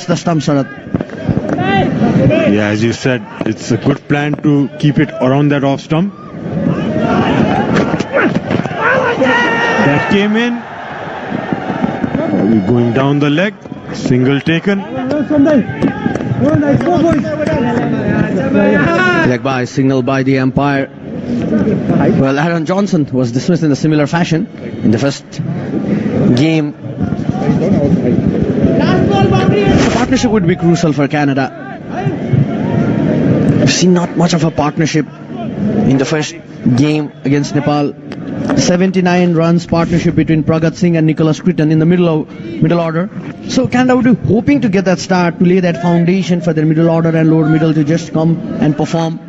the stump, Sarat. Yeah, as you said, it's a good plan to keep it around that off stump. That came in. Going down the leg. Single taken. Leg by, signal by the umpire. Well, Aaron Johnson was dismissed in a similar fashion in the first game. The partnership would be crucial for Canada. We've seen not much of a partnership in the first game against Nepal. 79 runs partnership between Pragat Singh and Nicholas Critton in the middle order. So Canada would be hoping to get that start, to lay that foundation for their middle order and lower middle to just come and perform.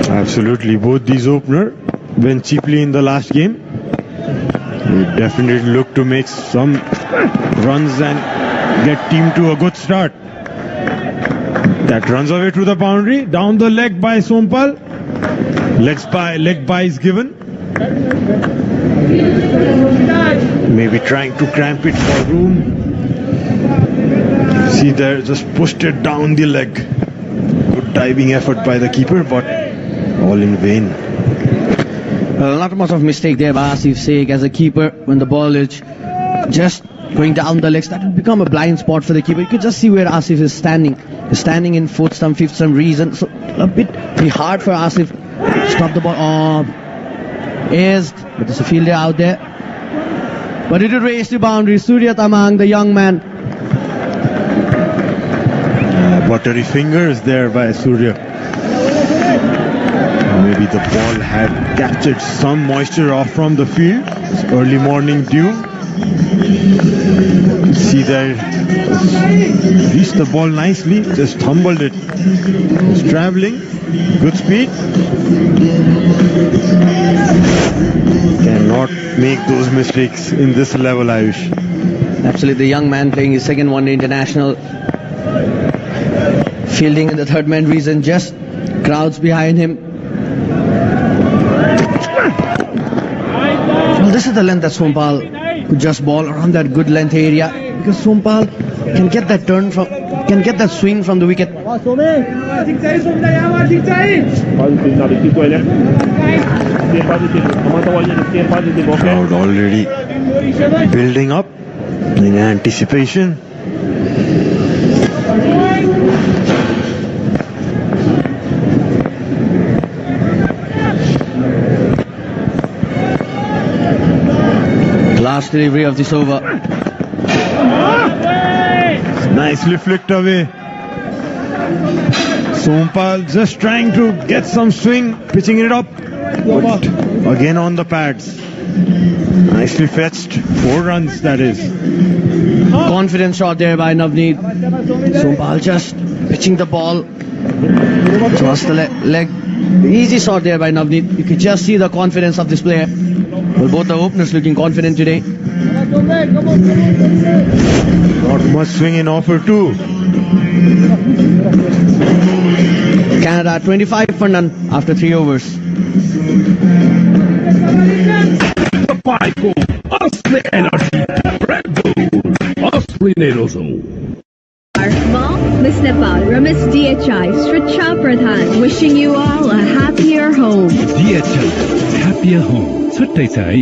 Absolutely, both these openers went cheaply in the last game. They definitely look to make some runs and get team to a good start. That runs away to the boundary, down the leg by Sompal. Leg by is given. Maybe trying to cramp it for room. See there, just pushed it down the leg. Good diving effort by the keeper, but all in vain. Not much of mistake there by Asif Sheikh as a keeper when the ball is just going down the legs. That will become a blind spot for the keeper. You could just see where Asif is standing. He's standing in fourth stump, fifth stump region. So a bit hard for Asif to stop the ball. But there's a fielder out there. But it will raise the boundary. Surya Tamang, the young man. Buttery fingers there by Surya. Maybe the ball had captured some moisture off from the field. It's early morning dew. See there, reached the ball nicely, just humbled it. It's traveling, good speed. Cannot make those mistakes in this level, Ayush. Absolutely, the young man playing his second one-day international. Fielding in the third man region, just crowds behind him. Well, this is the length that Sompal could just ball around that good length area, because Sompal can get that swing from the wicket. Crowd already building up in anticipation. Last delivery of this over. Nicely flicked away. Sompal just trying to get some swing, pitching it up. But again on the pads. Nicely fetched. 4 runs, that is. Confident shot there by Navneet. Sompal just pitching the ball towards the leg. Easy shot there by Navneet. You could just see the confidence of this player. Well, both the openers looking confident today. Not much swing in offer too. Canada 25 for none after 3 overs. Paiko, Asli Energy, Red Bull, Asli Nerozo. Mom, Miss Nepal, Ramesh DHI, Sricha Pradhan, wishing you all a happier home. DHI, happier home. छुट्टै छ है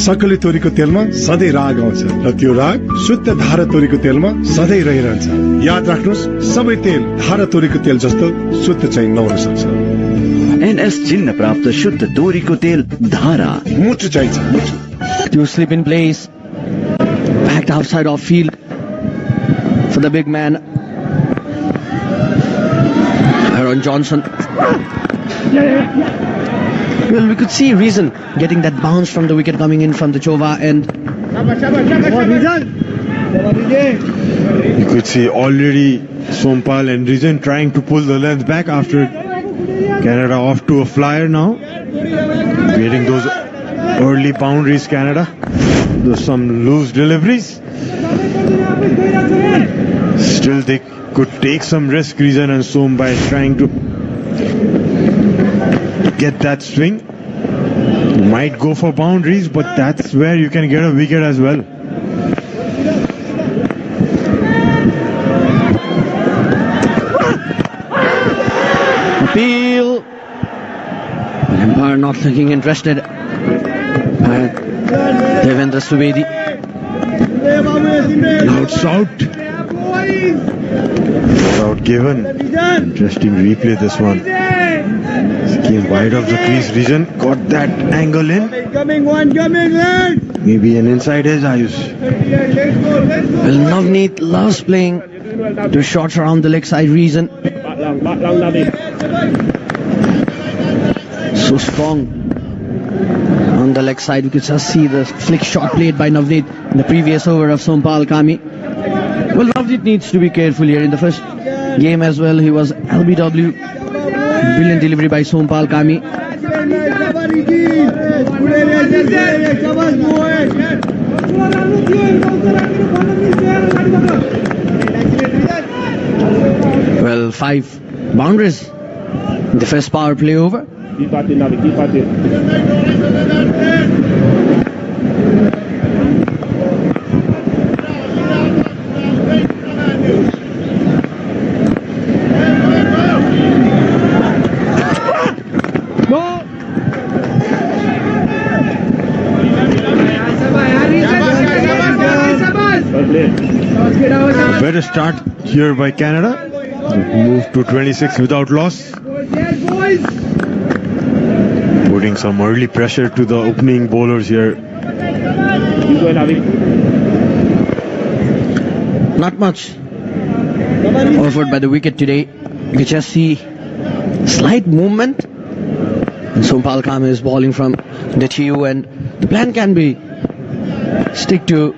सकली तोरीको तेलमा सधैँ राग आउँछ र त्यो राग शुद्ध धारा तोरीको तेलमा सधैँ रहिरहन्छ। याद राख्नुस्, सबै तेल धारा तोरीको तेल जस्तो शुद्ध चाहिँ नहुन सक्छ। NS चिन्ह प्राप्त शुद्ध तोरीको तेल धारा मुटु चाहिन्छ। To slip in place, backed outside of field for the big man Aaron Johnson. Well, we could see Reason getting that bounce from the wicket coming in from the Chova end. You could see already Sompal and Reason trying to pull the length back after Canada off to a flyer now. Creating those early boundaries, Canada. There's some loose deliveries. Still they could take some risk, Reason and Som, by trying to get that swing. You might go for boundaries, but that's where you can get a wicket as well. not looking interested. Devendra Subedi. Outs out. Out given. Interesting replay this one. Came wide of the crease region. Got that angle in. Maybe an inside edge, Ayush. Well, Navneet loves playing to shots around the leg side region. So strong on the leg side. We could just see the flick shot played by Navneet in the previous over of Sompal Kami. Well, Navneet needs to be careful here. In the first game as well, he was LBW. Brilliant delivery by Sompal Kami. Well, 5 boundaries in the first power play over. Keep at it, Navi. Keep at it. Better start here by Canada. Move to 26 without loss. Putting some early pressure to the opening bowlers here. Not much offered by the wicket today. You just see slight movement. And Sompal Kami is bowling from the TU, and the plan can be stick to.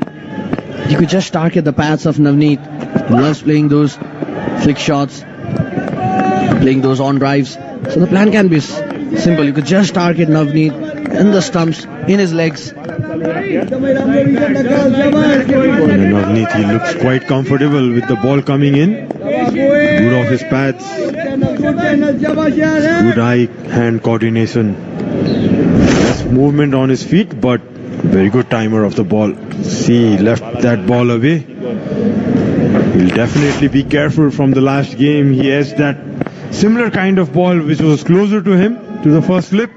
You could just target the paths of Navneet. He loves playing those flick shots, playing those on drives. So the plan can be simple. You could just target Navneet in the stumps, in his legs. And Navneet, he looks quite comfortable with the ball coming in. Good off his pads. Good eye-hand coordination. Less movement on his feet, but very good timer of the ball. See, he left that ball away. He'll definitely be careful from the last game. He has that similar kind of ball which was closer to him, to the first slip.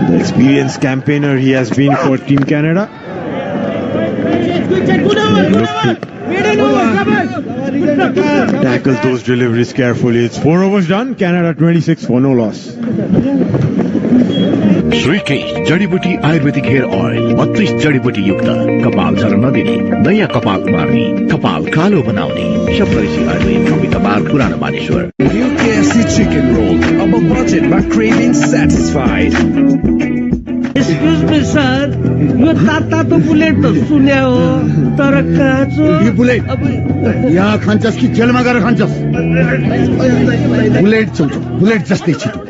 The experienced campaigner he has been for Team Canada. Tackle those deliveries carefully. It's 4 overs done. Canada 26 for no loss. स्वीटकेश जडीबुटी Ayurvedic hair oil 32 जडीबुटी युक्त कपाल झर्न नदिने नयाँ कपाल उमार्ने कपाल कालो बनाउने शब्दऋषि आयुर्वेद कविताबार पुरानो Maneshwar New KFC chicken roll अब बजेटमा craving satisfied. Excuse me sir, यो तातो बुलेट त सुन्या हो तर काँचो यो बुलेट यहाँ खान्छस् कि जेलमा गएर खान्छस् बुलेट चल्छ बुलेट जस्तै छिटो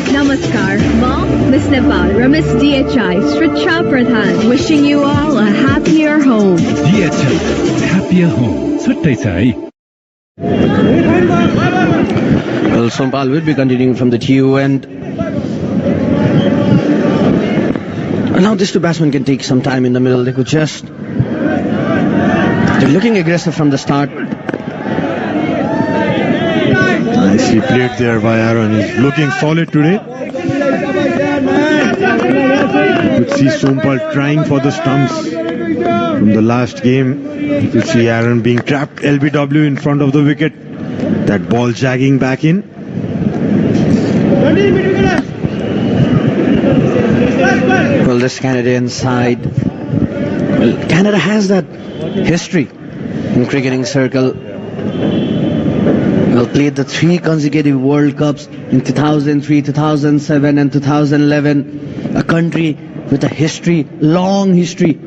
Namaskar, Ma, Miss Nepal, Ramis DHI, Sricha Pradhan, wishing you all a happier home. DHI, happier home. छुट्टै छ है. Well, Sompal will be continuing from the TU end. And now these two batsmen can take some time in the middle. They could just... They're looking aggressive from the start. Nicely played there by Aaron. He's looking solid today. You could see Sompal trying for the stumps from the last game. You could see Aaron being trapped LBW in front of the wicket. That ball jagging back in. Well, this Canadian side... Well, Canada has that history in cricketing circle. Well, played the 3 consecutive World Cups in 2003, 2007 and 2011. A country with a history, long history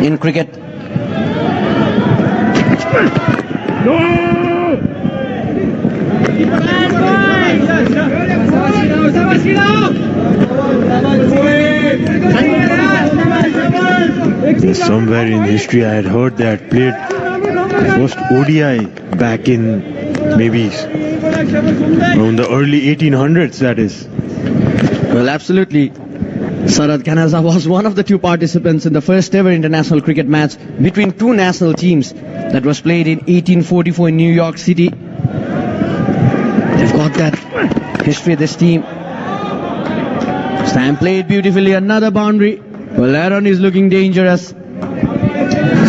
in cricket. Somewhere in history I had heard that played first ODI back in maybe around the early 1800s, that is. Well, absolutely. Sarad Kanaza was one of the 2 participants in the first ever international cricket match between 2 national teams that was played in 1844 in New York City. They've got that history of this team. Stam played beautifully, another boundary. Well, Aaron is looking dangerous.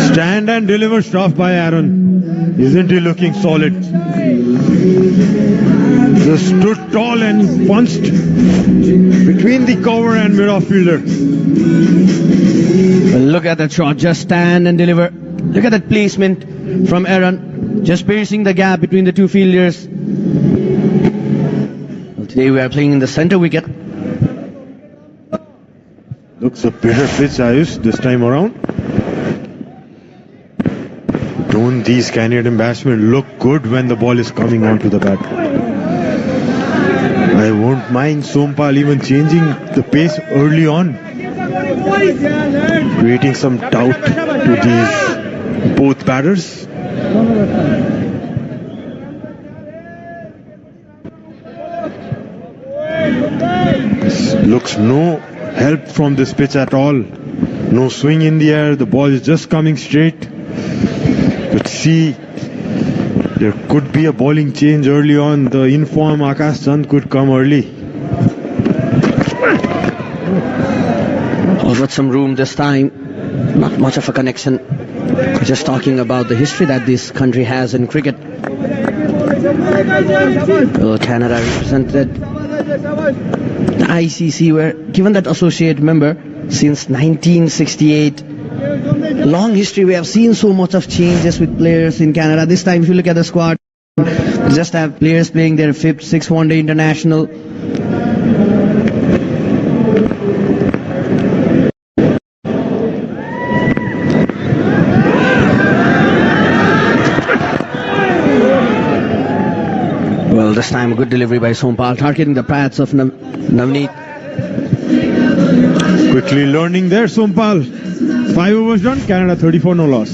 Stand and deliver stuff by Aaron. Isn't he looking solid? Just stood tall and punched between the cover and mid-fielder. Well, look at that shot. Just stand and deliver. Look at that placement from Aaron. Just piercing the gap between the two fielders. Well, today we are playing in the center wicket. Looks a better pitch, Ayush, this time around. Don't these Canadian batsmen look good when the ball is coming onto the bat? I won't mind Sompal even changing the pace early on, creating some doubt to these both batters. This looks no help from this pitch at all. No swing in the air, the ball is just coming straight. But see, there could be a bowling change early on. The inform Akash Chand could come early. Got some room this time. Not much of a connection. Just talking about the history that this country has in cricket. Well, Canada represented the ICC, were given that associate member since 1968. Long history. We have seen so much of changes with players in Canada. This time, if you look at the squad, just have players playing their 5th, 6th one-day international. Well, this time a good delivery by Sompal, targeting the pads of Navneet. Quickly learning there, Sompal. 5 overs done, Canada 34, no loss.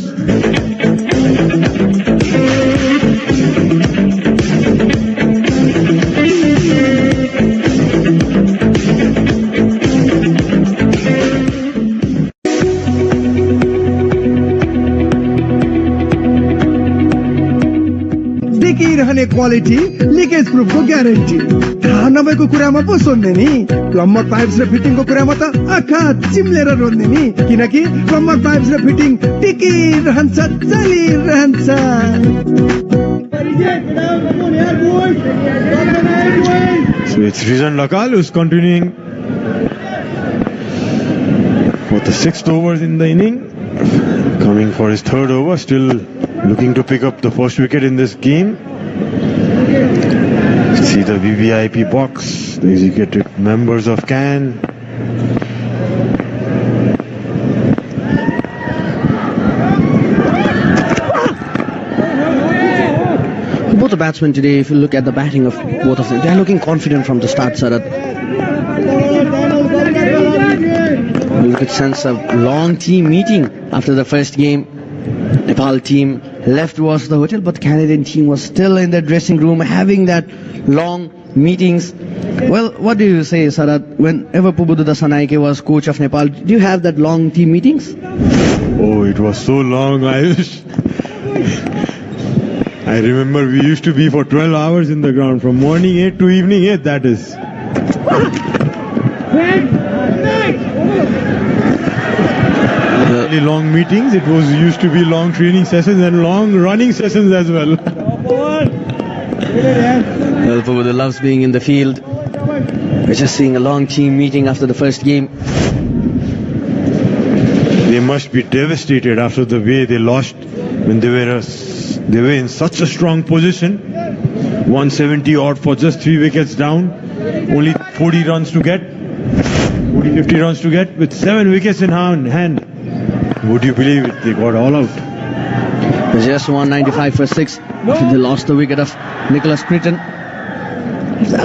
रहने quality leakage proof को guarantee थाहा नभएको कुरामा पो सोध्ने नि plumber pipes र फिटिङको कुरामा त आँखा चिम्लेर रोज्ने नि किनकि प्लम्बर पाइप्स र फिटिङ टिकिरहन्छ चलिरहन्छ So it's Rizwan Lakal who's continuing for the 6th over in the inning, coming for his 3rd over, still looking to pick up the first wicket in this game. See the VVIP box, the executive members of CAN. Both the batsmen today, if you look at the batting of both of them, they are looking confident from the start, Sarat. You could sense a long team meeting after the first game. Nepal team left was the hotel, but Canadian team was still in the dressing room having that long meetings. Well, what do you say, Sarat? Whenever Pubududa Sanaike was coach of Nepal, do you have that long team meetings? Oh, it was so long, Ayush. I remember we used to be for 12 hours in the ground, from morning 8 to evening 8, that is. Really long meetings, it was used to be long training sessions and long running sessions as well. Well, Pubudu loves being in the field. We're just seeing a long team meeting after the first game. They must be devastated after the way they lost when they were in such a strong position. 170 odd for just 3 wickets down. Only 40 runs to get. 50 runs to get with 7 wickets in hand. Would you believe it? They got all out. Just 195 for 6 after they lost the wicket of Nicholas Critton.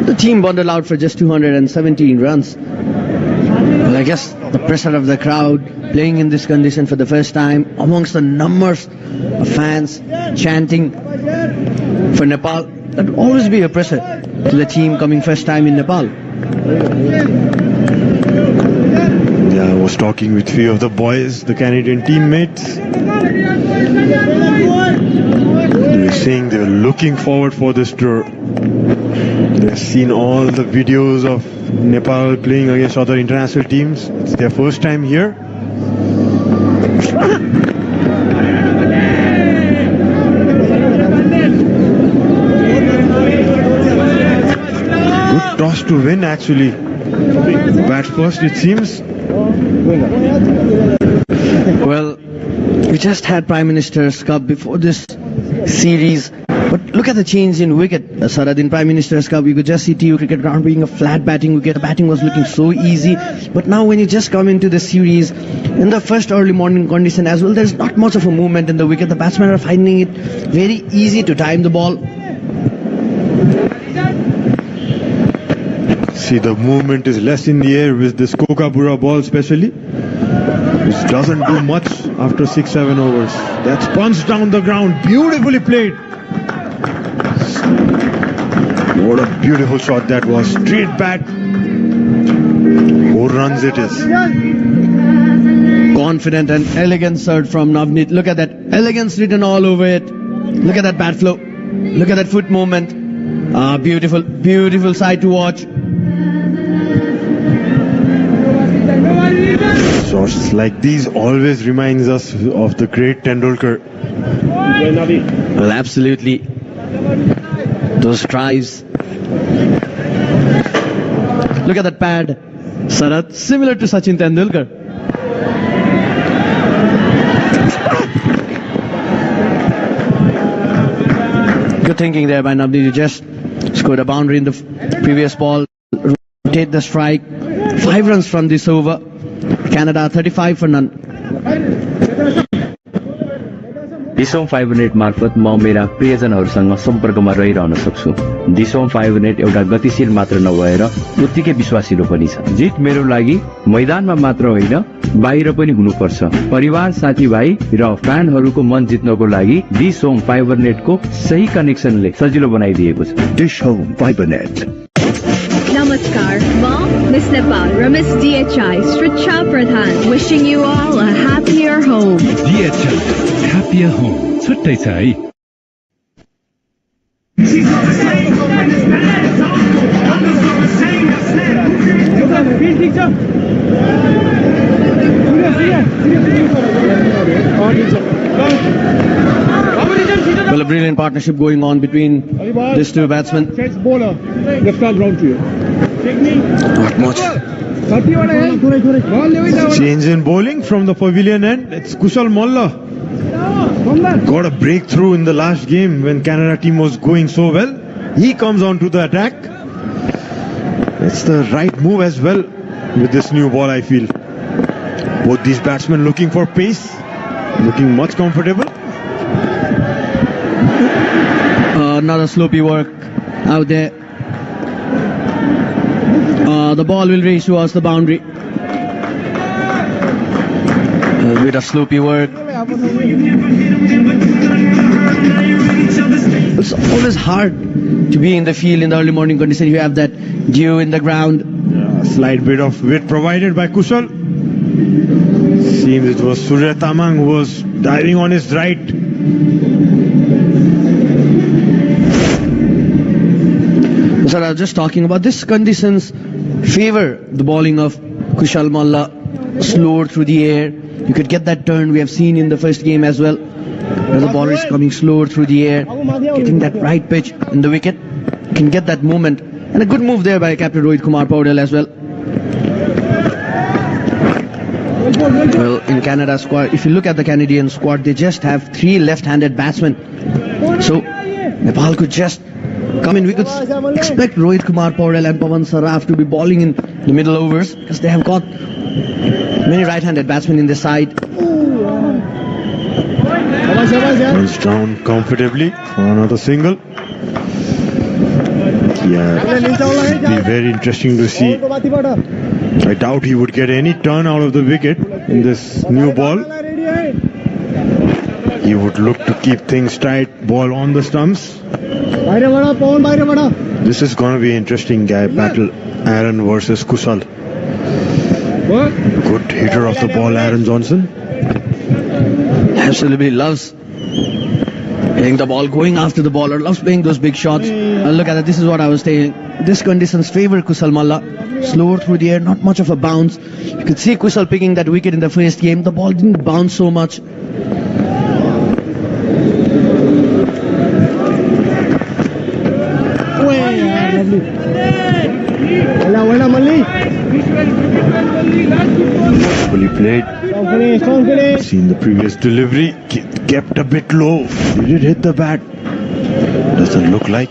The team bundled out for just 217 runs. Well, I guess the pressure of the crowd playing in this condition for the first time amongst the numbers of fans chanting for Nepal, that would always be a pressure to the team coming first time in Nepal. Yeah, I was talking with few of the boys, the Canadian teammates. They were saying they were looking forward for this tour. They've seen all the videos of Nepal playing against other international teams. It's their first time here. Good toss to win actually. Bat first it seems. Well, we just had Prime Minister's Cup before this series. But look at the change in wicket, Sarad. In Prime Minister's Cup, you could just see TU Cricket Ground being a flat batting wicket. The batting was looking so easy. But now when you just come into the series, in the first early morning condition as well, there's not much of a movement in the wicket. The batsmen are finding it very easy to time the ball. See, the movement is less in the air with this Kokapura ball especially. Which doesn't do much after 6-7 overs. That's punched down the ground. Beautifully played. What a beautiful shot that was. Straight bat. 4 runs it is. Confident and elegant serve from Navneet. Look at that. Elegance written all over it. Look at that bat flow. Look at that foot movement. Beautiful, beautiful sight to watch. Shots like these always reminds us of the great Tendulkar. Well, absolutely. Those tries. Look at that pad, Sarat, similar to Sachin Tendulkar. Good thinking there by Navneet. You just scored a boundary in the previous ball. Rotate the strike. 5 runs from this over. Canada 35 for none. Disom fibre net मार्फत म मेरा प्रियजनहरूसँग सम्पर्कमा रहिरहन सक्छु। Disom fibre net एउटा गतिशील मात्र नभएर उत्तिकै विश्वासिलो पनि छ। जित मेरो लागि मैदानमा मात्र होइन बाहिर पनि हुनुपर्छ। परिवार, साथीभाइ र फ्यानहरूको मन जित्नको लागि दिसोम फाइबर नेटको सही कनेक्सनले सजिलो बनाइदिएको छ। Disom fibre net. Namaskar, Mom, Miss Nepal, Ramis DHI, Stricha Pradhan, wishing you all a happier home. DHI, happier home. छुट्टै छ है। Well, a brilliant partnership going on between these two batsmen. Not much. Change in bowling from the pavilion end. It's Kushal Malla. Got a breakthrough in the last game when Canada team was going so well. He comes on to the attack. It's the right move as well with this new ball, I feel. Both these batsmen looking for pace, looking much comfortable. Another sloppy work out there. The ball will race towards the boundary. A bit of sloppy work. It's always hard to be in the field in the early morning condition. You have that dew in the ground. A slight bit of width provided by Kushal. Seems it was Surya Tamang who was diving on his right. So I was just talking about this conditions favor the bowling of Kushal Malla, slowed through the air. You could get that turn we have seen in the first game as well, where the bowler is coming slower through the air, getting that right pitch in the wicket. You can get that movement, and a good move there by Captain Rohit Kumar Paudel as well. Well, in Canada's squad, if you look at the Canadian squad, they just have 3 left-handed batsmen. So Nepal could just come in. We could expect Rohit Kumar Paudel and Pawan Saraf to be bowling in the middle overs because they have got many right-handed batsmen in the side. Runs down comfortably for another single. Yeah, it'll be very interesting to see. I doubt he would get any turn out of the wicket in this new ball. He would look to keep things tight, ball on the stumps. This is going to be interesting battle, Aaron versus Kushal. Good hitter of the ball, Aaron Johnson. Absolutely loves Hitting the ball, going after the baller, loves playing those big shots. Look at that, this is what I was saying. This conditions favor Kusal Malla. Slower through the air, not much of a bounce. You could see Kusal picking that wicket in the first game. The ball didn't bounce so much. Fully played. Seen the previous delivery. Kept a bit low. Did it hit the bat? Doesn't look like.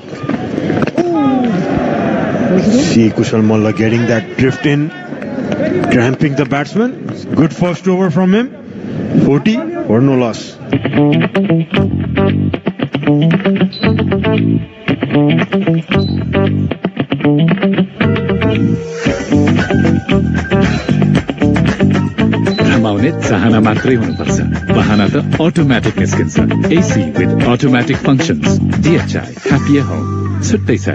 See Kushal Malla getting that drift in, cramping the batsman. Good first over from him. 40 or no loss. रमाउने चाहना मात्रै हुनुपर्छ बहाना त automatic निस्किन्छ AC with automatic functions DHI happier home छुट्टै छ है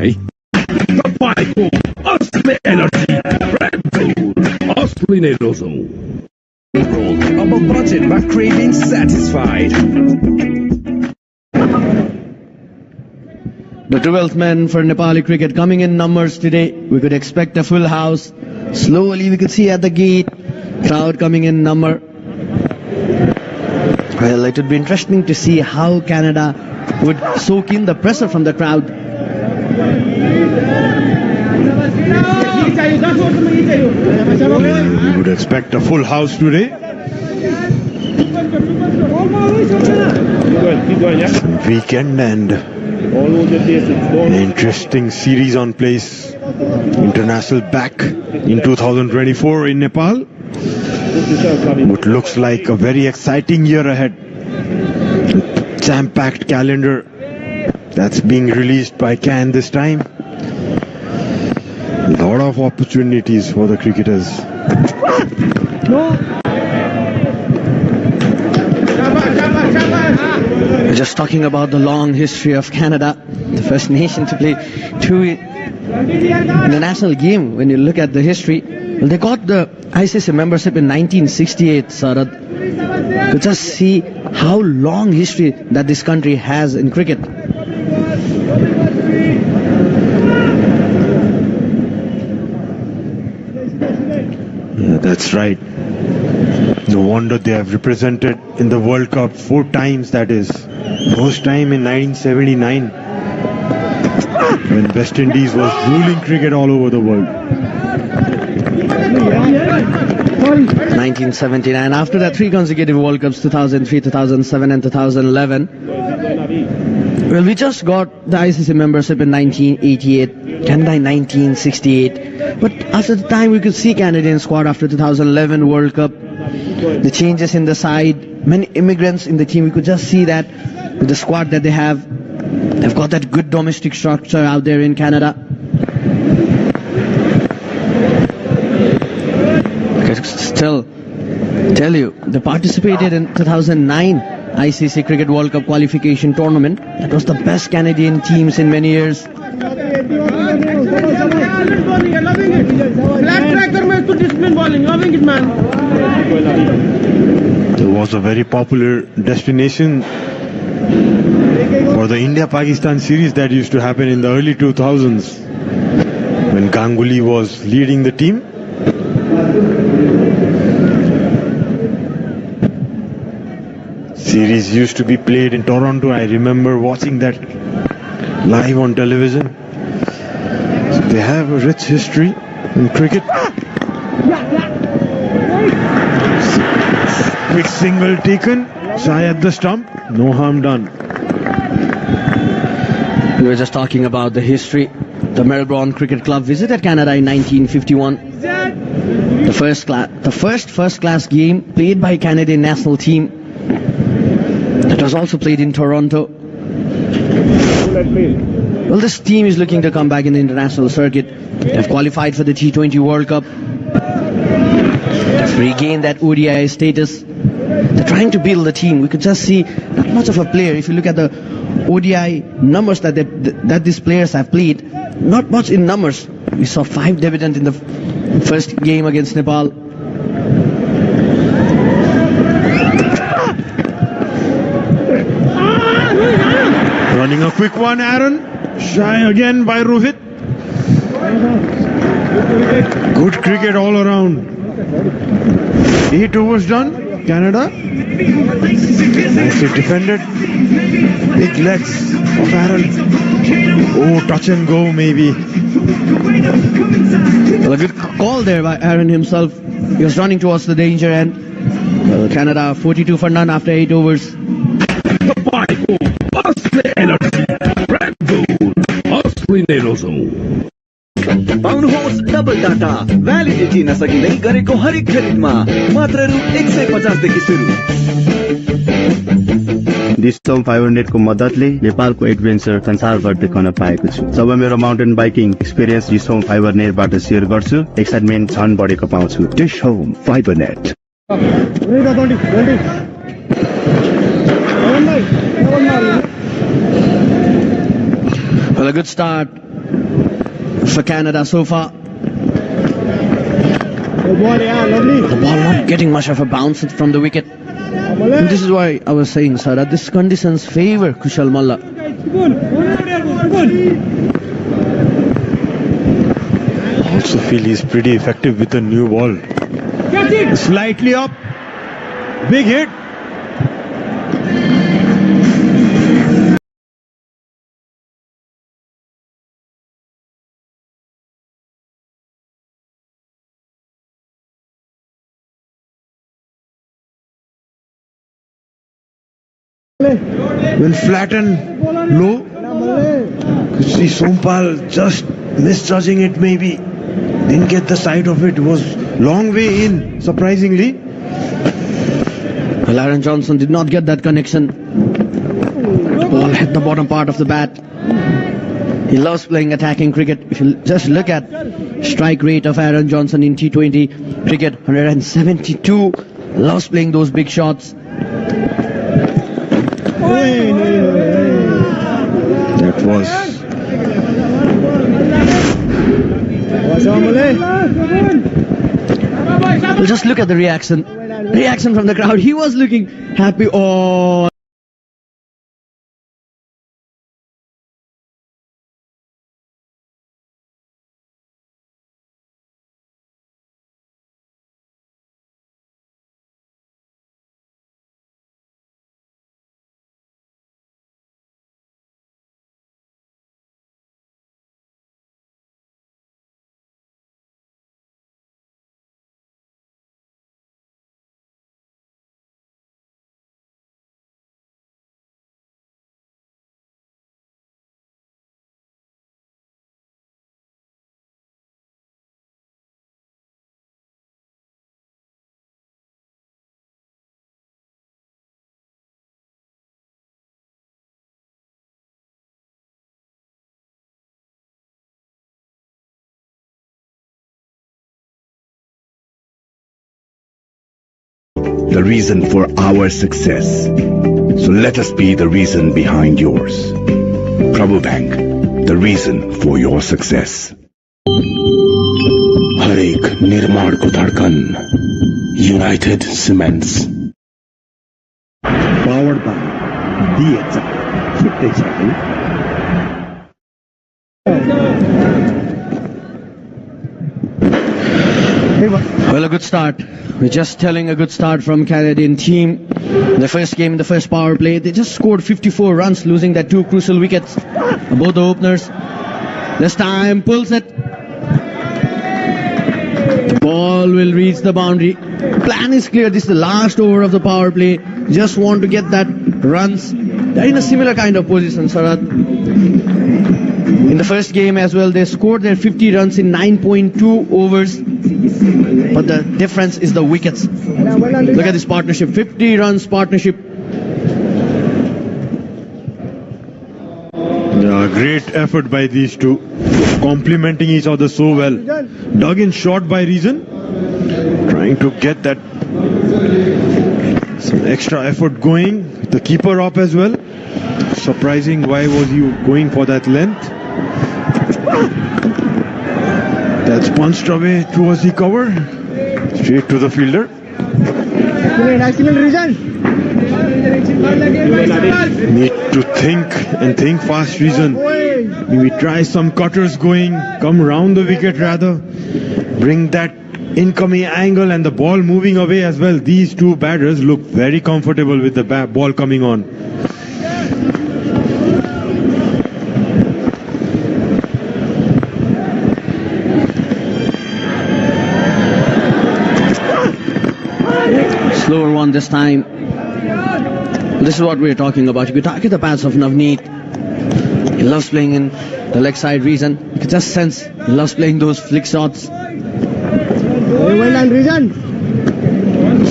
Asli energy, Red Bull, Asli Nerozo. Roll above budget but craving satisfied. The 12th man for Nepali cricket coming in numbers today. We could expect a full house. Slowly we could see at the gate, crowd coming in number. Well, it would be interesting to see how Canada would soak in the pressure from the crowd. We would expect a full house today. Weekend and an interesting series on place. International back in 2024 in Nepal. What looks like a very exciting year ahead. Jam-packed calendar that's being released by CAN this time. A lot of opportunities for the cricketers. We're just talking about the long history of Canada, the first nation to play two international game. When you look at the history, well, they got the ICC membership in 1968, Sarad. To just see how long history that this country has in cricket. Yeah, that's right. No wonder they have represented in the World Cup 4 times, that is. First time in 1979 when West Indies was ruling cricket all over the world. 1979. After that, 3 consecutive World Cups, 2003, 2007 and 2011. Well, we just got the ICC membership in 1988, Canada in 1968. But after the time, we could see Canadian squad after 2011 World Cup. The changes in the side, many immigrants in the team. We could just see that with the squad that they have. They've got that good domestic structure out there in Canada. I can still tell you, they participated in 2009 ICC Cricket World Cup qualification tournament. That was the best Canadian teams in many years. It was a very popular destination for the India-Pakistan series that used to happen in the early 2000s when Ganguly was leading the team. Series used to be played in Toronto. I remember watching that live on television. So they have a rich history in cricket. Quick single taken, shy at the stump, no harm done. We were just talking about the history. The Melbourne Cricket Club visited Canada in 1951. The first class game played by Canadian national team. It was also played in Toronto. Well, this team is looking to come back in the international circuit. They've qualified for the T20 World Cup. They've regained that ODI status. They're trying to build the team. We could just see not much of a player. If you look at the ODI numbers that these players have played, not much in numbers. We saw 5 debutants in the first game against Nepal. Running a quick one, Aaron. Shy again by Rohit. Good cricket all around. 8 overs done. Canada. Nicely defended. Big legs of Aaron. Oh, touch and go maybe. Well, a good call there by Aaron himself. He was running towards the danger end. Canada 42 for none after 8 overs. पाउनुहोस् double data validity नसकिँदै गरेको हरेक खरिदमा मात्र रु 150 देखि सुरु। डिस्टम 500 को मद्दतले नेपालको एडभेन्चर संसारभर देखाउन पाएको छु। जब मेरो माउन्टेन बाइकिङ एक्सपिरियन्स डिस्टम 500 बाट शेयर गर्छु, एक्साइटमेन्ट झन् बढेको पाउँछु। डिस्टम 500। Well, a good start for Canada so far. The ball not getting much of a bounce from the wicket. And this is why I was saying, sir, that these conditions favor Kushal Malla. I also feel he's pretty effective with the new ball. Slightly up. Big hit. When flattened low, you see Sompal just misjudging it maybe. Didn't get the side of it. It was long way in, surprisingly. Well, Aaron Johnson did not get that connection. Ball hit the bottom part of the bat. He loves playing attacking cricket. If you just look at strike rate of Aaron Johnson in T20 cricket, 172. Loves playing those big shots. That was well, just look at the reaction from the crowd. He was looking happy. Oh, the reason for our success. So let us be the reason behind yours. Prabhu Bank, the reason for your success. हरेक निर्माणको धड्कन United Cements. Powered by DHI. छुट्टै छ है। well, a good start. We're just telling a good start from Canadian team. The first game, the first power play, they just scored 54 runs, losing their 2 crucial wickets. Both the openers. This time, pulls it. The ball will reach the boundary. Plan is clear. This is the last over of the power play. Just want to get that runs. They're in a similar kind of position, Sarat. In the first game as well, they scored their 50 runs in 9.2 overs. But the difference is the wickets. Look at this partnership. 50 runs partnership. Yeah, great effort by these two. Complementing each other so well. Dug in short by Reason. Trying to get that some extra effort going. The keeper up as well. Surprising, why was he going for that length? That's punched away towards the cover. Straight to the fielder. Excellent, Reason. Need to think fast, Reason. Maybe try some cutters going, come round the wicket rather, bring that incoming angle and the ball moving away as well. These two batters look very comfortable with the ball coming on. Slower one this time. This is what we're talking about. You could target the pads of Navneet. He loves playing in the leg side, Reason. You could just sense he loves playing those flick shots.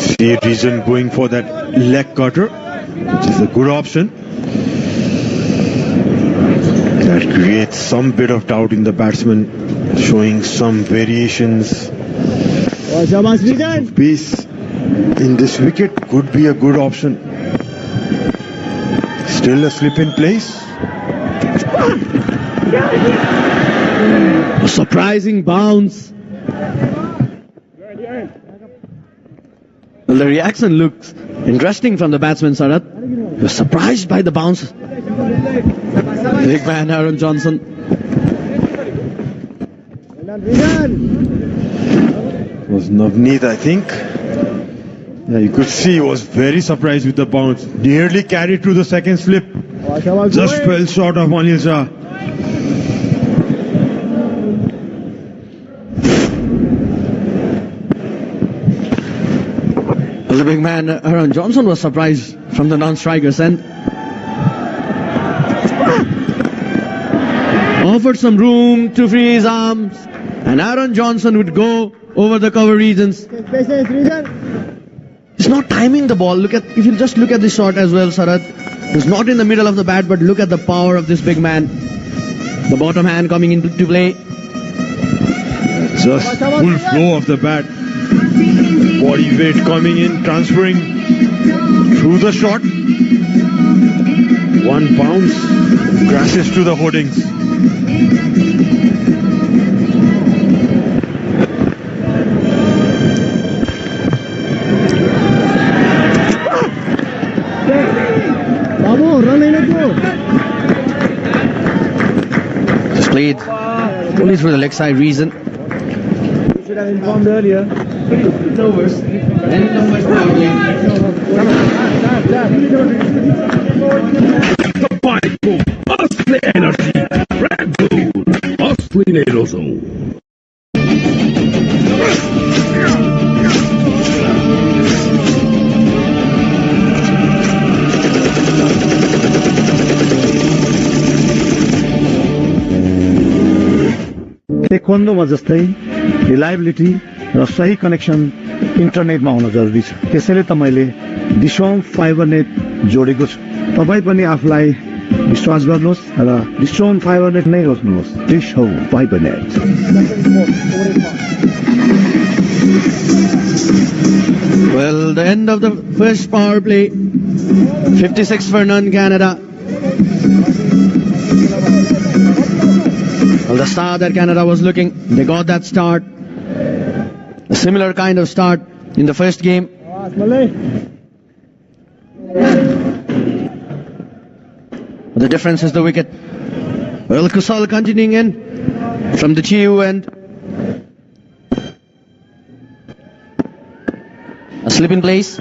See Reason going for that leg cutter, which is a good option. That creates some bit of doubt in the batsman, showing some variations. Pace in this wicket could be a good option. Still a slip in place. A surprising bounce. Well, the reaction looks interesting from the batsman, Sarat. He was surprised by the bounce. Big man Aaron Johnson. It was Navneet, I think. Yeah, you could see he was very surprised with the bounce. Nearly carried to the second slip. Just fell short of Anil Shah. Well, the big man Aaron Johnson was surprised from the non-striker's end. Offered some room to free his arms, and Aaron Johnson would go over the cover regions. He's not timing the ball. If you just look at the shot as well, Sarat. He's not in the middle of the bat, but look at the power of this big man. The bottom hand coming into play. Just full flow of the bat. Body weight coming in, transferring through the shot. One bounce, crashes to the hoardings. Just played only through the leg side, Reason. Should have informed earlier. Energy, Red Bull, Australian. टेक्वान्डोमा जस्तै reliability र सही connection इन्टरनेटमा हुन जरुरी छ। त्यसैले त मैले डिसोम fibre net जोडेको छु। तपाईँ पनि आफूलाई विश्वास गर्नुहोस् र डिसोम फाइबर नेट नै रोज्नुहोस्। डिसोम fibre net. Well, the end of the first power play. 56 for none, Canada. Well, the start that Canada was looking, they got that start. A similar kind of start in the first game. The difference is the wicket. Well, Kusal continuing in from the Chiu end. A slip in place.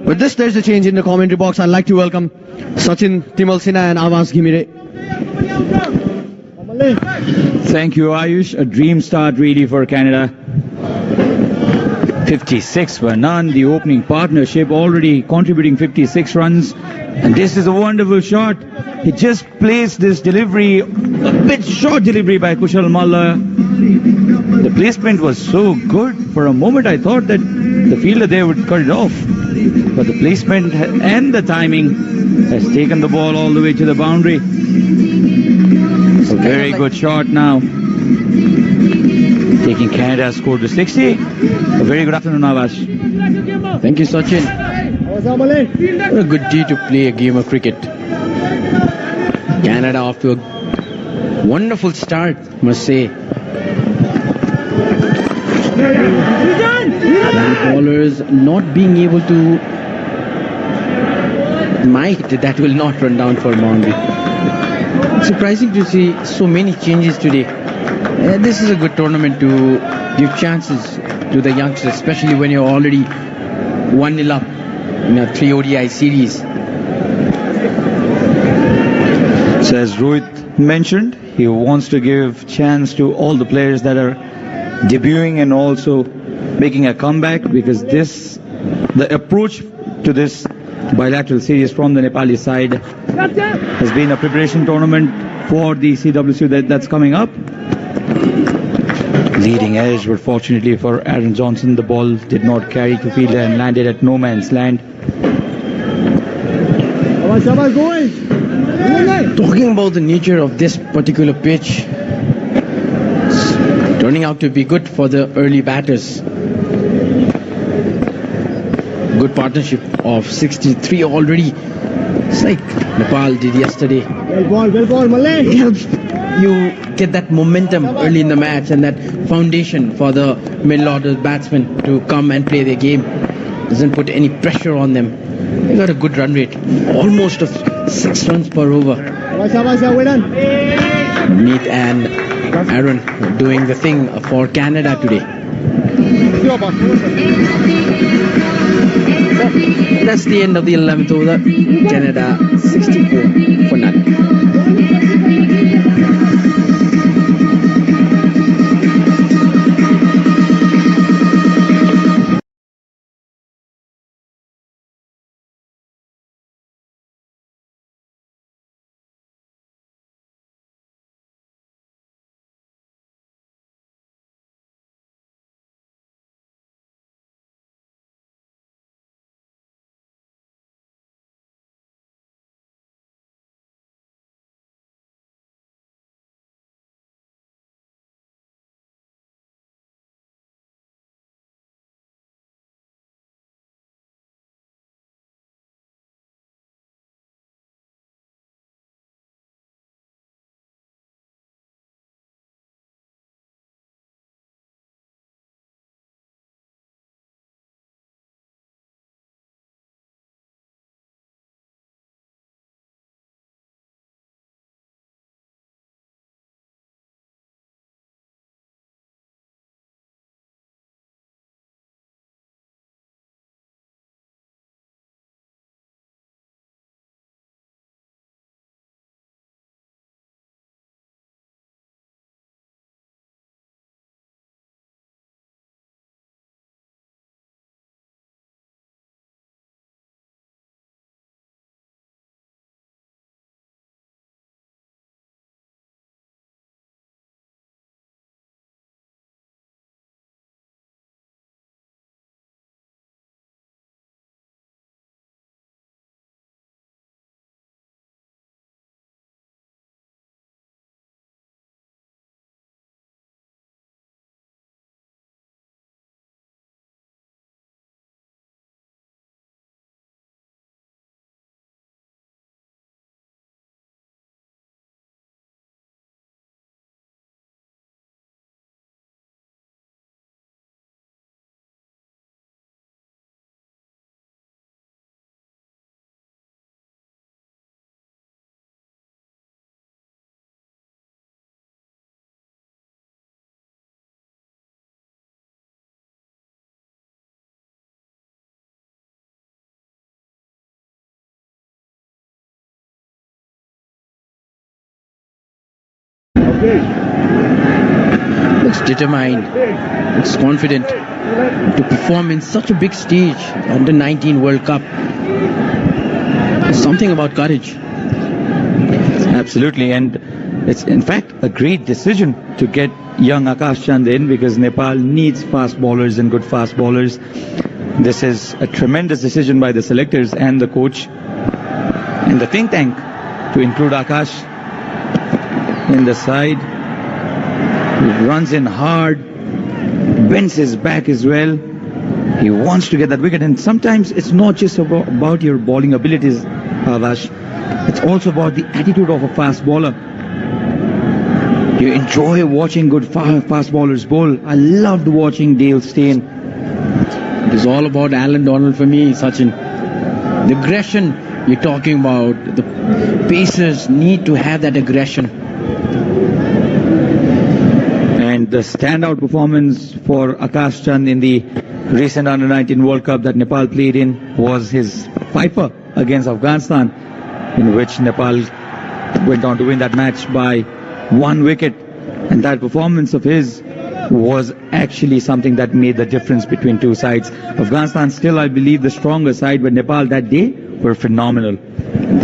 With this, there's a change in the commentary box. I'd like to welcome Sachin Timalsina and Avas Ghimire. Thank you, Ayush. A dream start really for Canada. 56 for none. The opening partnership already contributing 56 runs. And this is a wonderful shot. He just placed this delivery, a bit short delivery by Kushal Malla. The placement was so good. For a moment I thought that the fielder there would cut it off. But the placement and the timing has taken the ball all the way to the boundary. A very good shot now. Taking Canada's score to 60. A very good afternoon, Avas. Thank you, Sachin. What a good day to play a game of cricket. Canada off to a wonderful start, must say. Bowlers not being able to that will not run down for boundary. Surprising to see so many changes today. This is a good tournament to give chances to the youngsters, especially when you're already 1-0 up in a 3 ODI series. So as Rohit mentioned, he wants to give chance to all the players that are debuting and also making a comeback, because the approach to this bilateral series from the Nepali side has been a preparation tournament for the CWC that's coming up. Leading edge, but fortunately for Aaron Johnson, the ball did not carry to fielder and landed at no man's land. Talking about the nature of this particular pitch, it's turning out to be good for the early batters. Good partnership of 63 already. It's like Nepal did yesterday. Well ball, Malay. It helps you get that momentum early in the match and that foundation for the middle order batsmen to come and play their game. Doesn't put any pressure on them. They got a good run rate, almost of 6 runs per over. Neat and Aaron doing the thing for Canada today. That's the end of the 11th over. Canada 64 for none. Looks determined, looks confident to perform in such a big stage, under 19 World Cup. There's something about courage. Absolutely, and it's in fact a great decision to get young Akash Chand in, because Nepal needs fast bowlers and good fast bowlers. This is a tremendous decision by the selectors and the coach and the think tank to include Akash in the side. He runs in hard, bends his back as well. He wants to get that wicket, and sometimes it's not just about your bowling abilities, Avash. It's also about the attitude of a fast bowler. You enjoy watching good fast bowlers bowl. I loved watching Dale Steyn. It is all about Alan Donald for me, Sachin. The aggression you're talking about, the pacers need to have that aggression. And the standout performance for Akash Chand in the recent Under-19 World Cup that Nepal played in was his fifer against Afghanistan, in which Nepal went on to win that match by 1 wicket. And that performance of his was actually something that made the difference between two sides. Afghanistan still, I believe, the stronger side, but Nepal that day were phenomenal.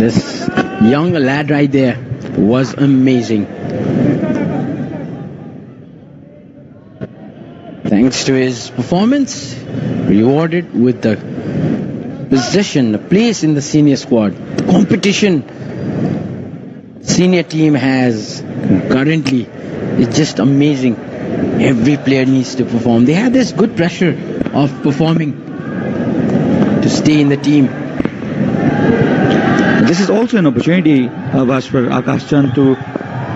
This young lad right there was amazing. Thanks to his performance, rewarded with the position, a place in the senior squad. The competition senior team has currently is just amazing. Every player needs to perform. They have this good pressure of performing to stay in the team. This is also an opportunity, Avash, for Akash Chand to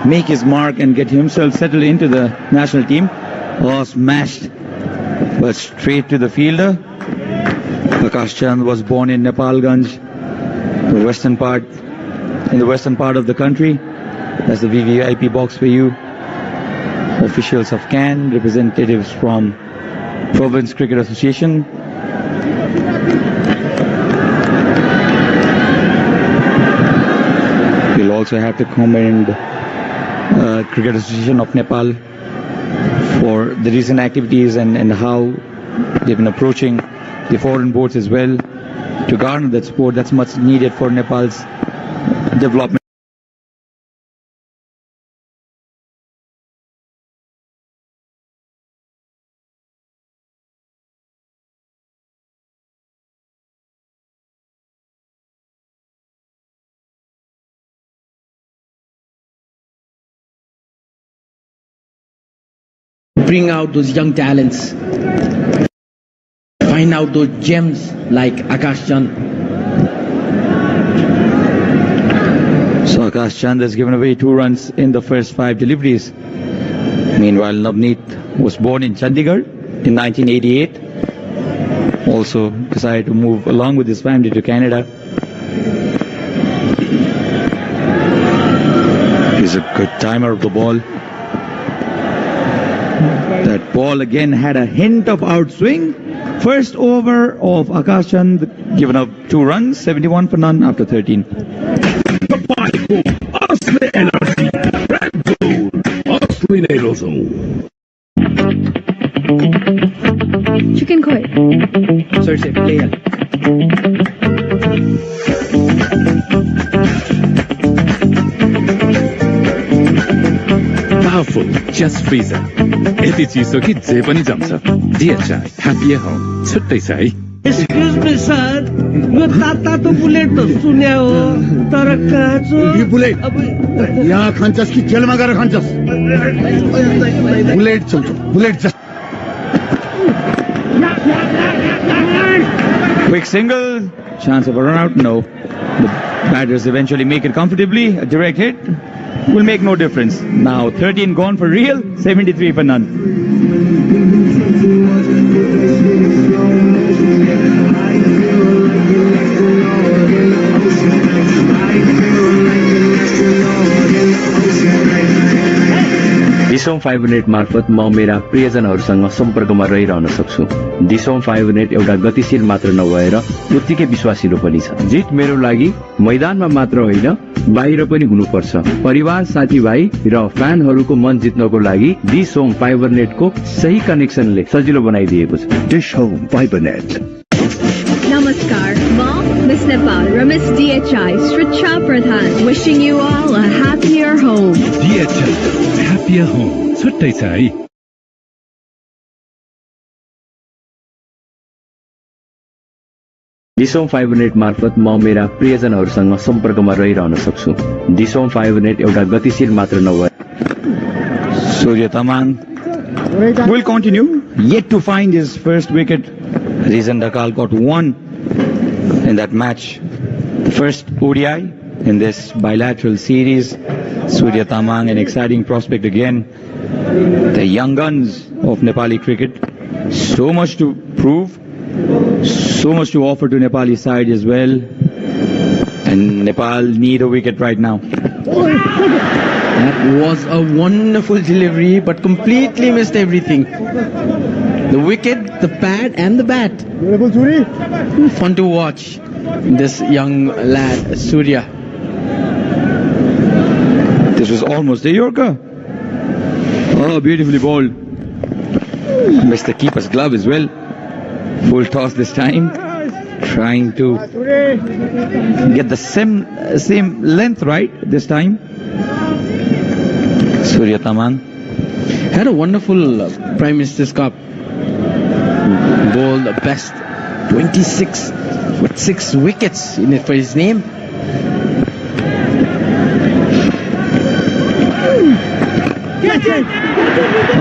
make his mark and get himself settled into the national team. Oh, smashed, but straight to the fielder. Akash Chand was born in Nepalganj, in the western part of the country. That's the VVIP box for you. Officials of CAN, representatives from Province Cricket Association. We'll also have to commend Cricket Association of Nepal for the recent activities and how they've been approaching the foreign boards as well to garner that support that's much needed for Nepal's development. Bring out those young talents. Find out those gems like Akash Chand. So Akash Chand has given away 2 runs in the first 5 deliveries. Meanwhile, Navneet was born in Chandigarh in 1988. Also decided to move along with his family to Canada. He's a good timer of the ball. That ball again had a hint of outswing. First over of Akash Chand, given up 2 runs, 71 for none after 13. Chicken koi. Sir, say play. Powerful, just freezer. यति चिसो कि जे पनि जम्छ. DHI, happy home. छुट्टै छ है. Excuse me, sir. यो तातो bullet त सुन्या हो तर काँचो बुलेट यहाँ खान्छस् कि जेलमा गएर खान्छस् बुलेट चल्छ bullet Quick single, chance of a run out? No. The batters eventually make it comfortably. A direct hit will make no difference. Now 13 gone for real, 73 for none. Disom 500 मार्फत म मेरा प्रियजनहरूसँग सम्पर्कमा रहिरहन सक्छु। दिसोम 500 एउटा गतिशील मात्र नभएर उत्तिकै विश्वासिलो पनि छ। जित मेरो लागि मैदानमा मात्र होइन बाहिर पनि हुनुपर्छ। परिवार, साथीभाइ र फ्यानहरूको मन जित्नको लागि दिसोम 500 को सही कनेक्सनले सजिलो बनाइदिएको छ। Disom 500। Namaskar, Mom, Miss Nepal, Ramis DHI, Sricha Pradhan, wishing you all a happier home. DHI, happier home. छुट्टै छ है। दिसोम 500 मार्फत म मेरा प्रियजनहरूसँग सम्पर्कमा रहिरहन सक्छु। दिसोम 500 एउटा गतिशील मात्र नभएर Surya Tamang will continue, yet to find his first wicket. Rizan Dakal got 1 in that match, the first ODI in this bilateral series. Surya Tamang, an exciting prospect again. The young guns of Nepali cricket. So much to prove, so much to offer to Nepali side as well. And Nepal need a wicket right now. That was a wonderful delivery, but completely missed everything. The wicket, the pad, and the bat. Fun to watch this young lad, Surya. This was almost a Yorker. Oh, beautifully bowled. Missed the keeper's glove as well. Full toss this time. Trying to get the same length right this time. Surya Tamang had a wonderful Prime Minister's Cup. Bowled the best 26 with 6 wickets in it for his name.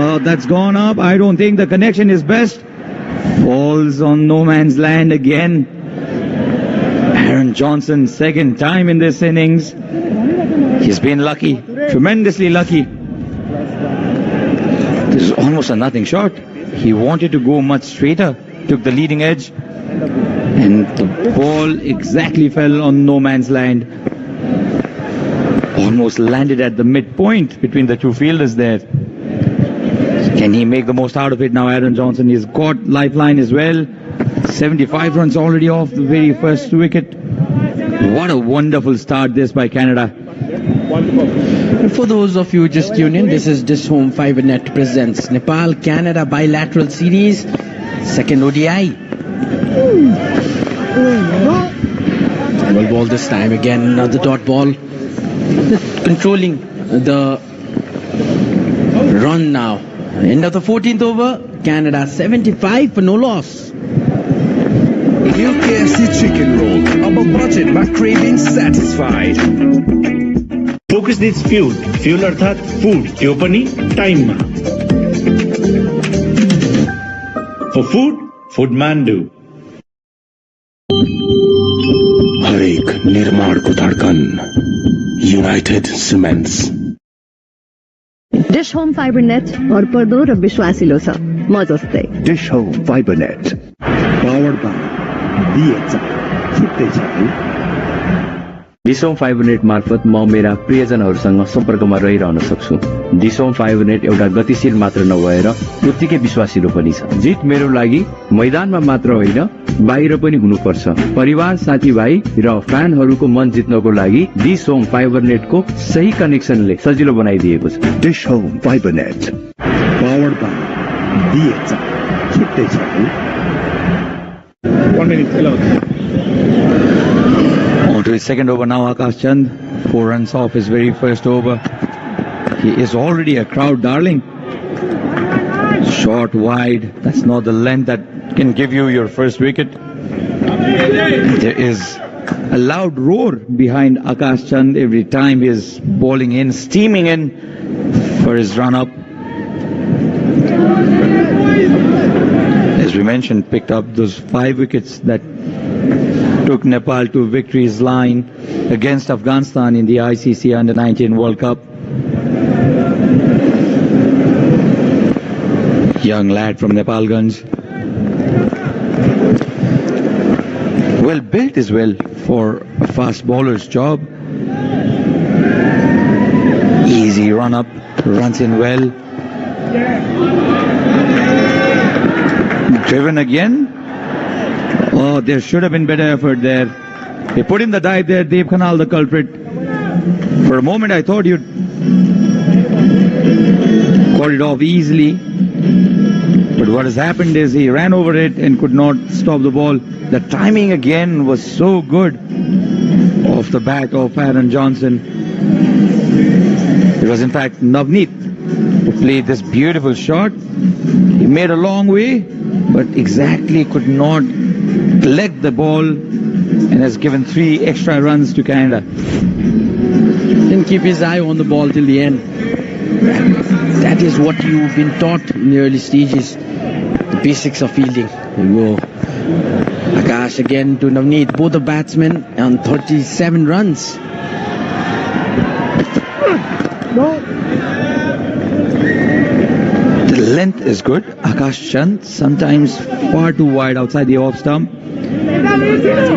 Oh, that's gone up. I don't think the connection is best. Falls on no man's land again. Aaron Johnson, second time in this innings. He's been lucky, tremendously lucky. This is almost a nothing shot. He wanted to go much straighter, took the leading edge, and the ball exactly fell on no man's land. Almost landed at the midpoint between the two fielders there. Can he make the most out of it now, Aaron Johnson? He's got lifeline as well. 75 runs already off the very first wicket. What a wonderful start this by Canada. And for those of you just tuned in, this is Dish Home Fiber Net presents Nepal-Canada bilateral series, second ODI. Well ball this time again, another dot ball. Controlling the run now. End of the 14th over, Canada 75 for no loss. New KFC chicken roll. Above budget, but craving satisfied. Focus needs fuel. Fuel अर्थात food. त्यो पनि time मा. For food, Foodmandu. हरेक निर्माणको धडकन United Cements. Dish home fibre net भरपर्दो र विश्वासिलो छ म जस्तै dish home fibre net powered by DHI छुट्टै छ डिश होम फाइबर नेट मार्फत म मेरा प्रियजनहरूसँग सम्पर्कमा रहिरहन सक्छु। डिश होम फाइबर नेट एउटा गतिशील मात्र नभएर उत्तिकै विश्वासिलो पनि छ। जित मेरो लागि मैदानमा मात्र होइन बाहिर पनि हुनुपर्छ। परिवार, साथीभाइ र फ्यानहरूको मन जित्नको लागि डिश होम फाइबर नेटको सही कनेक्सनले सजिलो बनाइदिएको छ। Dish home fibre net powered by DHI छुट्टै छ। 1 minute 11. On to his second over now, Akash Chand. 4 runs off his very first over. He is already a crowd darling. Short, wide. That's not the length that can give you your first wicket. There is a loud roar behind Akash Chand every time he is bowling in, steaming in for his run-up. As we mentioned, picked up those 5 wickets that took Nepal to victory's line against Afghanistan in the ICC Under-19 World Cup. Young lad from Nepalganj. Well built as well for a fast bowler's job. Easy run up, runs in well. Driven again. Oh, there should have been better effort there. They put in the dive there, Dev Khanal the culprit. For a moment I thought you'd got it off easily. But what has happened is he ran over it and could not stop the ball. The timing again was so good off the bat of Aaron Johnson. It was in fact Navneet who played this beautiful shot. He made a long way, but exactly could not collect the ball and has given 3 extra runs to Canada. Didn't keep his eye on the ball till the end. That is what you've been taught in the early stages. The basics of fielding. There you go. Akash again to Navneet. Both the batsmen on 37 runs. The length is good. Akash Chand sometimes far too wide outside the off stump.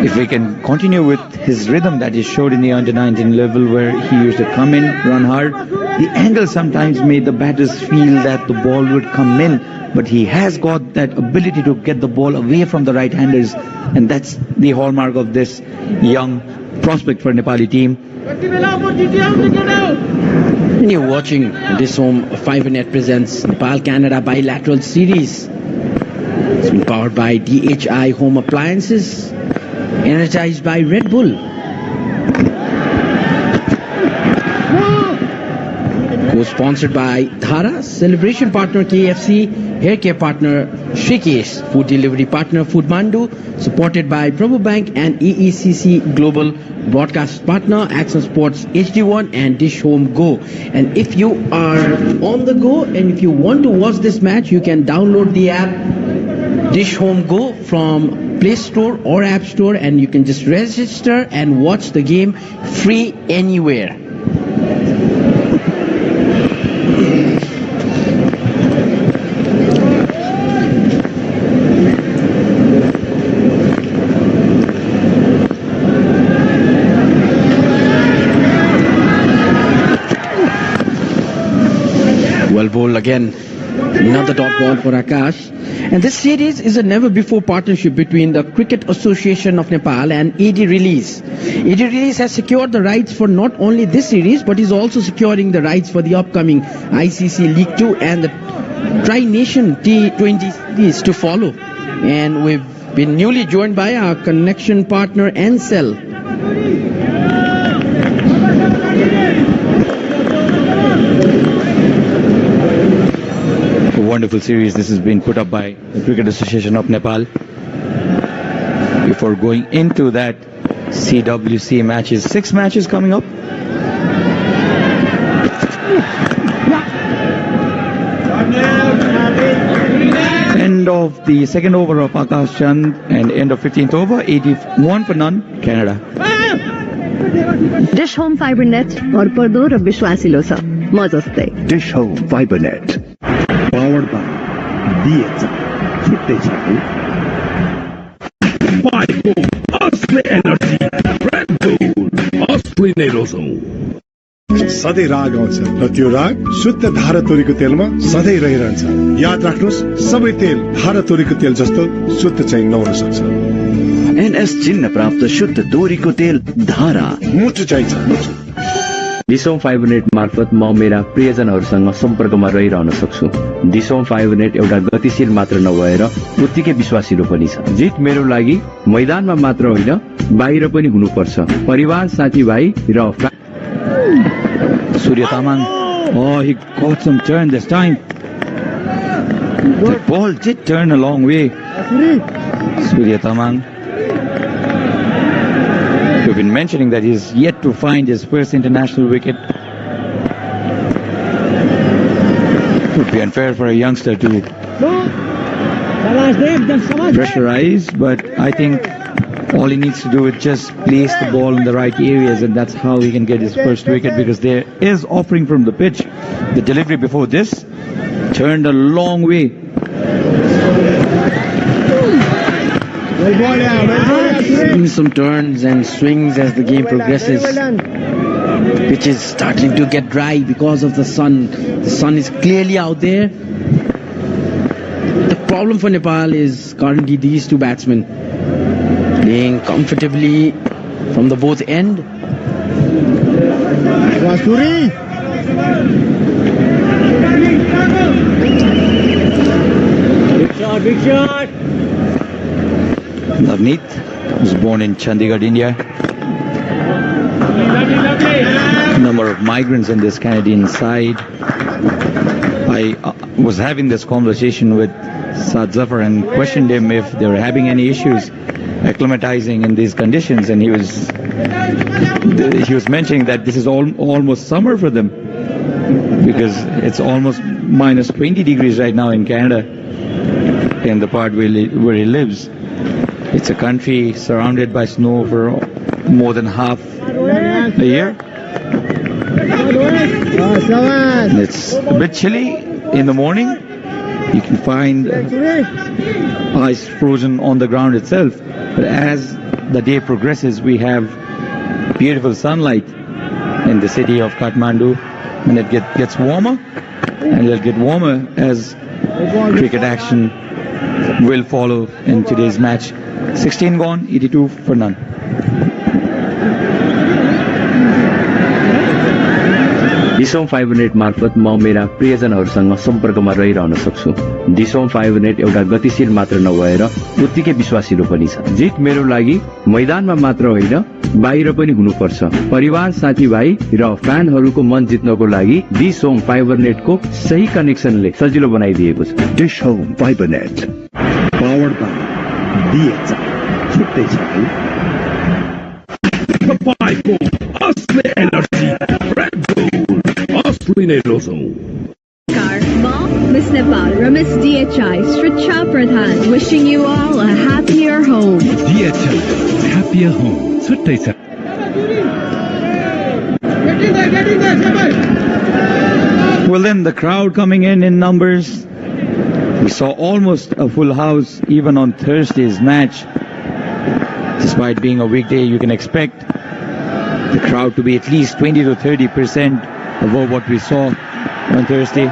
If we can continue with his rhythm that he showed in the under-19 level where he used to come in, run hard, the angle sometimes made the batters feel that the ball would come in, but he has got that ability to get the ball away from the right-handers, and that's the hallmark of this young prospect for Nepali team. And you're watching this home FiberNet presents Nepal-Canada bilateral series. It's been powered by DHI Home Appliances, energized by Red Bull. Co-sponsored by Dhara, celebration partner KFC, hair care partner Shrikesh, food delivery partner Food Mandu, supported by Prabhu Bank and EECC Global, broadcast partner Action Sports HD1 and Dish Home Go. And if you are on the go and if you want to watch this match, you can download the app Dish Home Go from Play Store or App Store, and you can just register and watch the game free anywhere. Well bowled again. Another dot ball for Akash. And this series is a never-before partnership between the Cricket Association of Nepal and AD Release. AD Release has secured the rights for not only this series, but is also securing the rights for the upcoming ICC League 2 and the Tri-Nation T20 series to follow. And we've been newly joined by our connection partner, Ansel. Wonderful series this has been put up by the Cricket Association of Nepal. Before going into that CWC matches, 6 matches coming up. End of the second over of Akash Chand and end of 15th over, 81 for none, Canada. Dish home fibre net भरपर्दो र विश्वासिलो छ म जस्तै dish home fibre net powered by DHI. छुट्टै छ Bible, Asli Energy, Red Bull, Asli Nerozon. सधैँ राग आउँछ र त्यो राग शुद्ध धारा तोरीको तेलमा सधैँ रहिरहन्छ। याद राख्नुहोस्, सबै तेल धारा तोरीको तेल जस्तो शुद्ध चाहिँ नहुन सक्छ। NS चिन्ह प्राप्त शुद्ध तोरीको तेल धारा मुटु चाहिन्छ। डिसोम फाइबरनेट मार्फत म मेरा प्रियजनहरूसँग सम्पर्कमा रहिरहन सक्छु। डिसोम फाइबरनेट एउटा गतिशील मात्र नभएर उत्तिकै विश्वासिलो पनि छ। जित मेरो लागि मैदानमा मात्र होइन, बाहिर पनि हुनुपर्छ। परिवार, साथीभाइ र Surya Tamang. Oh, he got some turn this time. The ball did turn a long way. Surya Tamang. We've been mentioning that he's yet to find his first international wicket. It would be unfair for a youngster to pressurize, but I think all he needs to do is just place the ball in the right areas, and that's how he can get his first wicket, because there is offering from the pitch. The delivery before this turned a long way. Seeing some turns and swings as the game progresses. Pitch is starting to get dry because of the sun. The sun is clearly out there. The problem for Nepal is currently these two batsmen playing comfortably from the both end. Big shot. Navneet was born in Chandigarh, India. Number of migrants in this Canadian side. I was having this conversation with Saad Zafar and questioned him if they were having any issues acclimatizing in these conditions, and he was mentioning that this is almost summer for them, because it's almost minus 20 degrees right now in Canada, in the part where he lives. It's a country surrounded by snow for more than half a year. It's a bit chilly in the morning. You can find ice frozen on the ground itself. But as the day progresses, we have beautiful sunlight in the city of Kathmandu, and it gets warmer, and it'll get warmer as cricket action will follow in today's match. 16 gone, 82 for none. Disom fibre net मार्फत म मेरा प्रियजनहरूसँग सम्पर्कमा रहिरहन सक्छु। Disom fibre net एउटा गतिशील मात्र नभएर उत्तिकै विश्वासिलो पनि छ। जित मेरो लागि मैदानमा मात्र होइन बाहिर पनि हुनुपर्छ। परिवार, साथीभाइ र फ्यानहरूको मन जित्नको लागि दिसोम फाइबर नेटको सही कनेक्सनले सजिलो बनाइदिएको छ। Dish home fibre net powered by DHI छुट्टै छ। Asli Energy Red Bull Asli Nerozum. Mom, Miss Nepal, Ramis DHI, Stricha Pradhan, wishing you all a happier home. DHI, happier home. Suttai sir. Well, then the crowd coming in numbers. We saw almost a full house even on Thursday's match. Despite being a weekday, you can expect the crowd to be at least 20 to 30% above what we saw on Thursday.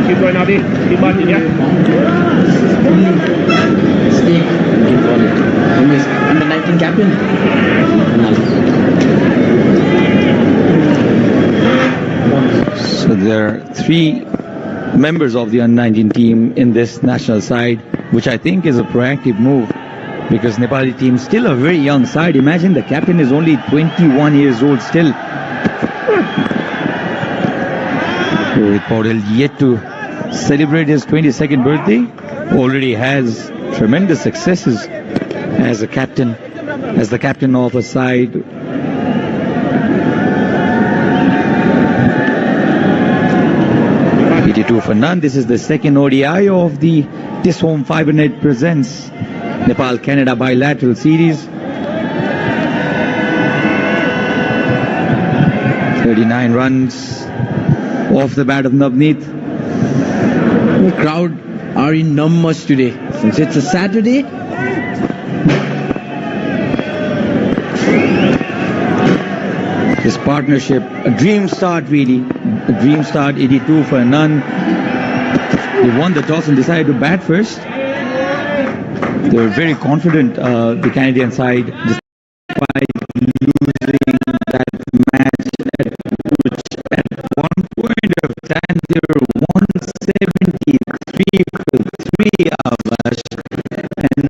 Keep going, Abhi. Keep marching, yeah? Under 19 captain. So there are 3 members of the under-19 team in this national side, which I think is a proactive move because Nepali team still a very young side. Imagine the captain is only 21 years old still. Rohit Paudel yet to celebrate his 22nd birthday, already has tremendous successes as the captain of a side. For none. This is the second ODI of the This Home Fiber Net presents Nepal-Canada bilateral series. 39 runs off the bat of Navneet. The crowd are in numbers today. Since it's a Saturday, this partnership, a dream start really. A dream start, 82 for none. They won the toss and decided to bat first. They were very confident, the Canadian side, despite losing that match, which at one point of time they were 173 for 3 hours, and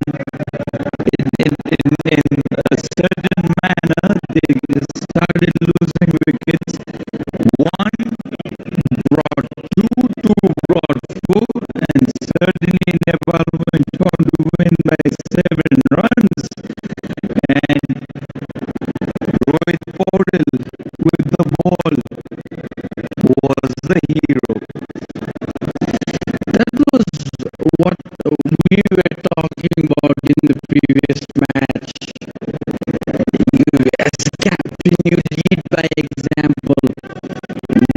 in a certain manner they started losing wickets. 1 brought 2, 2 brought 4, and certainly Nepal went on to win by 7 runs. And Rohit Paudel with the ball was the hero. that was what we were talking about in the previous match. As a captain, you lead by example.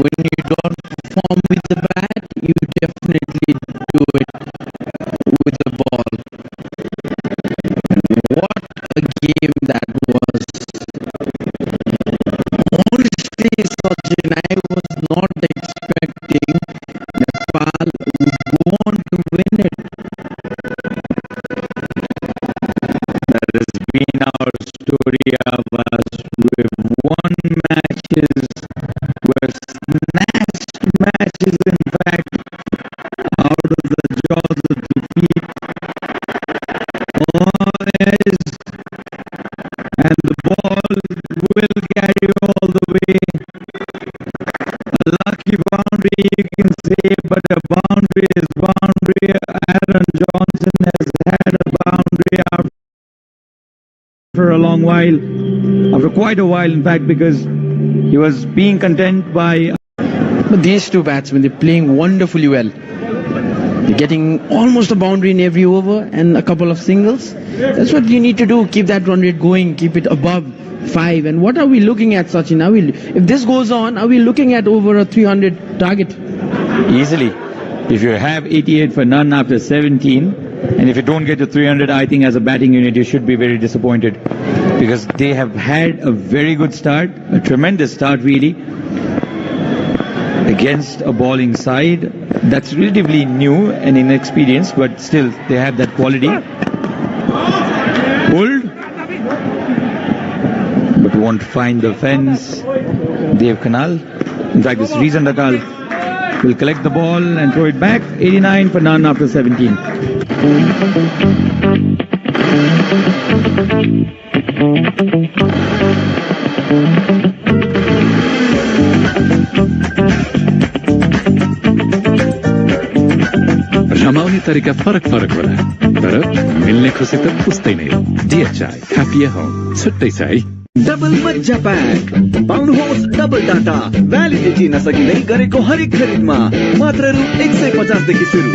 When you don't perform with the bat, you definitely do it with the ball. What a game that was. Honestly, Sachin, I was not expecting Nepal would go on to win it. That has been our story, Abbas. We've won matches, we've snatched matches, in fact, out of the jaws of defeat. Oh, yes. And the ball will carry all the way. A lucky boundary, you can say, but a boundary is boundary. Aaron Johnson has had a boundary after a long while, after quite a while, in fact, because He was being content by... But these two batsmen, they're playing wonderfully well. They're getting almost a boundary in every over and a couple of singles. That's what you need to do. Keep that run rate going. Keep it above 5. And what are we looking at, Sachin? If this goes on, are we looking at over a 300 target? Easily. If you have 88 for none after 17, and if you don't get to 300, I think as a batting unit, you should be very disappointed. Because they have had a very good start, a tremendous start really, against a bowling side that's relatively new and inexperienced, but still they have that quality. Pulled, but won't find the fence. Dev Kanal. In fact, it's Reezan Dakal will collect the ball and throw it back. 89 for none after 17. रमाउने तरिका फरक होला तर मिल्ने खुसी त उस्तै नै हो DHI Happy Home छुट्टै छ है डबल मज्जा प्याक पाउनुहोस् डबल डाटा भ्यालिडिटी नसकिँदै गरेको हरेक खरिदमा मात्र रु 150 देखि सुरु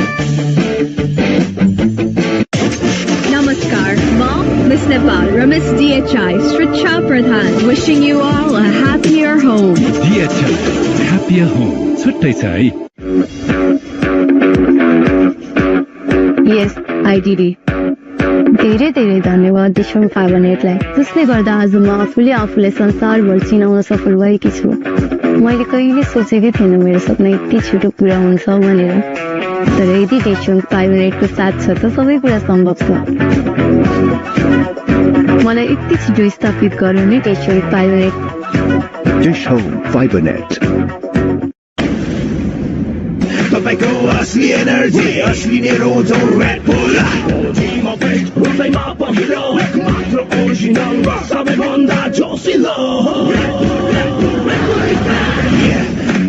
Namaskar, Mom, Miss Nepal, Ramis DHI, Sricha Pradhan, wishing you all a happier home. DHI Happy Home छुट्टै छ है Yes, I did it. धेरै धेरै धन्यवाद दिशम 500 लाई जसले गर्दा आज म आफूले संसारभर चिनाउन सफल भएकी छु मैले कहिले सोचेकै थिएन मेरो सपना यति छिटो पुरा हुन्छ भनेर तर यदि दिशम 500 को साथ छ त सबै कुरा सम्भव छ मलाई यति छिटो स्थापित गर्नु नै दिशम 500 दिशम 500 तपाईँको असली एनर्जी असली नै रोजो रेड बुल टिममा फेक रुदैमा पहिरो एकमात्र ओरिजिनल र सबैभन्दा जोसिलो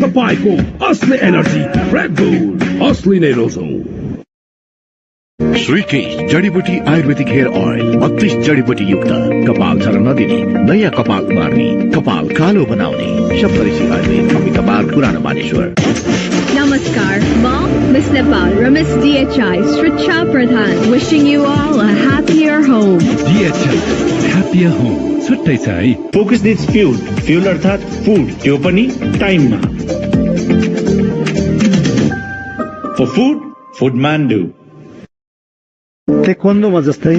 तपाईँको असली एनर्जी रेड बुल असली नै रोजो श्रीकेश जडीबुटी आयुर्वेदिक हेयर ऑयल 32 जडीबुटी युक्त कपाल झर्न नदिने नयाँ कपाल उमार्ने कपाल कालो बनाउने सप्तऋषि आयुर्वेद कवि कपाल पुरानो Maneshwar Namaskar, Mom, Miss Nepal, Ramis DHI, Sricha Pradhan, wishing you all a happier home. DHI Happy Home छुट्टै छ है फोकस दिस फ्युल अर्थात् फुड त्यो पनि टाइममा फर फुड म्यान डु टेक्वान्डोमा जस्तै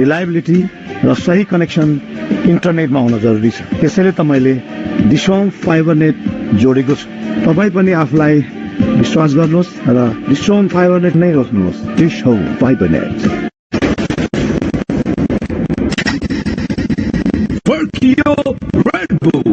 रिलायबिलिटी र सही कनेक्सन इन्टरनेटमा हुन जरुरी छ त्यसैले त मैले दिशम फाइबर नेट जोडेको छु तपाईँ पनि आफूलाई विश्वास गर्नुहोस् र दिशम फाइबर नेट नै रोज्नुहोस् DishHome fibre net Red Bull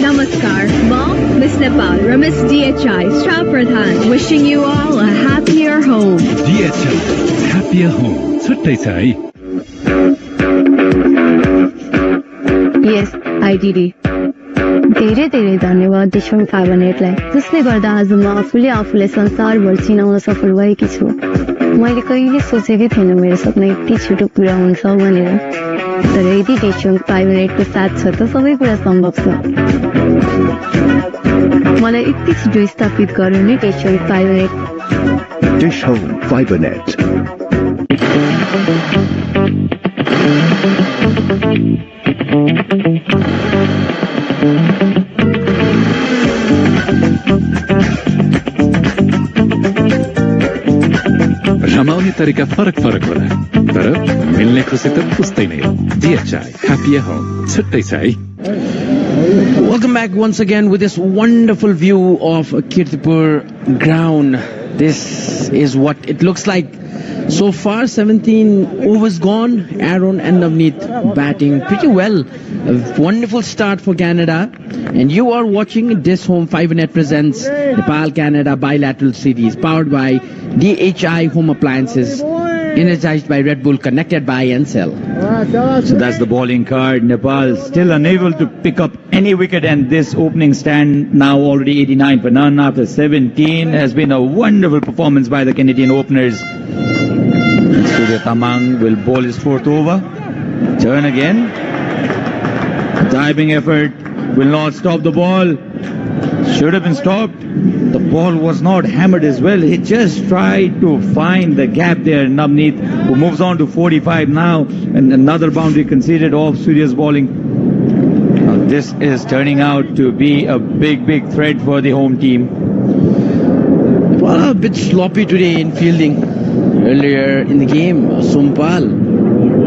Namaskar, Mom, Miss Nepal, Ramis DHI, Sricha Pradhan, wishing you all a happier home. DHI Happy Home छुट्टै छ है Yes, I did it. धेरै धेरै धन्यवाद दिशम 500 लाई जसले गर्दा आज म आफूले संसारभर चिनाउन सफल भएकी छु मैले कहिले सोचेकै थिएन मेरो सपना यति छिटो पुरा हुन्छ भनेर तर यदि दिशम 500 को साथ छ त सबै कुरा सम्भव छ मलाई यति छिटो स्थापित गर्नु नै दिशम 500 दिशम 500 रमाउने तरिका फरक होला तर मिल्ने खुसी त उस्तै नै हो DHI Happy Home छुट्टै छ है Welcome back once again with this wonderful view of Kirtipur ground. This is what it looks like. So far, 17 overs gone. Aaron and Navneet batting pretty well. A wonderful start for Canada. And you are watching This Home 5net presents Nepal-Canada Bilateral Series powered by DHI Home Appliances. energized by Red Bull, connected by Ansel. So that's the bowling card. Nepal still unable to pick up any wicket, and this opening stand now already 89 for none after 17 has been a wonderful performance by the Canadian openers. Surya Tamang will bowl his fourth over. Turn again. Diving effort will not stop the ball. Should have been stopped. The ball was not hammered as well. He just tried to find the gap there. Navneet, who moves on to 45 now, and another boundary conceded off Surya's bowling. Now this is turning out to be a big threat for the home team. Well, a bit sloppy today in fielding. Earlier in the game, Sompal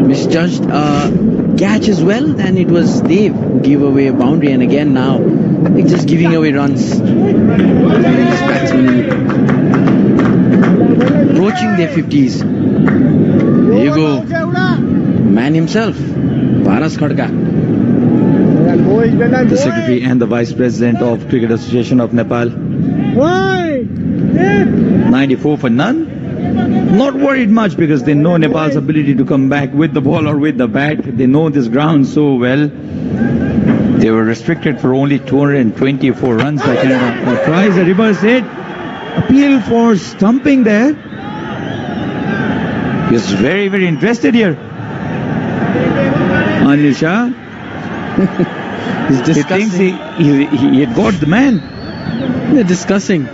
misjudged a catch as well, and it was Dev who gave away a boundary, and again now they're just giving away runs. These batsmen approaching their 50s. There you go. Man himself, Paras Khadka. The Secretary and the Vice President of Cricket Association of Nepal. 94 for none. Not worried much because they know Nepal's ability to come back with the ball or with the bat. They know this ground so well. They were restricted for only 224 runs by Canada. Tries a reverse hit. Appeal for stumping there. He's very interested here. Anil Shah. He's discussing. He thinks he had got the man. They're discussing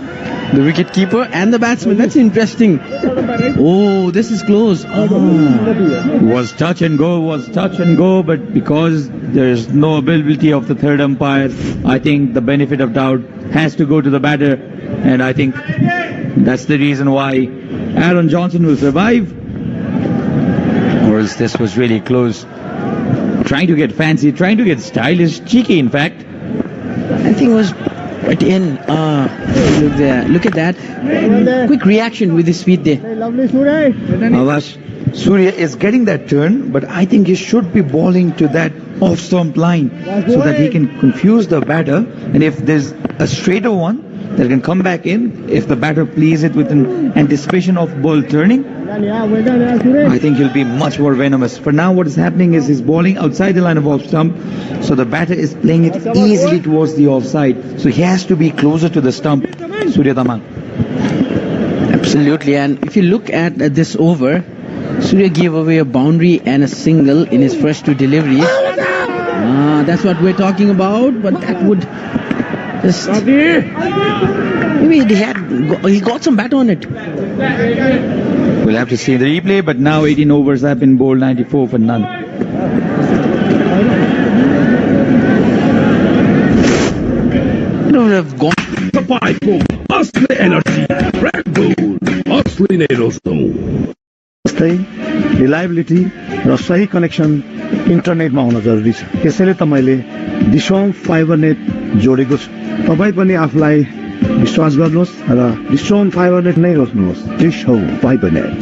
the wicket-keeper and the batsman. That's interesting. Oh, this is close. Was touch and go, but because there is no availability of the third umpire, I think the benefit of doubt has to go to the batter, and I think that's the reason why Aaron Johnson will survive, or else this was really close. Trying to get fancy, trying to get stylish, cheeky in fact. I think it was right in. Look there. Look at that. Quick reaction with his feet there. Avash, Surya is getting that turn, but I think he should be bowling to that off-stump line so that he can confuse the batter, and if there's a straighter one that can come back in, if the batter plays it with an anticipation of ball turning, I think he'll be much more venomous. For now, what is happening is he's bowling outside the line of off-stump, so the batter is playing it easily towards the offside, so he has to be closer to the stump, Surya Tamang. Absolutely, and if you look at this over, Surya gave away a boundary and a single in his first two deliveries. That's what we're talking about, but that would just... Maybe he got some bat on it. We'll have to see the replay, but now 18 overs have been bowled, 94 for none. You don't have gone... तपाईँको असली energy red bull असली नै रोज्नु जस्तै reliability र सही connection इन्टरनेटमा हुन जरुरी छ। त्यसैले त मैले डिसोम फाइबर नेट जोडेको छु। तपाईँ पनि आफूलाई विश्वास गर्नुहोस् र डिसोम फाइबर नेट नै रोज्नुहोस्। डिसोम फाइबर नेट।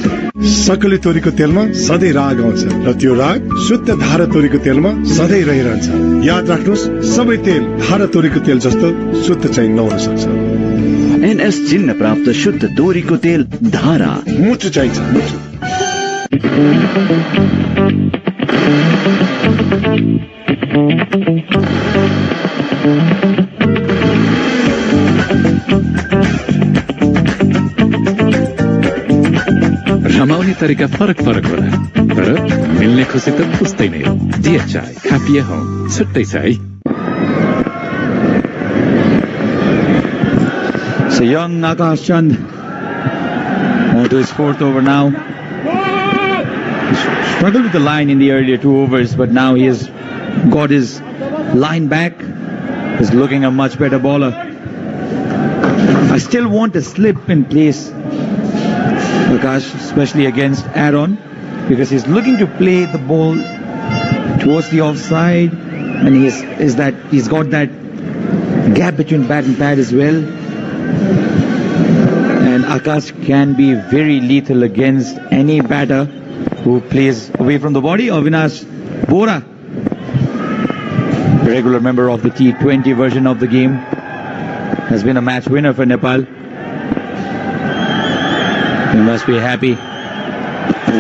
सकले तोरीको तेलमा सधैँ राग आउँछ र त्यो राग शुद्ध धारा तोरीको तेलमा सधैँ रहिरहन्छ। याद राख्नुहोस्, सबै तेल धारा तोरीको तेल जस्तो शुद्ध चाहिँ नहुन सक्छ। एनएस चिन्ह प्राप्त शुद्ध तोरीको तेल धारा मुटु चाहिन्छ, मुटु। रमाउने तरिका फरक होला, तर मिल्ने खुसी त उस्तै नै हो। DHI Happy Home छुट्टै छ है। So young Akash Chand on to his fourth over now. Struggled with the line in the earlier two overs, but now he has got his line back. He's looking a much better bowler. I still want a slip in place, Akash, especially against Aaron, because he's looking to play the ball towards the offside, and he's got that gap between bat and pad as well. And Akash can be very lethal against any batter who plays away from the body. Avinash Bora, a regular member of the T20 version of the game, has been a match winner for Nepal. He must be happy.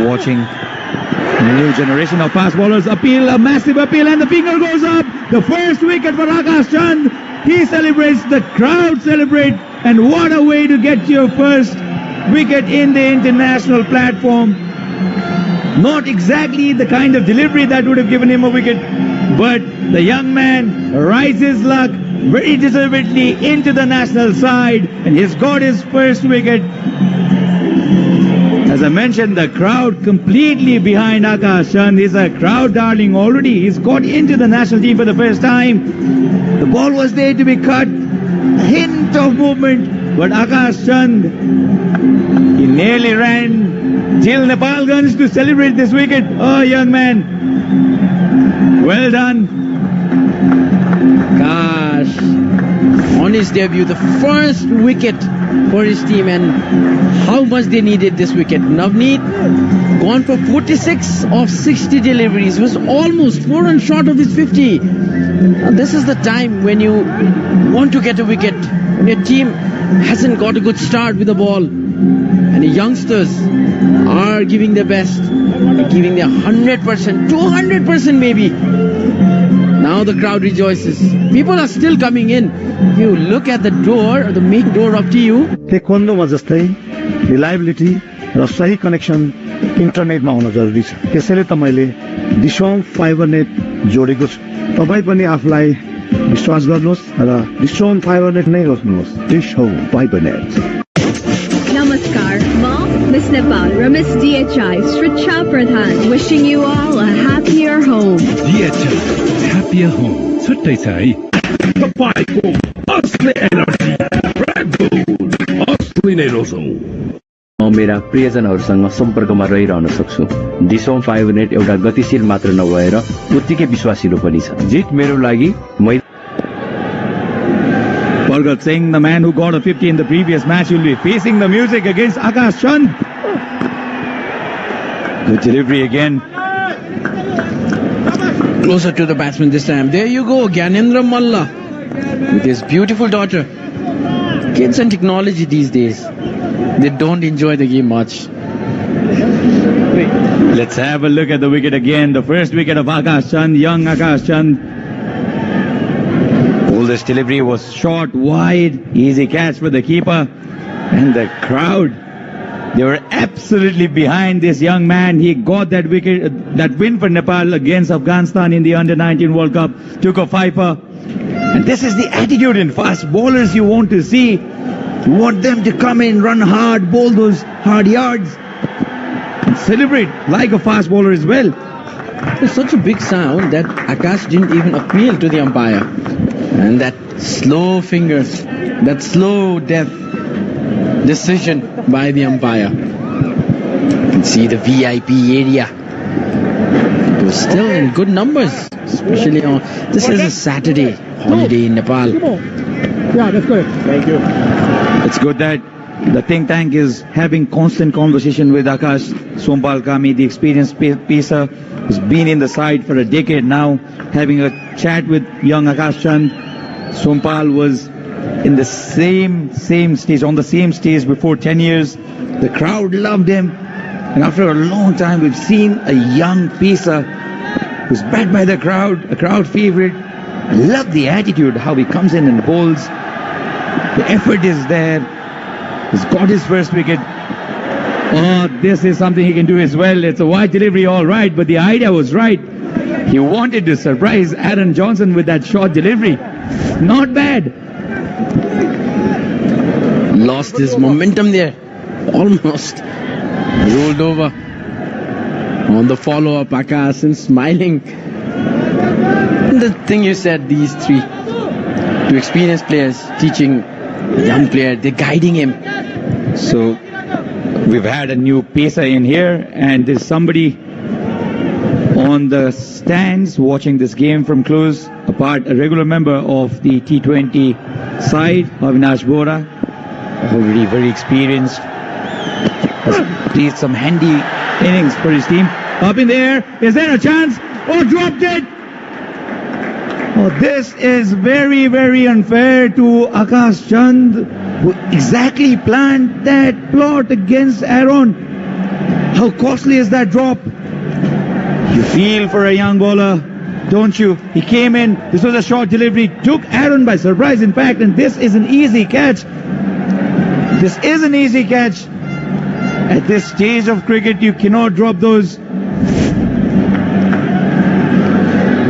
watching the new generation of fast bowlers appeal, a massive appeal, and the finger goes up. The first wicket for Akash Chand. He celebrates, the crowd celebrate, and what a way to get your first wicket in the international platform. Not exactly the kind of delivery that would have given him a wicket, but the young man rides his luck very deservedly into the national side, and he's got his first wicket. As I mentioned, the crowd completely behind Akash Chand. He's a crowd darling already. He's got into the national team for the first time. The ball was there to be cut. A hint of movement, but Akash Chand, he nearly ran till Nepalganj to celebrate this wicket. Oh, young man. Well done. Gosh. On his debut, the first wicket for his team, and how much they needed this wicket. Navneet gone for 46 of 60 deliveries, was almost 4 runs short of his 50. Now, this is the time when you want to get a wicket, when your team hasn't got a good start with the ball, and the youngsters are giving their best, giving their 100%, 200% maybe. Now the crowd rejoices. People are still coming in. If you look at the door, the main door of TU. टेक्वान्डोमा जस्तै reliability र सही connection इन्टरनेटमा हुन जरुरी छ। त्यसैले त मैले डिसोम fibre net जोडेको छु। तपाई पनि आफुलाई विश्वास गर्नुहोस् र डिसोम फाइबर नेट नै रोज्नुहोस्। डिसोम fibre net. Namaskar, Ma, Miss Nepal, Ramis DHI, Sricha Pradhan, wishing you all a happier home. DHI, happier home. छुट्टै छ है। तपाईँको असली एनर्जी रेड बुल असली नै रोजौं। म मेरा प्रियजनहरूसँग सम्पर्कमा रहिरहन सक्छु। डिसोम फाइबर नेट एउटा गतिशील मात्र नभएर उत्तिकै विश्वासिलो पनि छ। जित मेरो लागि Pargat Singh, the man who got a 50 in the previous match, will be facing the music against Akash Chand. Good delivery again. Closer to the batsman this time. There you go, Gyanendra Malla with his beautiful daughter. Kids and technology these days, they don't enjoy the game much. Let's have a look at the wicket again. The first wicket of Akash Chand, young Akash Chand. All this delivery was short, wide, easy catch for the keeper. And the crowd, they were absolutely behind this young man. He got that wicket, that win for Nepal against Afghanistan in the Under-19 World Cup. Took a fifer. And this is the attitude in fast bowlers you want to see. You want them to come in, run hard, bowl those hard yards, and celebrate like a fast bowler as well. It's such a big sound that Akash didn't even appeal to the umpire. And that slow fingers, that slow death decision by the umpire. You can see the VIP area. It was still in good numbers, especially on this is a Saturday holiday in Nepal. Yeah, that's good. Thank you. It's good that the think tank is having constant conversation with Akash. Sompal Kami, the experienced pacer, who's been in the side for a decade now, having a chat with young Akash Chand. Sompal was in the same stage, on the same stage before 10 years. The crowd loved him. And after a long time, we've seen a young pacer who's backed by the crowd, a crowd favorite. I love the attitude, how he comes in and bowls. The effort is there. He's got his first wicket. Oh, this is something he can do as well. It's a wide delivery, all right, but the idea was right. He wanted to surprise Aaron Johnson with that short delivery. Not bad. Lost his momentum there. Almost rolled over on the follow-up. Akash and smiling. And the thing you said, these three, two experienced players teaching a young player, they're guiding him. So we've had a new pacer in here, and there's somebody on the stands watching this game from close, a regular member of the T20 side, Avinash Bora, already very experienced, has played some handy innings for his team. Up in the air, is there a chance? Oh, dropped it! Oh, this is very, very unfair to Akash Chand, who exactly planned that plot against Aaron. How costly is that drop? You feel for a young bowler, don't you? He came in, this was a short delivery, took Aaron by surprise in fact, and this is an easy catch. This is an easy catch. At this stage of cricket, you cannot drop those.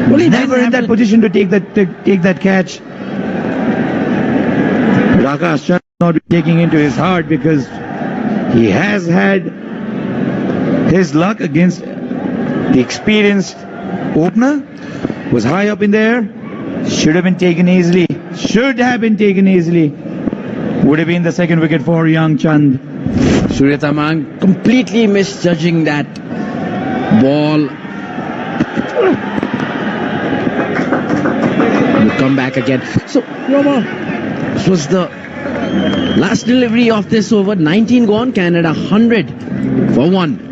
Well, he never in that position to take that catch. Akash Chand not taking into his heart because he has had his luck against the experienced opener. Was high up in there. Should have been taken easily. Should have been taken easily. Would have been the second wicket for young Chand. Surya Tamang completely misjudging that ball. Will come back again. So, this was the last delivery of this over. 19 gone. Canada 100 for 1.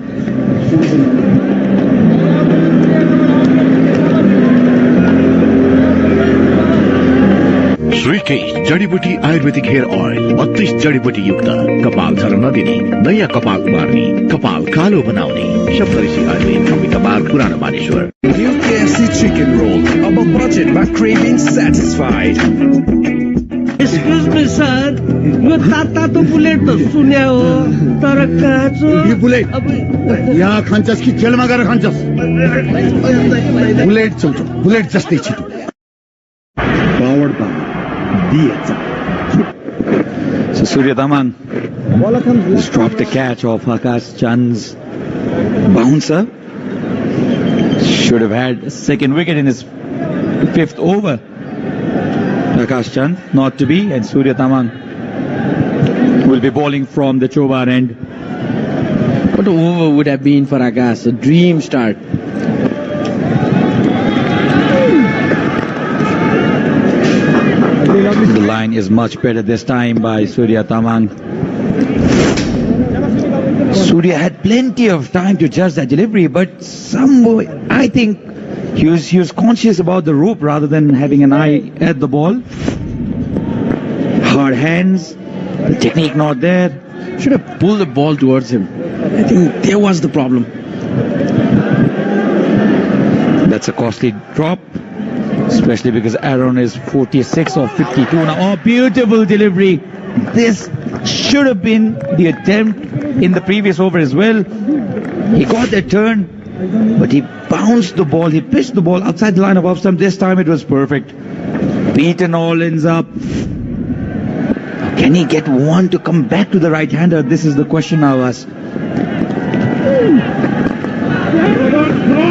स्विकेश जडीबुटी Ayurvedic hair oil 32 जडीबुटी युक्त कपाल झर्न नदिने नयाँ कपाल उमार्ने कपाल कालो बनाउने सप्तऋषि आयुर्वेद कमी कपाल पुरानो Maneshwar New KFC chicken roll. अब budget मा craving satisfied. Excuse me, sir. यो तातो बुलेट त सुन्या हो तर काचो यो बुलेट यहाँ खान्छस् कि जेलमा गएर खान्छस् बुलेट चल्छ बुलेट जस्तै छिटो powered by DHI. So Surya Tamang just dropped the catch off Akash Chand's bouncer. Should have had a second wicket in his 5th over. Akash Chand not to be, and Surya Tamang will be bowling from the Chobar end. What an over would have been for Akash. A dream start. The line is much better this time by Surya Tamang. Surya had plenty of time to judge that delivery, but I think he was conscious about the rope rather than having an eye at the ball. Hard hands, the technique not there. Should have pulled the ball towards him. I think there was the problem. That's a costly drop, especially because Aaron is 46 or 52 now. Oh, beautiful delivery. This should have been the attempt in the previous over as well. He got that turn, but he bounced the ball. He pitched the ball outside the line of off stump. This time it was perfect. Peter all ends up. Can he get one to come back to the right-hander? This is the question now, us.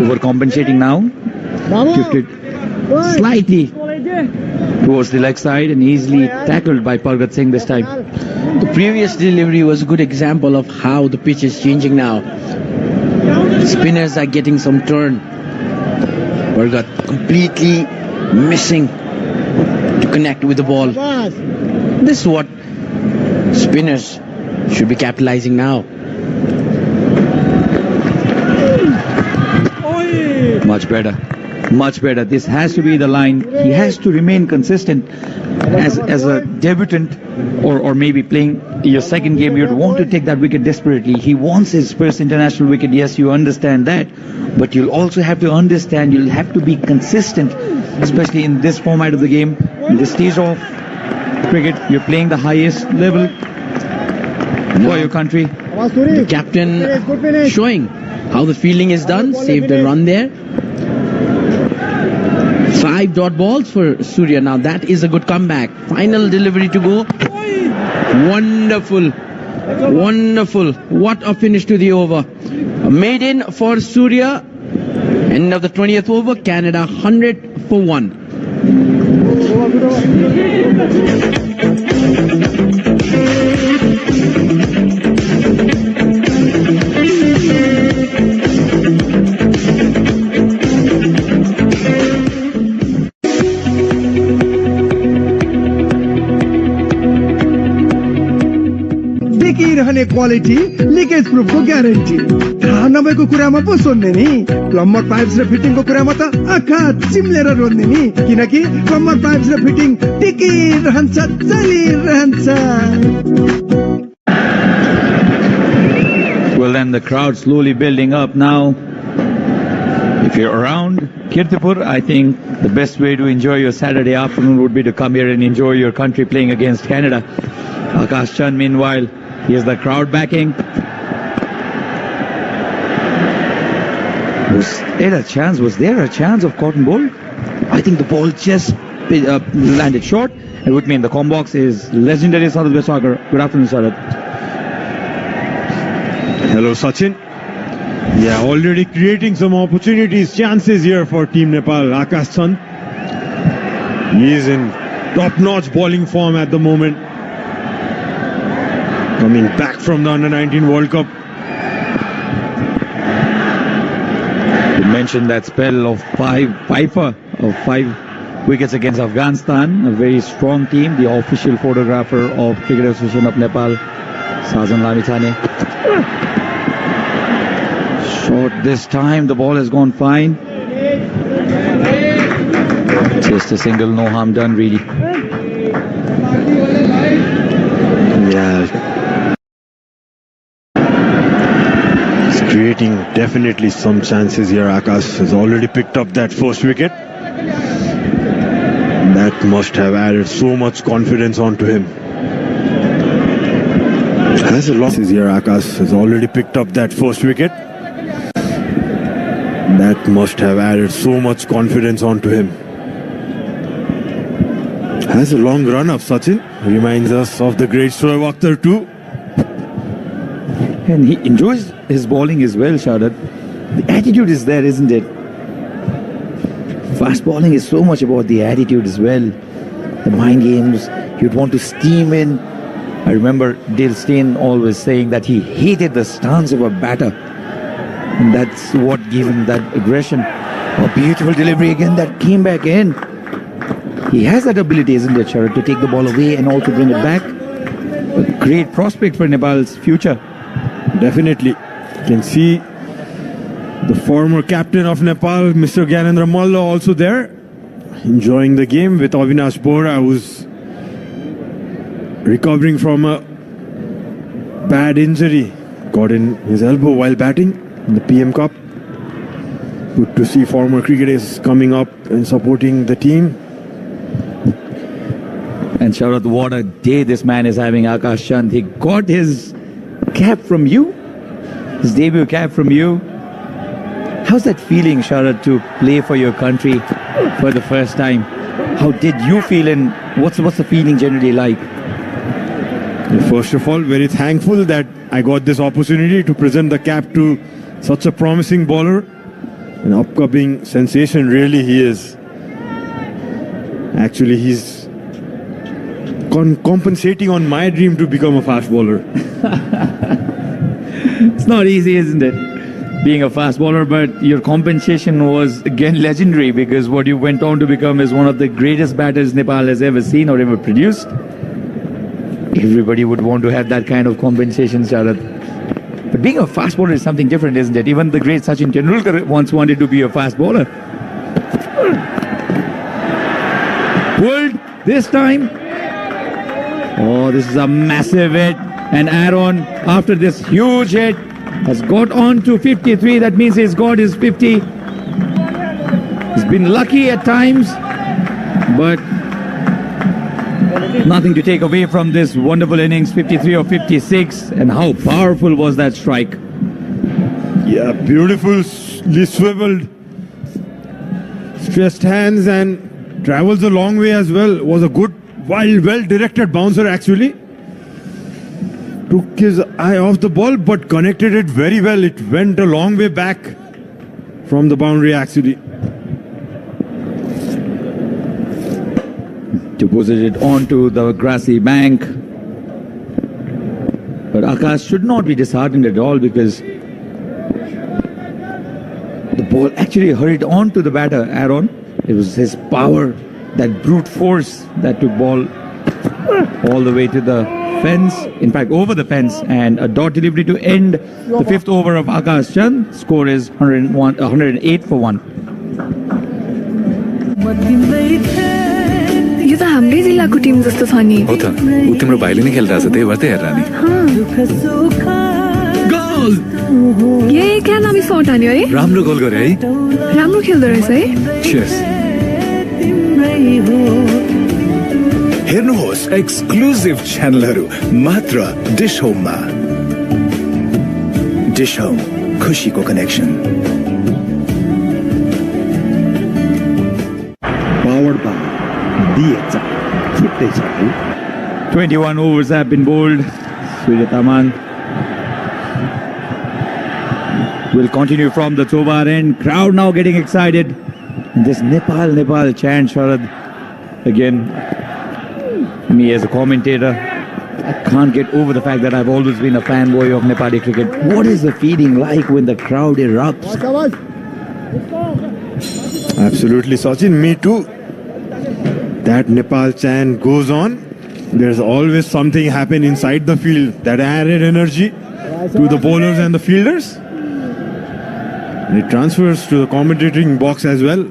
Overcompensating now. Shifted slightly towards the leg side and easily tackled by Pargat Singh this time. The previous delivery was a good example of how the pitch is changing now. The spinners are getting some turn. Pargat completely missing to connect with the ball. This is what spinners should be capitalizing now. Much better. Much better. This has to be the line. He has to remain consistent as a debutant or maybe playing your second game. You'd want to take that wicket desperately. He wants his first international wicket. Yes, you understand that. But you'll also have to understand you'll have to be consistent, especially in this format of the game. In this stage of cricket, you're playing the highest level for your country. The captain showing how the fielding is done. Saved the run there. 5 dot balls for Surya. Now that is a good comeback. Final delivery to go. Wonderful. Wonderful. What a finish to the over. A maiden for Surya. End of the 20th over. Canada 100 for 1. रहने quality leakage proof को guarantee थाहा नभएको कुरामा पो सोध्ने नि plumber pipes र फिटिङको कुरामा त आँखा चिम्लेर रोज्ने नि किनकि प्लम्बर पाइप्स र फिटिङ टिकिरहन्छ चलिरहन्छ Well, then the crowd slowly building up now. If you're around Kirtipur, I think the best way to enjoy your Saturday afternoon would be to come here and enjoy your country playing against Canada. Akash Chand, meanwhile, here's the crowd backing. Was there a chance of cotton ball? I think the ball just landed short. And with me in the com box is legendary Sarat Beswagar. Good afternoon, Sarat. Hello, Sachin. Yeah, already creating some opportunities, chances here for Team Nepal. Akash Chand. He is in top-notch bowling form at the moment. Coming back from the Under-19 World Cup. You mentioned that spell of five wickets against Afghanistan, a very strong team. The official photographer of Cricket Association of Nepal, Sajan Lamithane. Short this time, the ball has gone fine. Just a single, no harm done really. Yeah. He's creating definitely some chances here. Akash has already picked up that first wicket. That must have added so much confidence onto him. Has a losses here. Akash has already picked up that first wicket. That must have added so much confidence onto him. Has a long run up, Sachin. Reminds us of the great Shoaib Akhtar too. And he enjoys his bowling as well, Sharad. The attitude is there, isn't it? Fast bowling is so much about the attitude as well. The mind games, you'd want to steam in. I remember Dale Steyn always saying that he hated the stance of a batter. And that's what gave him that aggression. A beautiful delivery again that came back in. He has that ability, isn't it, Sharad, to take the ball away and also bring it back. A great prospect for Nepal's future. Definitely. You can see the former captain of Nepal, Mr. Gyanendra Malla, also there, enjoying the game with Avinash Bohra, who's recovering from a bad injury. Got in his elbow while batting in the PM Cup. Good to see former cricketers coming up and supporting the team. And Sharad, what a day this man is having, Akash Chand. He got his cap from you, his debut cap from you. How's that feeling, Sharad, to play for your country for the first time? How did you feel, and what's the feeling generally like? First of all, very thankful that I got this opportunity to present the cap to such a promising bowler. An upcoming sensation, really, he is. Actually, he's compensating on my dream to become a fast bowler. It's not easy, isn't it, being a fast bowler, but your compensation was again legendary, because what you went on to become is one of the greatest batters Nepal has ever seen or ever produced. Everybody would want to have that kind of compensation, Sharad. But being a fast bowler is something different, isn't it? Even the great Sachin Tendulkar once wanted to be a fast bowler. Pulled this time. Oh, this is a massive hit. And Aaron, after this huge hit, has got on to 53. That means he's got his 50. He's been lucky at times, but nothing to take away from this wonderful innings, 53 or 56. And how powerful was that strike? Yeah, beautifully swiveled, stressed hands, and travels a long way as well. Was a good, well-directed bouncer actually. Took his eye off the ball, but connected it very well. It went a long way back from the boundary actually. Deposited onto the grassy bank. But Akash should not be disheartened at all, because the ball actually hurried on to the batter, Aaron. It was his power, that brute force, that took ball all the way to the fence, in fact over the fence, and a dot delivery to end the fifth over of Akash Chand. Score is 108 for 1. यो त हाम्रै जिल्लाको Tim जस्तो छ नि हो त उ तिम्रो भाइले नै खेलिरहेछ त्यही भएर त हेरेर नि गोल ये क्या नामी सट हान्यो है राम्रो गोल गरे है राम्रो खेल्दो रहेछ है Cheers. हेर्नुहोस् एक्सक्लुसिभ च्यानलहरू मात्र डिश होममा डिश होम खुसीको कनेक्सन Powered by DHI. छुट्टै छ है 21 overs have been bowled. Surya Taman will continue from the Tobar end. Crowd now getting excited. And this Nepal chant, Sharad. Again, me as a commentator, I can't get over the fact that I've always been a fanboy of Nepali cricket. What is the feeling like when the crowd erupts? Absolutely, Sachin. Me too. That Nepal chant goes on. There's always something happen inside the field. That added energy to the bowlers and the fielders. And it transfers to the commentating box as well.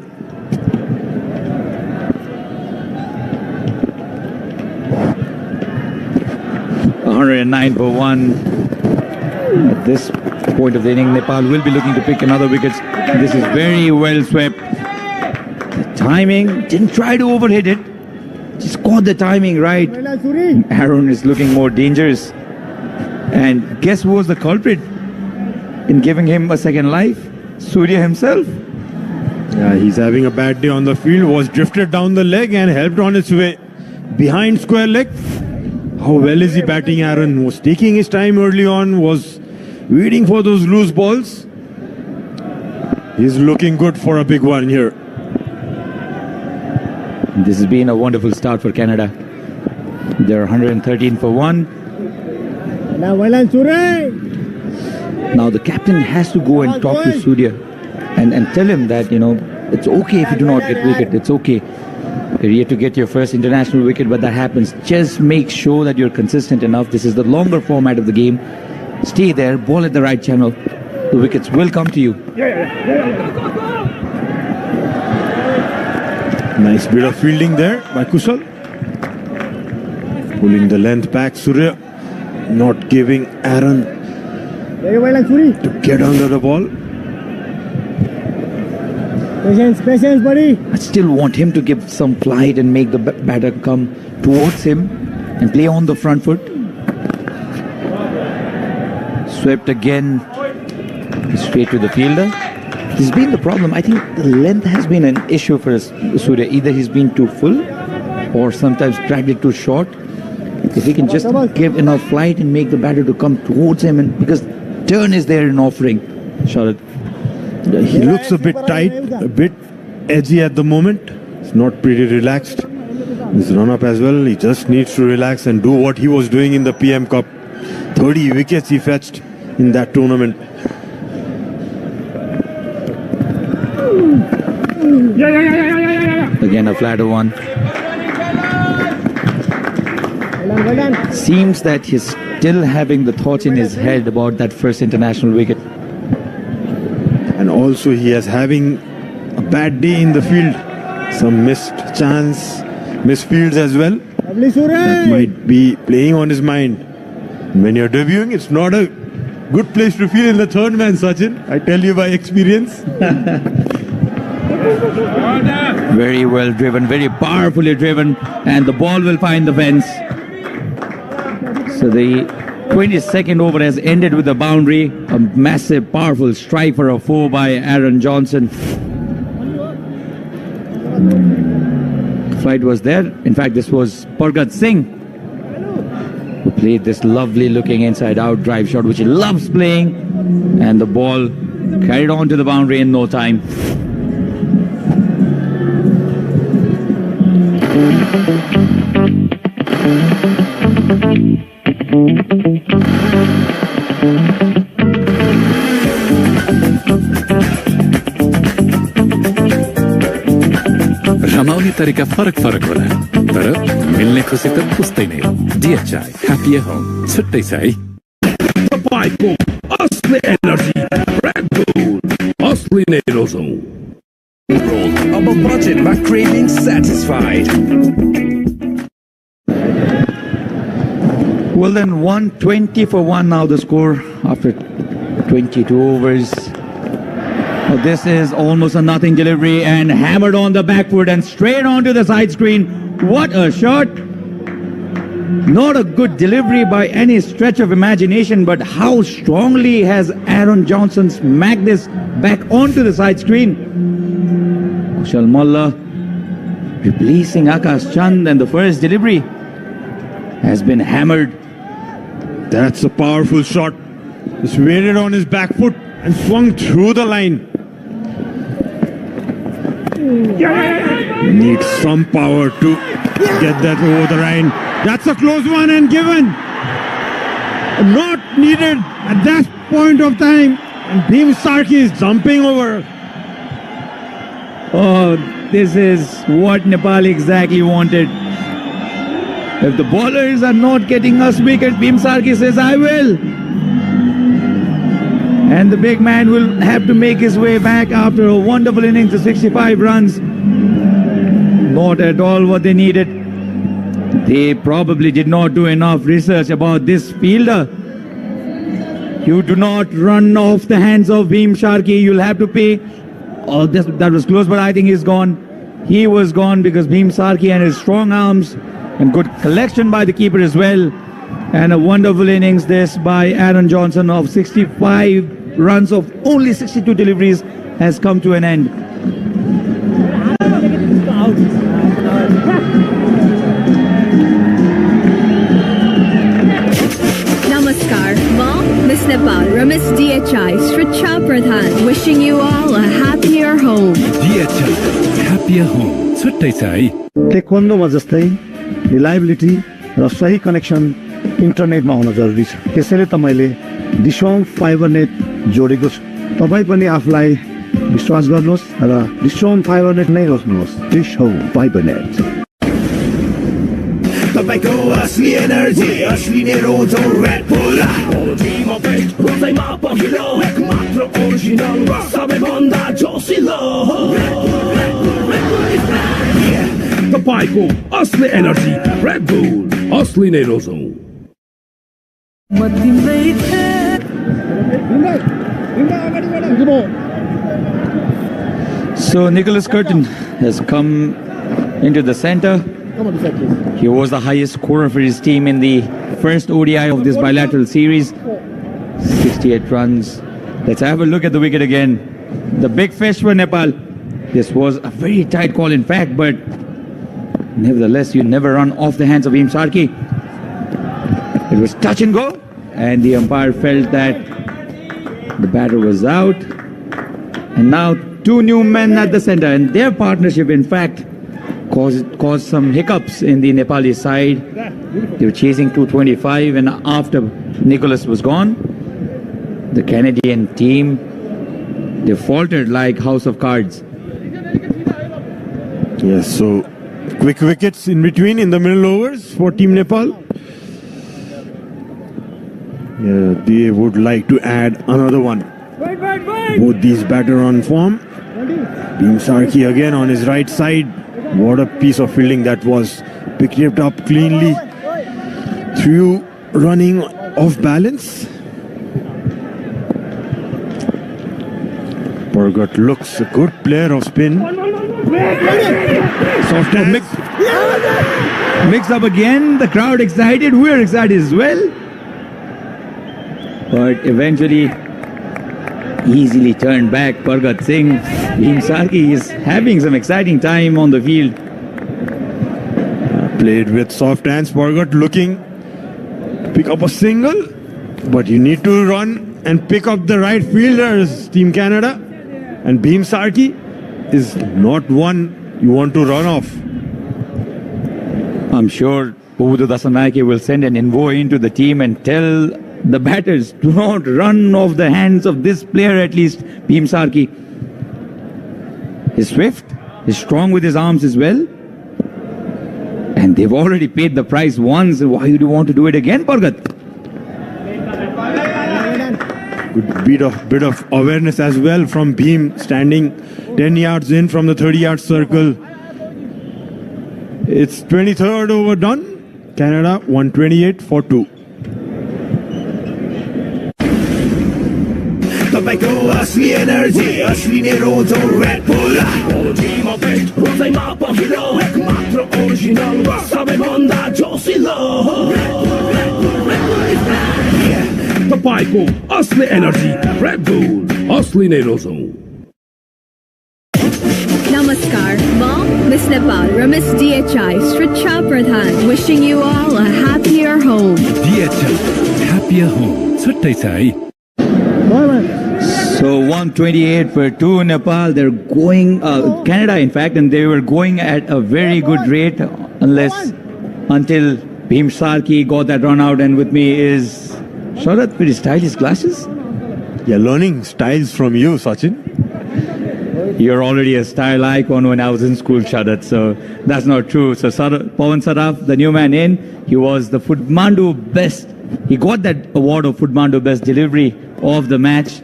.109 for 1. At this point of the inning, Nepal will be looking to pick another wicket. This is very well swept. The timing, didn't try to overhit it. Just caught the timing right. Aaron is looking more dangerous. And guess who was the culprit in giving him a second life? Surya himself. Yeah, he's having a bad day on the field. Was drifted down the leg and helped on its way behind square leg. How well is he batting, Aaron? Was taking his time early on. Was waiting for those loose balls. He's looking good for a big one here. This has been a wonderful start for Canada. They're 113 for 1. Now the captain has to go and talk to Surya and tell him that, you know, it's okay if you do not get wicket. It's okay. You're yet to get your first international wicket, but that happens. Just make sure that you're consistent enough. This is the longer format of the game. Stay there, ball at the right channel. The wickets will come to you. Nice bit of fielding there by Kushal. Pulling the length back, Surya not giving Aaron to get under the ball. Patience, buddy. I still want him to give some flight and make the batter come towards him and play on the front foot. Swept again, straight to the fielder. This has been the problem. I think the length has been an issue for Surya. Either he's been too full or sometimes dragged it too short. If he can just give enough flight and make the batter to come towards him, and because turn is there in offering, Sharad. He looks a bit tight, a bit edgy at the moment. He's not pretty relaxed. His run-up as well. He just needs to relax and do what he was doing in the PM Cup. 30 wickets he fetched in that tournament. Again a flatter one. Seems that he's still having the thought in his head about that first international wicket. And also he is having a bad day in the field. Some missed chance, missed fields as well. That might be playing on his mind. When you're debuting, it's not a good place to feel in the third man, Sachin. I tell you by experience. Very well driven, very powerfully driven, and the ball will find the fence. So the 22nd over has ended with a boundary, a massive, powerful strike for a 4 by Aaron Johnson. Flight was there. In fact, this was Pargat Singh who played this lovely looking inside-out drive shot, which he loves playing, and the ball carried on to the boundary in no time. रमाउने तरिका फरक होला तर मिल्ने खुसी त पुस्तै नै हो DHI Happy Home छुट्टै छ है तपाईँको असली एनर्जी Red Bull असली नै रोजौं अब बजेटमा craving satisfied Well then, 120 for 1 now the score after 22 overs. Well, this is almost a nothing delivery and hammered on the back foot and straight onto the side screen. What a shot! Not a good delivery by any stretch of imagination, but how strongly has Aaron Johnson smacked this back onto the side screen. Kushal Malla replacing Akash Chand, and the first delivery has been hammered. That's a powerful shot. Just waited on his back foot and swung through the line. Needs some power to get that over the line. That's a close one and given. Not needed at that point of time. And Bhim Sarki is jumping over. Oh, this is what Nepal exactly wanted. If the bowlers are not getting us wicket, Bhim Sarki says, I will. And the big man will have to make his way back after a wonderful innings of 65 runs. Not at all what they needed. They probably did not do enough research about this fielder. You do not run off the hands of Bhim Sarki. You'll have to pay. Oh, that was close, but I think he's gone. He was gone because Bhim Sarki and his strong arms and good collection by the keeper as well. And a wonderful innings this by Aaron Johnson of 65 runs of only 62 deliveries has come to an end. Namaskar, Ma, Miss Nepal, Ramis DHI, Sricha Pradhan, wishing you all a happier home. DHI, happier home. छुट्टै छ है। टेक्वान्डोमा जस्तै reliability र सही connection इन्टरनेटमा हुन जरुरी छ। त्यसैले त मैले डिसोम फाइबर नेट जोडेको छु। तपाईँ पनि आफूलाई विश्वास गर्नुहोस् र डिसोम फाइबर नेट नै रोज्नुहोस्। डिसोम फाइबर नेट। तपाईँको असली एनर्जी असली नै रोजौ रेड बुल टिममा बेस्ट रोजैमा पहिलो एक मात्र ओरिजिनल सबैभन्दा जोसिलो तपाईँको असली एनर्जी रेड बुल असली नै रोजौ। So Nicholas Curtin has come into the center. He was the highest scorer for his team in the first ODI of this bilateral series. 68 runs. Let's have a look at the wicket again. The big fish for Nepal. This was a very tight call in fact, but nevertheless, you never run off the hands of Bhim Sarki. It was touch and go, and the umpire felt that the batter was out. And now two new men at the center, and their partnership in fact caused some hiccups in the Nepali side. They were chasing 225, and after Nicholas was gone, the Canadian team, they faltered like house of cards. Yes, so quick wickets in between in the middle overs for Team Nepal. Yeah, they would like to add another one. Both these batter on form. Bhim Sarki again on his right side. What a piece of fielding that was. Picked it up cleanly. Through running off balance. Burgut looks a good player of spin. Soft hands. Mix up again. The crowd excited. We're excited as well. But eventually, easily turned back. Burgut Singh. Bhim Sarki is having some exciting time on the field. Played with soft hands. Burgut looking. Pick up a single. But you need to run and pick up the right fielders, Team Canada. And Bhim Sarki is not one you want to run off. I'm sure Ubudu Dasanayake will send an envoy into the team and tell the batters, do not run off the hands of this player at least, Bhim Sarki. He's swift, he's strong with his arms as well. And they've already paid the price once, why do you want to do it again, Burgut? Good bit of awareness as well from Bhim, standing 10 yards in from the 30-yard circle. It's 23rd over done. Canada 128 for 2. तपाईँको असली energy असली नै रोजो Red bull ओजीमा best रोजैमा पहिलो एक मात्र original सबैभन्दा जोसिलो तपाईँको असली एनर्जी रेड बुल असली नै रोजो Namaskar, Mom, Miss Nepal, Miss DHI, Sricha Pradhan, wishing you all a happier home. DHI, happier home. Chuttai chai. So 128 for 2 Nepal. They're going, Canada in fact, and they were going at a very good rate until Bhim Sarki got that run out. And with me is Sharat with his stylish glasses. Yeah, learning styles from you, Sachin. You're already a style icon when I was in school, Sharat, so that's not true. So Pawan Saraf, the new man in, he was the Futmandu best. He got that award of Futmandu best delivery of the match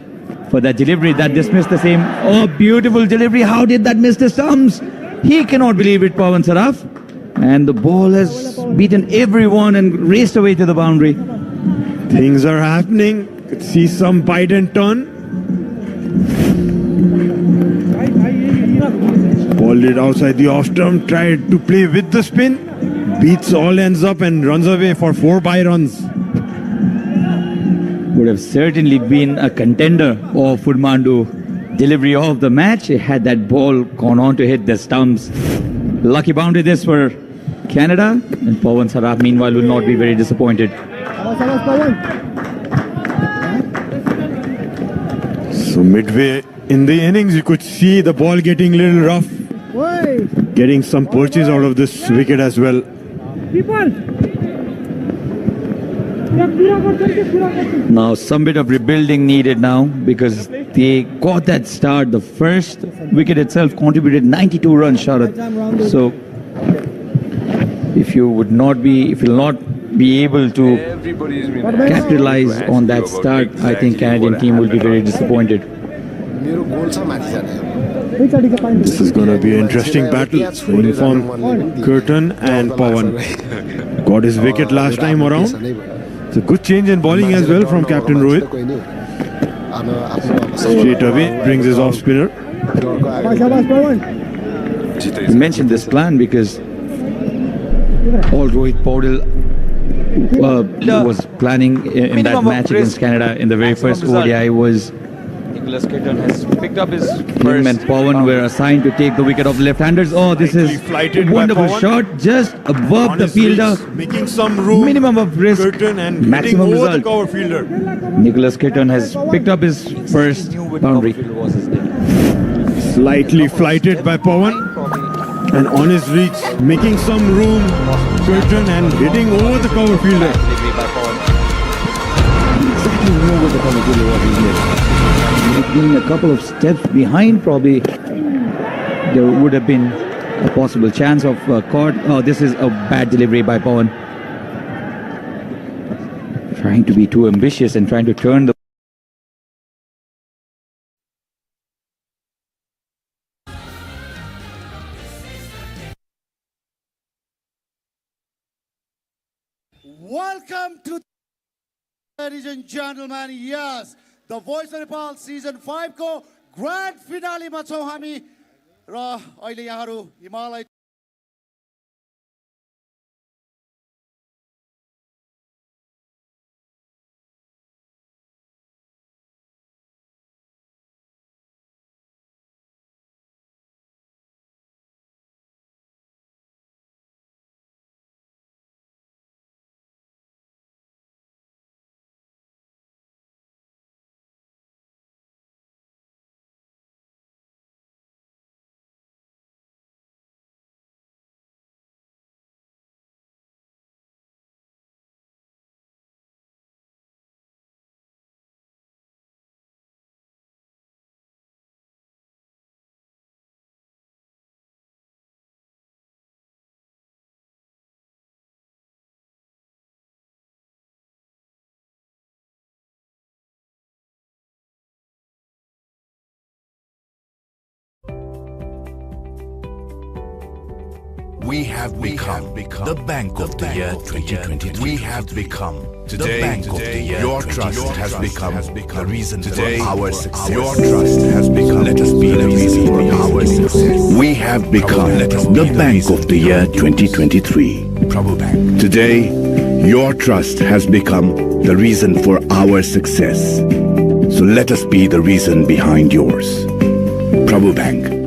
for that delivery that dismissed the same. Oh, beautiful delivery. How did that miss the stumps? He cannot believe it, Pawan Saraf. And the ball has beaten everyone and raced away to the boundary. Things are happening. Could see some bite and turn. Ball it outside the off stump, tried to play with the spin, beats all ends up and runs away for 4 by runs. Would have certainly been a contender of Futmandu delivery of the match had that ball gone on to hit the stumps. Lucky boundary this for Canada, and Pawan Saraf meanwhile will not be very disappointed. So midway in the innings you could see the ball getting a little rough. Getting some purchase out of this wicket as well. Now some bit of rebuilding needed now because they got that start. The first wicket itself contributed 92 runs, Sharat. So if you'll not be able to capitalize on that start, I think Canadian team will be very disappointed. This is going to be an interesting battle. Uniform Curtin and Pawan. Got his wicket last time around. It's a good change in bowling as well from Captain Rohit. Straight away brings his off spinner. You mentioned this plan because all Rohit Paudel was planning in that match against Canada in the very first ODI was Nicholas Kitton has picked up his first. And Pawan were assigned to take the wicket of left-handers. Oh, this is a wonderful shot just above the fielder. Making some room. Minimum of risk. Curtin and maximum over result. the cover fielder. Nicholas Kitton has picked up his first boundary. Slightly flighted by Pawan. And on his reach, making some room. Curtin and hitting over the cover fielder. Exactly over the cover fielder was here. Being a couple of steps behind, probably there would have been a possible chance of caught. Oh, this is a bad delivery by Pawan. Trying to be too ambitious and trying to turn the Welcome to, ladies and gentlemen, yes, the Voice of Nepal Season 5 को grand फिनालेमा छौं हामी र अहिले यहाँहरु Himalaya We have become the Bank of the Year 2023. We have become Today, your trust has become the reason for our success. Your trust has become let us be the reason for our success. We have become the Bank of the Year 2023. Prabhu Bank. Today, your trust has become the reason for our success. So let us be the reason behind yours. Prabhu Bank.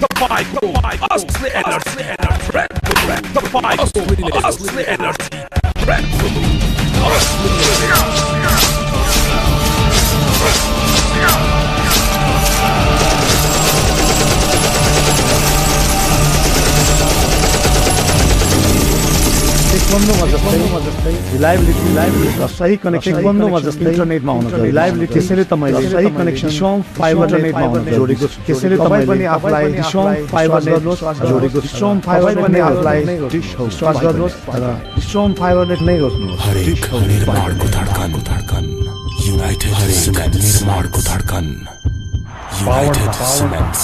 The fight, Asli Energy, Red Bull, the fight, Asli Energy, Red Bull, Asli बन्दोमा जस्तै reliability र सही connection बन्दोमा जस्तै इन्टरनेटमा हुन जरुरी reliability त्यसैले त मैले सही कनेक्सन डिसम फाइबर नेटमा हुन जोडेको छु त्यसैले त मैले आफुलाई डिसम फाइबर नेट जोडेको छु डिसम फाइबर पनि आफुलाई विश्वास गर्नुहोस् र डिसम फाइबर नेट नै रोज्नुहोस् हरेक निर्माणको धड्कन युनाइटेड निर्माणको धड्कन युनाइटेड सिमेन्ट्स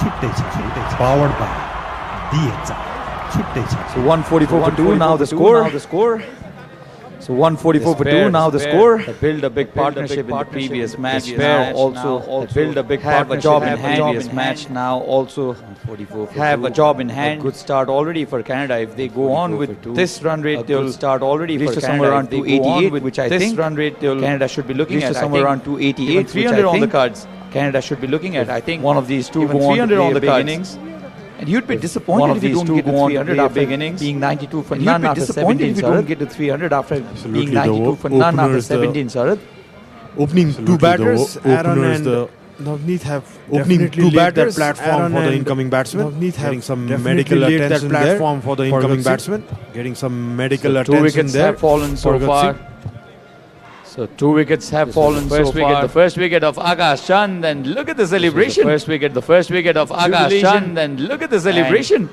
छुट्टै छ पावर्ड बाइ दिएछ छुट्टै छ So 144 for 2 now the score. So 144 for 2 now the score. Build a big partnership in the previous match. Now also build a big have a job in hand. Previous match now also have a job in hand. Good start already for Canada. If they go on with this run rate, they'll start already for Canada. Somewhere around 288, which I think run rate Canada should be looking at. Somewhere around 288, 300 on the cards. Canada should be looking at. I think one of these two go on 300 on the cards. And you'd be disappointed if you don't get to 300 after being 92 for none after 17, if you don't get to 300 after being 92 for none after 17, Sarad. Opening two batters, Aaron and Navneet have opening two batters, that platform for the incoming batsman. Getting some medical attention there for the incoming batsman. Getting some medical attention there. 2 wickets have fallen so far. So 2 wickets have fallen so far. The first wicket of Akash Chand, and look at the celebration. The first wicket of Akash Chand, and look at the celebration.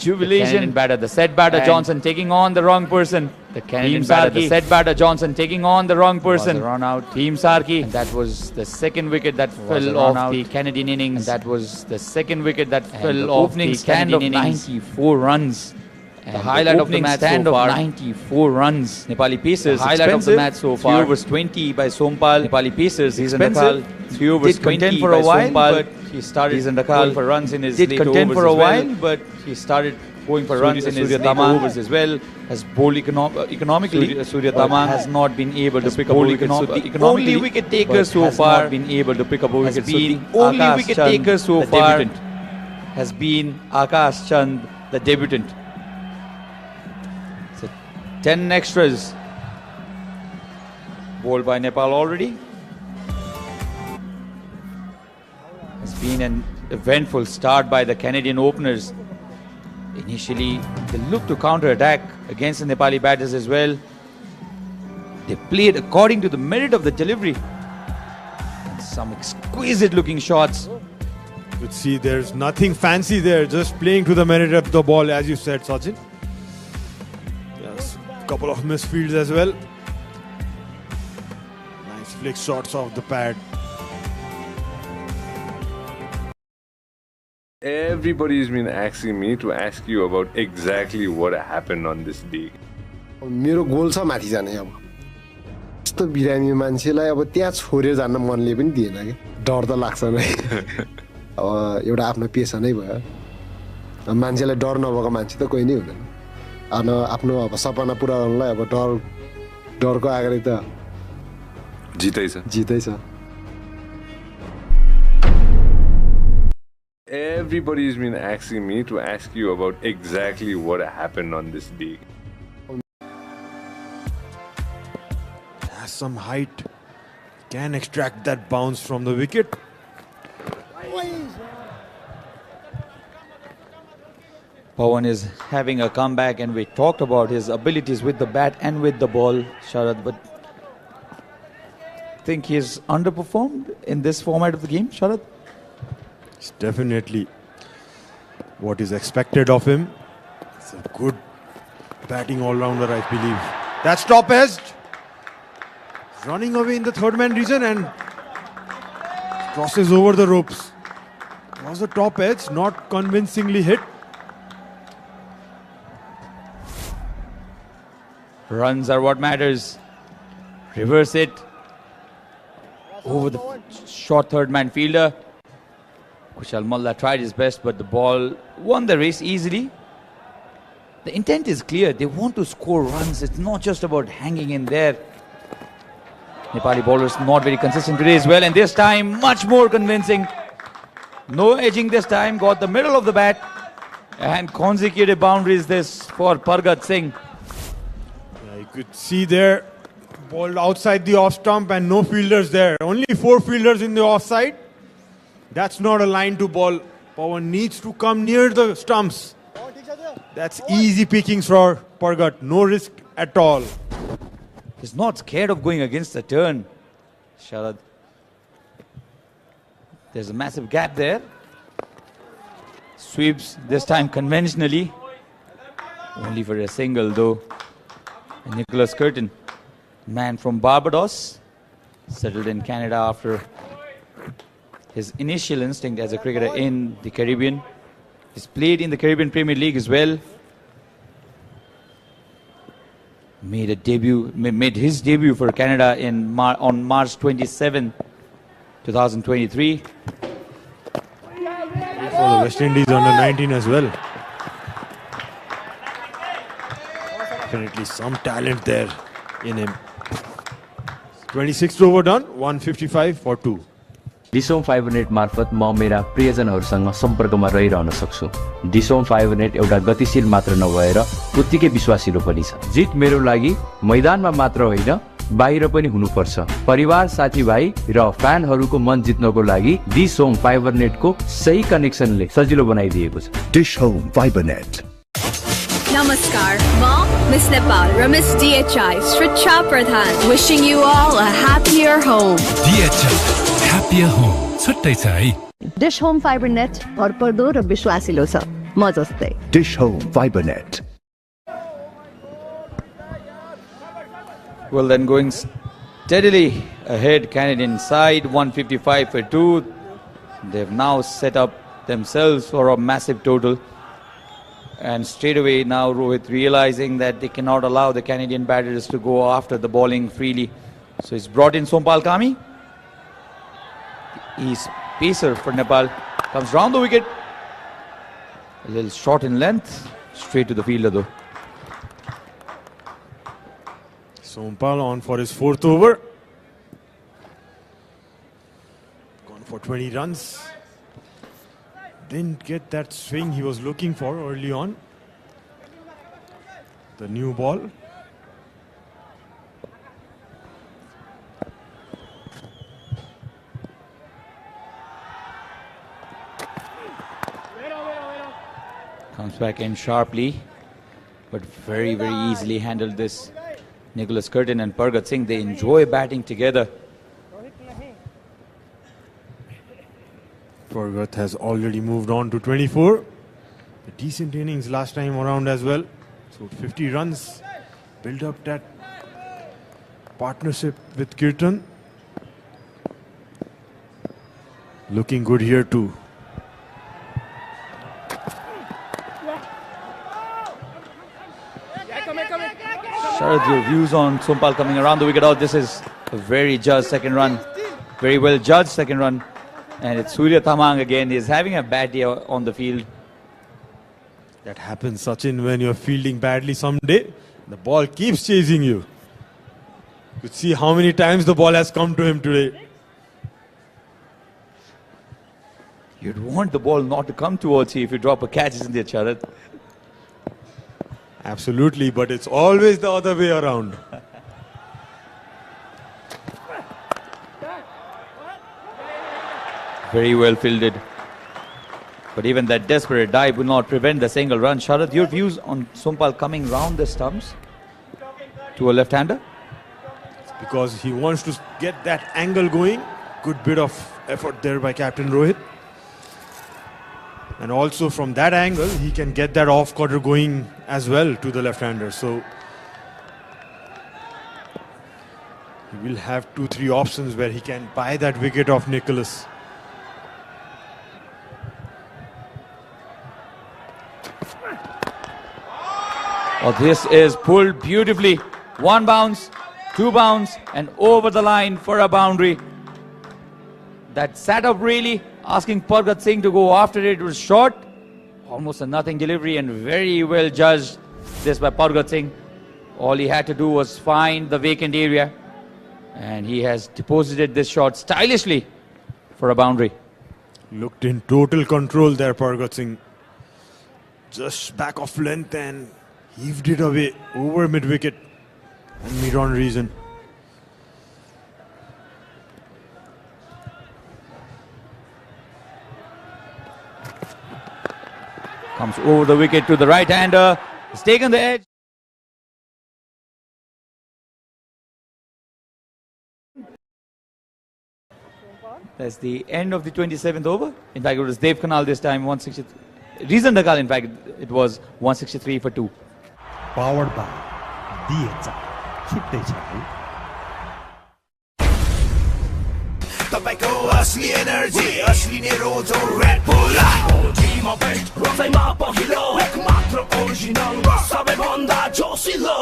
Jubilation. The set batter Johnson taking on the wrong person. The Canadian batter, the set batter Johnson taking on the wrong person. Run out. Team Sarki. And that was the second wicket that fell off the Canadian innings. And that was the second wicket that fell off the Canadian innings. 94 runs. The highlight of the match so far, 94 runs. Nepali Pacers, the highlight of the match so far. 3 overs 20 by Sompal. Nepali Pacers, expensive. 3 overs 20 for a while, but he started going for runs in his later overs for a while, but he started going for runs in his later overs as well. Has bowled economically. Surya Taman has not been able to pick up a wicket. The only wicket taker so far has been able to pick up a wicket. The only wicket taker so far has been Akash Chand, the debutant. So 10 extras bowled by Nepal already. It's been an eventful start by the Canadian openers. Initially, they looked to counter-attack against the Nepali batters as well. They played according to the merit of the delivery. And some exquisite-looking shots. You could see there's nothing fancy there, just playing to the merit of the ball, as you said, Sachin. Yes, a couple of misfields as well. Nice flick shots off the pad. Everybody's been asking me to ask you about exactly what happened on this day. मेरो गोल छ माथि जाने अब यस्तो बिरामी मान्छेलाई अब त्यहाँ छोडेर जान मनले पनि दिएन के डर त लाग्छ नै अब एउटा आफ्नो पेशा नै भयो मान्छेलाई डर नभएको मान्छे त कोही नै हुँदैन अनि आफ्नो अब सपना पुरा गर्नलाई अब डरको अगाडि त जितै छ Everybody's been asking me to ask you about exactly what happened on this day. Has some height, can extract that bounce from the wicket. Pawan is having a comeback, and we talked about his abilities with the bat and with the ball, Sharad, but I think he's underperformed in this format of the game, Sharad? It's definitely what is expected of him. It's a good batting all-rounder, I believe. That's top edged. Running away in the third man region and crosses over the ropes. Was a top edge, not convincingly hit. Runs are what matters. Reverse it over the short third man fielder. Kushal Malla tried his best, but the ball won the race easily. The intent is clear. They want to score runs. It's not just about hanging in there. Nepali bowlers not very consistent today as well, and this time much more convincing. No edging this time. Got the middle of the bat, and consecutive boundaries this for Pargat Singh. Yeah, you could see there, ball outside the off stump and no fielders there. Only 4 fielders in the offside. That's not a line to ball. Pawan needs to come near the stumps. That's easy pickings for Pargat. No risk at all. He's not scared of going against the turn, Sharad. There's a massive gap there. Sweeps this time conventionally. Only for a single though. And Nicholas Curtin, man from Barbados, settled in Canada after his initial instinct as a cricketer in the Caribbean. He's played in the Caribbean Premier League as well. Made his debut for Canada on March 27, 2023. For the West Indies under 19 as well. Definitely some talent there in him. 26th over done, 155 for 2. डिसोम fibre net मार्फत म मेरा प्रियजनहरूसँग सम्पर्कमा रहिरहन सक्छु। डिसोम fibre net एउटा गतिशील मात्र नभएर उत्तिकै विश्वासिलो पनि छ। जित मेरो लागि मैदानमा मात्र होइन, बाहिर पनि हुनुपर्छ। परिवार, साथीभाइ र फ्यानहरूको मन जित्नको लागि डिसोम फाइबर नेटको सही कनेक्सनले सजिलो बनाइदिएको छ। DishHome fibre net. Namaskar, Mom, Miss Nepal, Miss DHI, Sricha Pradhan, wishing you all a happier home. DHI, happier home. छुट्टै छ है। डिश होम फाइबर नेट भरपर्दो र विश्वासिलो छ, म जस्तै। Dish home fibre net. Well, then going steadily ahead, Canadian side 155 for 2. They've now set up themselves for a massive total. And straight away now Rohit realizing that they cannot allow the Canadian batters to go after the bowling freely. So he's brought in Sompal Kami. He's pacer for Nepal. Comes round the wicket. A little short in length. Straight to the fielder though. Sompal on for his 4th over. Gone for 20 runs. Didn't get that swing he was looking for early on. The new ball. Comes back in sharply, but very, very easily handled this. Nicholas Curtin and Pargat Singh, they enjoy batting together. Pargat has already moved on to 24. A decent innings last time around as well. So 50 runs. Build up that partnership with Kirtan. Looking good here too. Sharad, your views on Sompal coming around the wicket out. This is a very judged second run. Very well judged second run. And it's Surya Thamang again. He's having a bad day on the field. That happens, Sachin, when you're fielding badly someday. The ball keeps chasing you. You could see how many times the ball has come to him today. You'd want the ball not to come towards you if you drop a catch, isn't it, Sharad? Absolutely, but it's always the other way around. Very well fielded. But even that desperate dive will not prevent the single run. Sharad, your views on Sompal coming round the stumps to a left-hander? Because he wants to get that angle going. Good bit of effort there by Captain Rohit. And also from that angle, he can get that off-cutter going as well to the left-hander. So he will have 2-3 options where he can buy that wicket of Nicholas. Oh, this is pulled beautifully. 1 bounce, 2 bounce, and over the line for a boundary. That sat up really, asking Pargat Singh to go after it. It was short, almost a nothing delivery, and very well judged this by Pargat Singh. All he had to do was find the vacant area, and he has deposited this shot stylishly for a boundary. Looked in total control there, Pargat Singh. Just back of length and heaved it away over mid-wicket and mid-on reason. Comes over the wicket to the right-hander. He's taken the edge. That's the end of the 27th over. In fact, it was Dev Kanal this time, 163. Reason Dakal, in fact, it was 163 for 2. Powered by DHI. छुट्टै छ है तपाईको असली energy असली नै रोजो Red Bull team of eight रोजैमा पहिलो एक मात्र ओरिजिनल र सबैभन्दा जोसिलो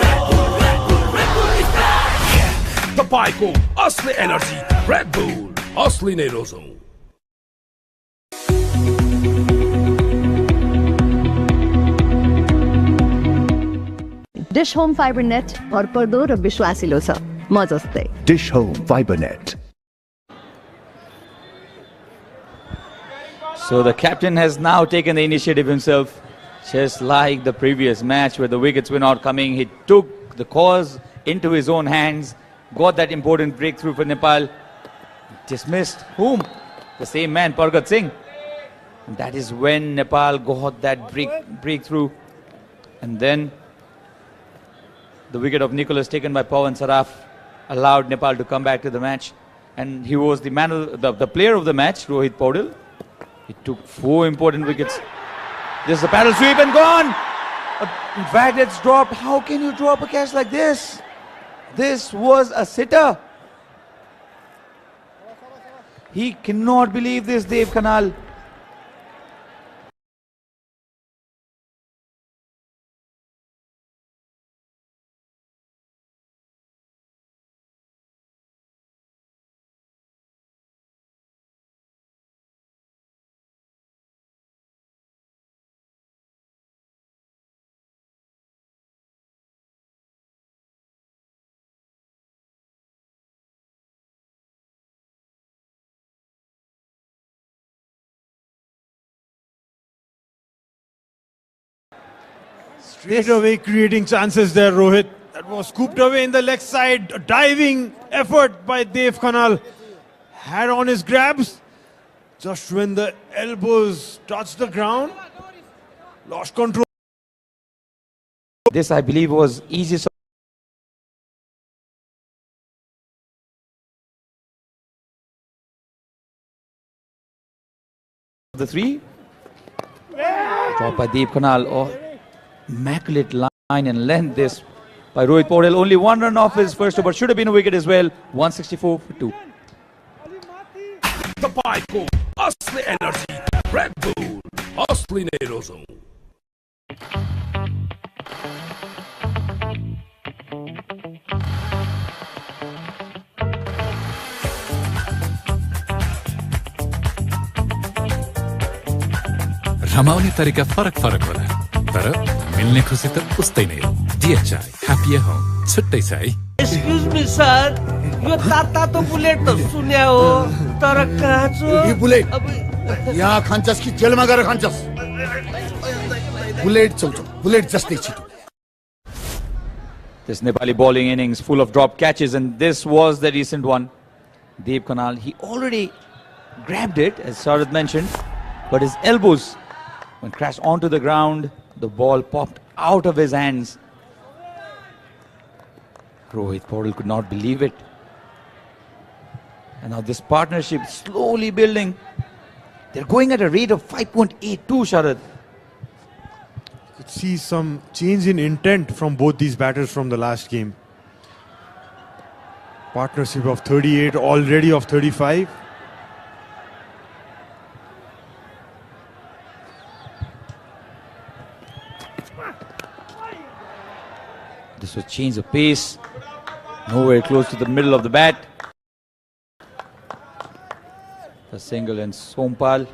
रेड बुल इज ब्याक तपाईको असली एनर्जी रेड बुल असली नै रोजो डिश होम फाइबर नेट भरपर्दो र विश्वासिलो छ म जस्तै Dish Home Fiber Net. So the captain has now taken the initiative himself, just like the previous match where the wickets were not coming. He took the cause into his own hands, got that important breakthrough for Nepal. Dismissed whom? The same man, Pargat Singh. And that is when Nepal got that breakthrough. And then the wicket of Nicholas taken by Pawan Saraf allowed Nepal to come back to the match. And he was the man, the player of the match, Rohit Paudel. He took 4 important wickets. This is a paddle sweep and gone. In fact, it's dropped. How can you drop a catch like this? This was a sitter. He cannot believe this, Dev Kanal. Straight away creating chances there, Rohit. That was scooped away in the leg side. A diving effort by Dev Khanal. Had on his grabs. Just when the elbows touched the ground, lost control. This, I believe, was easiest. The three. Dropped by Deep Khanal. Oh, immaculate line and length this by Rohit Paudel. Only one run off his first over. Should have been a wicket as well. 164 for 2. Tapayko, Asli Energy, Red Bull, Asli Nerozone. रमाउने तरिका फरक फरक होला तर मिल्ने खुसी त उस्तै नै हो DHI ह्याप्पी होम छुट्टै छ है एक्सक्यूज मी सर यो ताता तो बुलेट त सुन्या हो तर कहाँ छ यो बुलेट यहाँ खान्छस् कि जेलमा गएर खान्छस् बुलेट चल्छ बुलेट जस्तै छिटो. This Nepali bowling innings full of drop catches, and this was the recent one. Dev Khanal, he already grabbed it, as Sharad mentioned, but his elbows, when crashed onto the ground, the ball popped out of his hands. Rohit Paudel could not believe it. And now this partnership slowly building. They're going at a rate of 5.82, Sharad. Could see some change in intent from both these batters from the last game. Partnership of 38, already of 35. This was change of pace. Nowhere close to the middle of the bat. A single, and Sompal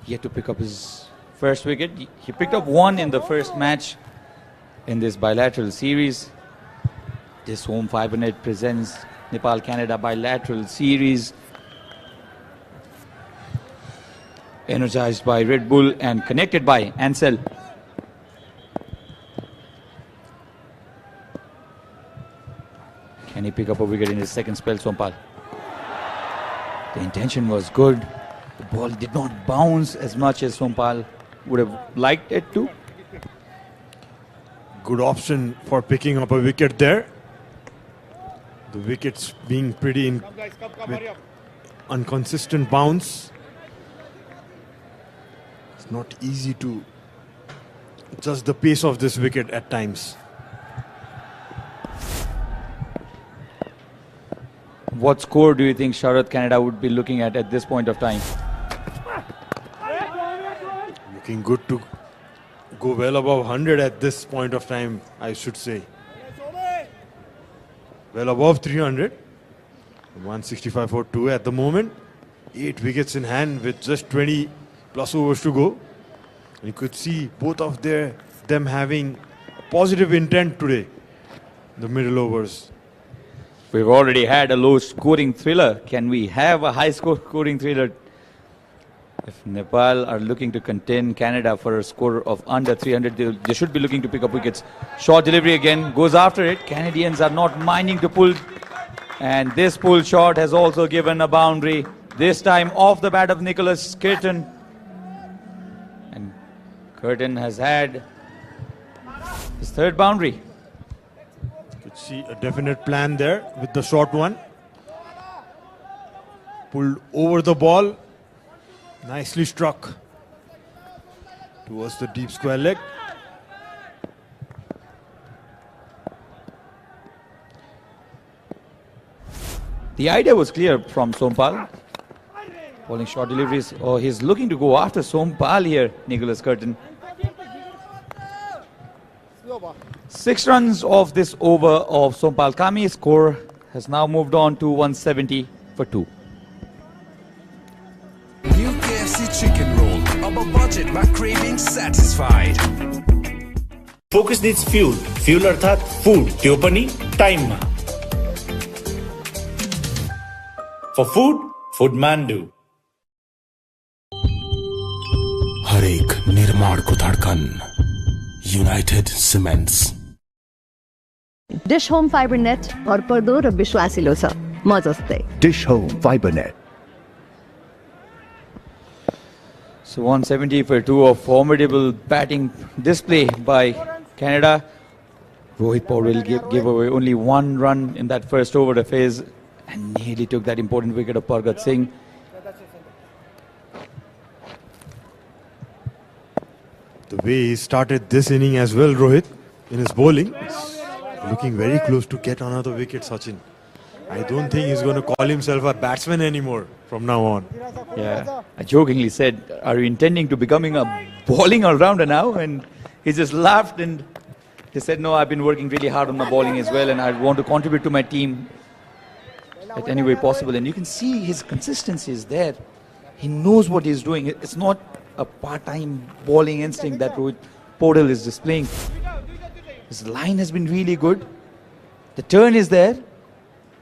yet to pick up his first wicket. He picked up one in the first match in this bilateral series. This home 500 presents Nepal-Canada bilateral series. Energized by Red Bull and connected by Ansel. Can he pick up a wicket in his second spell, Sompal? The intention was good. The ball did not bounce as much as Sompal would have liked it to. Good option for picking up a wicket there. The wickets being pretty with inconsistent bounce. It's not easy to adjust the pace of this wicket at times. What score do you think Sharad Canada would be looking at this point of time? Looking good to go well above 100 at this point of time, I should say. Well above 300. 165 for 2 at the moment. 8 wickets in hand with just 20 plus overs to go. And you could see both of them having positive intent today. The middle overs. We've already had a low-scoring thriller. Can we have a high-scoring thriller? If Nepal are looking to contend Canada for a score of under 300, they should be looking to pick up wickets. Short delivery again, goes after it. Canadians are not minding to pull. And this pull shot has also given a boundary. This time off the bat of Nicholas Curtin. And Curtin has had his third boundary. See a definite plan there with the short one. Pulled over the ball. Nicely struck towards the deep square leg. The idea was clear from Sompal. Bowling short deliveries. Oh, he's looking to go after Sompal here, Nicholas Curtin. 6 runs off this over of Sompal Kami. Score has now moved on to 170 for 2. New KFC chicken roll. Above budget, my craving satisfied. Focus needs fuel. Fuel अर्थात food. त्यो पनि time मा. For food, Food Mandu. हरेक निर्माण को धड़कन United Cements. Dish home fibre net भरपर्दो र विश्वासिलो छ म जस्तै Dish Home Fiber Net. So 170 for 2, a formidable batting display by Canada. Rohit Paul gave away only 1 run in that first over of his and nearly took that important wicket of Pargat Singh. The way he started this inning as well, Rohit, in his bowling, looking very close to get another wicket, Sachin. I don't think he's going to call himself a batsman anymore from now on. Yeah, I jokingly said, are you intending to becoming a bowling all-rounder now? And he just laughed and he said, no, I've been working really hard on my bowling as well and I want to contribute to my team at any way possible. And you can see his consistency is there. He knows what he's doing. It's not a part-time bowling instinct that Rohit Paul is displaying. His line has been really good. The turn is there.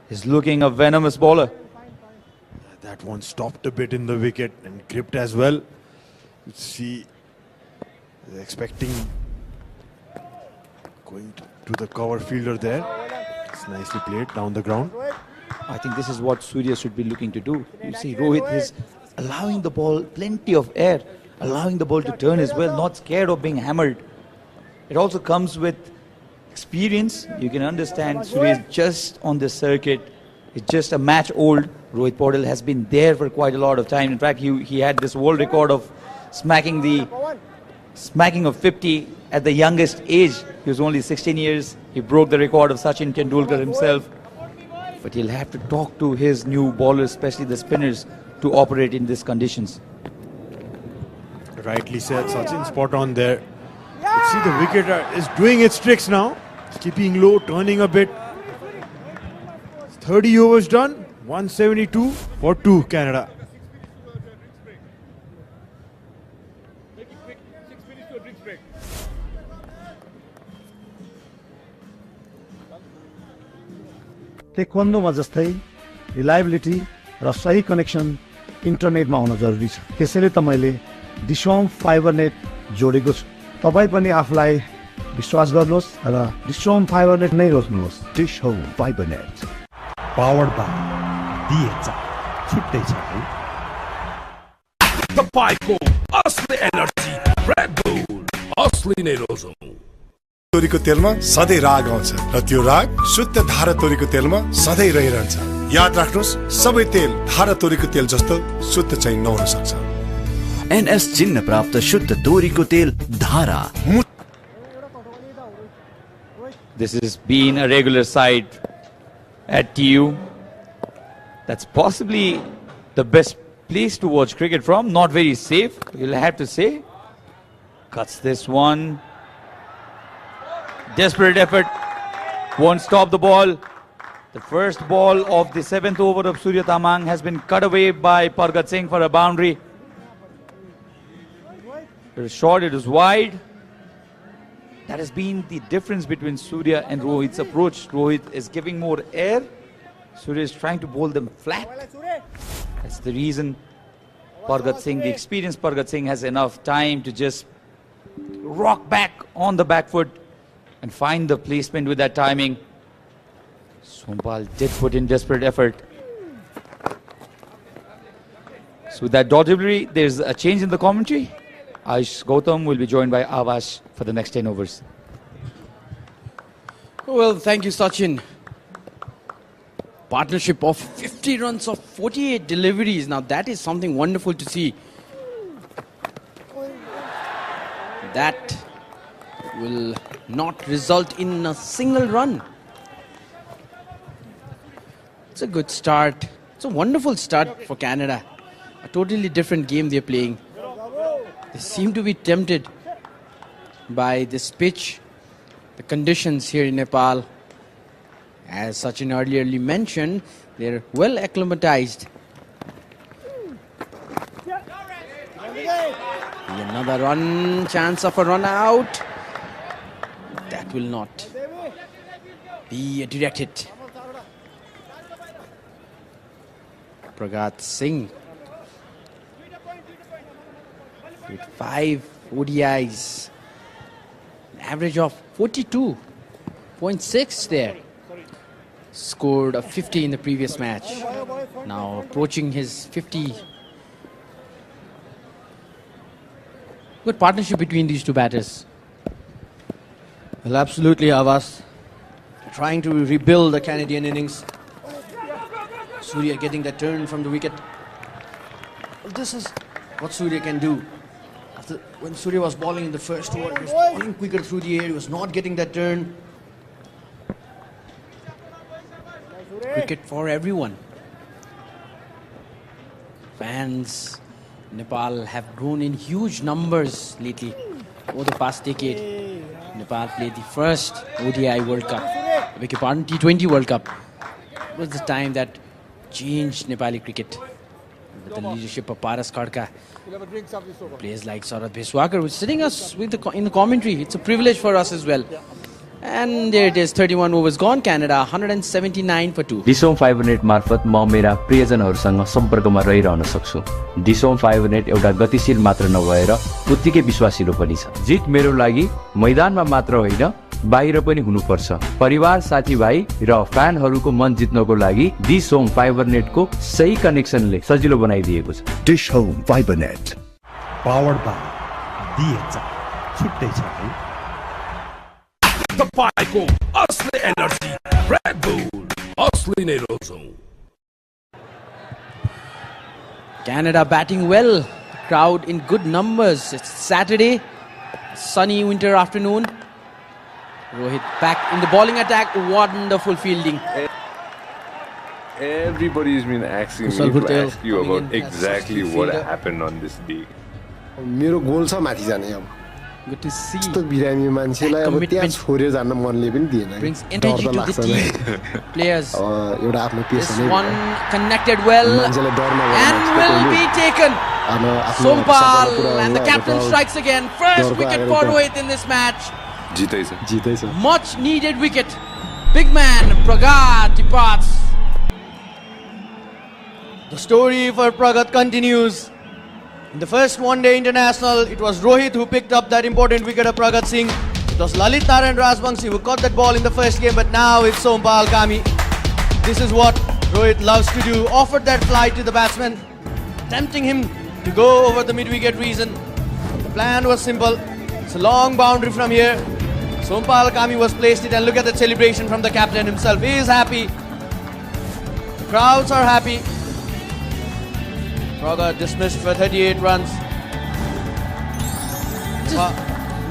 He's looking a venomous bowler. That one stopped a bit in the wicket and gripped as well. You see, expecting going to the cover fielder there. It's nicely played down the ground. I think this is what Surya should be looking to do. You see, Rohit is allowing the ball plenty of air, allowing the ball to turn as well, not scared of being hammered. It also comes with experience. You can understand Surya is just on this circuit. It's just a match old. Rohit Paul has been there for quite a lot of time. In fact, he had this world record of smacking of 50 at the youngest age. He was only 16 years. He broke the record of Sachin Tendulkar himself. But he'll have to talk to his new bowlers, especially the spinners, to operate in these conditions. Rightly said, Sachin, spot on there. You see the wicket is doing its tricks now. It's keeping low, turning a bit. 30 overs done, 172 for 2 Canada. टेक्वान्डोमा जस्तै reliability र सही connection इन्टरनेटमा हुन जरुरी छ। त्यसैले त मैले डिसोम fibre net जोडेको छु। तपाईं पनि आफूलाई विश्वास गर्नुहोस् र डिसोम फाइबर नेट नै रोज्नुहोस्। Dish Home Fiber Net. Powered by DHI. छुट्टै छ है। तपाईको असली एनर्जी रेड बुल असली नै रोजौं। तोरीको तेलमा सधैँ राग आउँछ र त्यो राग शुद्ध धारा तोरीको तेलमा सधैँ रहिरहन्छ। याद राख्नुहोस्, सबै तेल धारा तोरीको तेल जस्तो शुद्ध चाहिँ नहुन सक्छ। NS चिन्ह प्राप्त शुद्ध तोरीको तेल धारा। This has been a regular side at TU. That's possibly the best place to watch cricket from. Not very safe, you'll have to say. Cuts this one. Desperate effort. Won't stop the ball. The first ball of the 7th over of Surya Tamang has been cut away by Pargat Singh for a boundary. It was short, it was wide. That has been the difference between Surya and Rohit's approach. Rohit is giving more air. Surya is trying to bowl them flat. That's the reason Pargat Singh, the experienced Pargat Singh, has enough time to just rock back on the back foot and find the placement with that timing. Sompal did put in desperate effort. So with that dot delivery, there's a change in the commentary. Aish Gautam will be joined by Avash for the next 10 overs. Well, thank you, Sachin. Partnership of 50 runs of 48 deliveries. Now that is something wonderful to see. That will not result in a single run. It's a good start. It's a wonderful start for Canada. A totally different game they're playing. They seem to be tempted by this pitch, the conditions here in Nepal. As Sachin earlier mentioned, they're well acclimatized. Another run, chance of a run out. That will not be a direct hit. Pargat Singh with 5 ODIs. average of 42.6 there. Scored a 50 in the previous match. Now approaching his 50. Good partnership between these two batters. Well, absolutely, Avas. Trying to rebuild the Canadian innings. Surya getting that turn from the wicket. Well, this is what Surya can do. When Surya was bowling in the first over, he was bowling quicker through the air. He was not getting that turn. Cricket for everyone. Fans, Nepal have grown in huge numbers lately. Over the past decade, Nepal played the first ODI World Cup, beg your pardon, T20 World Cup. It was the time that changed Nepali cricket. With the leadership of Paras Khadka, players like Saurabh Bheswakar, who's sitting us with in the commentary. It's a privilege for us as well. And there it is, 31 overs gone, Canada 179 for 2. डिसोम fibre net मार्फत म मेरा प्रियजनहरूसँग सम्पर्कमा रहिरहन सक्छु। डिसोम fibre net एउटा गतिशील मात्र नभएर उत्तिकै विश्वासिलो पनि छ। जित मेरो लागि मैदानमा मात्र होइन बाहिर पनि हुनुपर्छ। परिवार, साथीभाइ र फ्यानहरूको मन जित्नको लागि डिसोम फाइबर नेटको सही कनेक्सनले सजिलो बनाइदिएको छ। DishHome fibre net powered by DHI छुट्टै छ है। तपाईँको असली एनर्जी रेड बुल असली नै रोजौं। Canada batting well, crowd in good numbers. It's Saturday, sunny winter afternoon. Rohit back in the bowling attack, wonderful fielding. Everybody's been asking me to ask you about exactly what happened on this day. मेरो गोल छ माथि जाने अब। Good to see. यस्तो बिरामी मान्छेलाई अब त्यहाँ छोडेर जान मनले पनि दिएन। Brings energy to the team. Players. एउटा आफ्नो pace This one connected well and will be taken. Sompal and the captain strikes again. First wicket for Rohit in this match. जीतै छ। Much needed wicket. Big man Pragat departs. The story for Pragat continues. In the first one-day international, it was Rohit who picked up that important wicket of Pragat Singh. It was Lalit Narayan Rajbangshi who caught that ball in the first game, but now it's Sompal Kami. This is what Rohit loves to do. Offered that fly to the batsman, tempting him to go over the mid-wicket region. The plan was simple. It's a long boundary from here. Sompal Kami was placed it, and look at the celebration from the captain himself. He is happy. The crowds are happy. Pragat dismissed for 38 runs.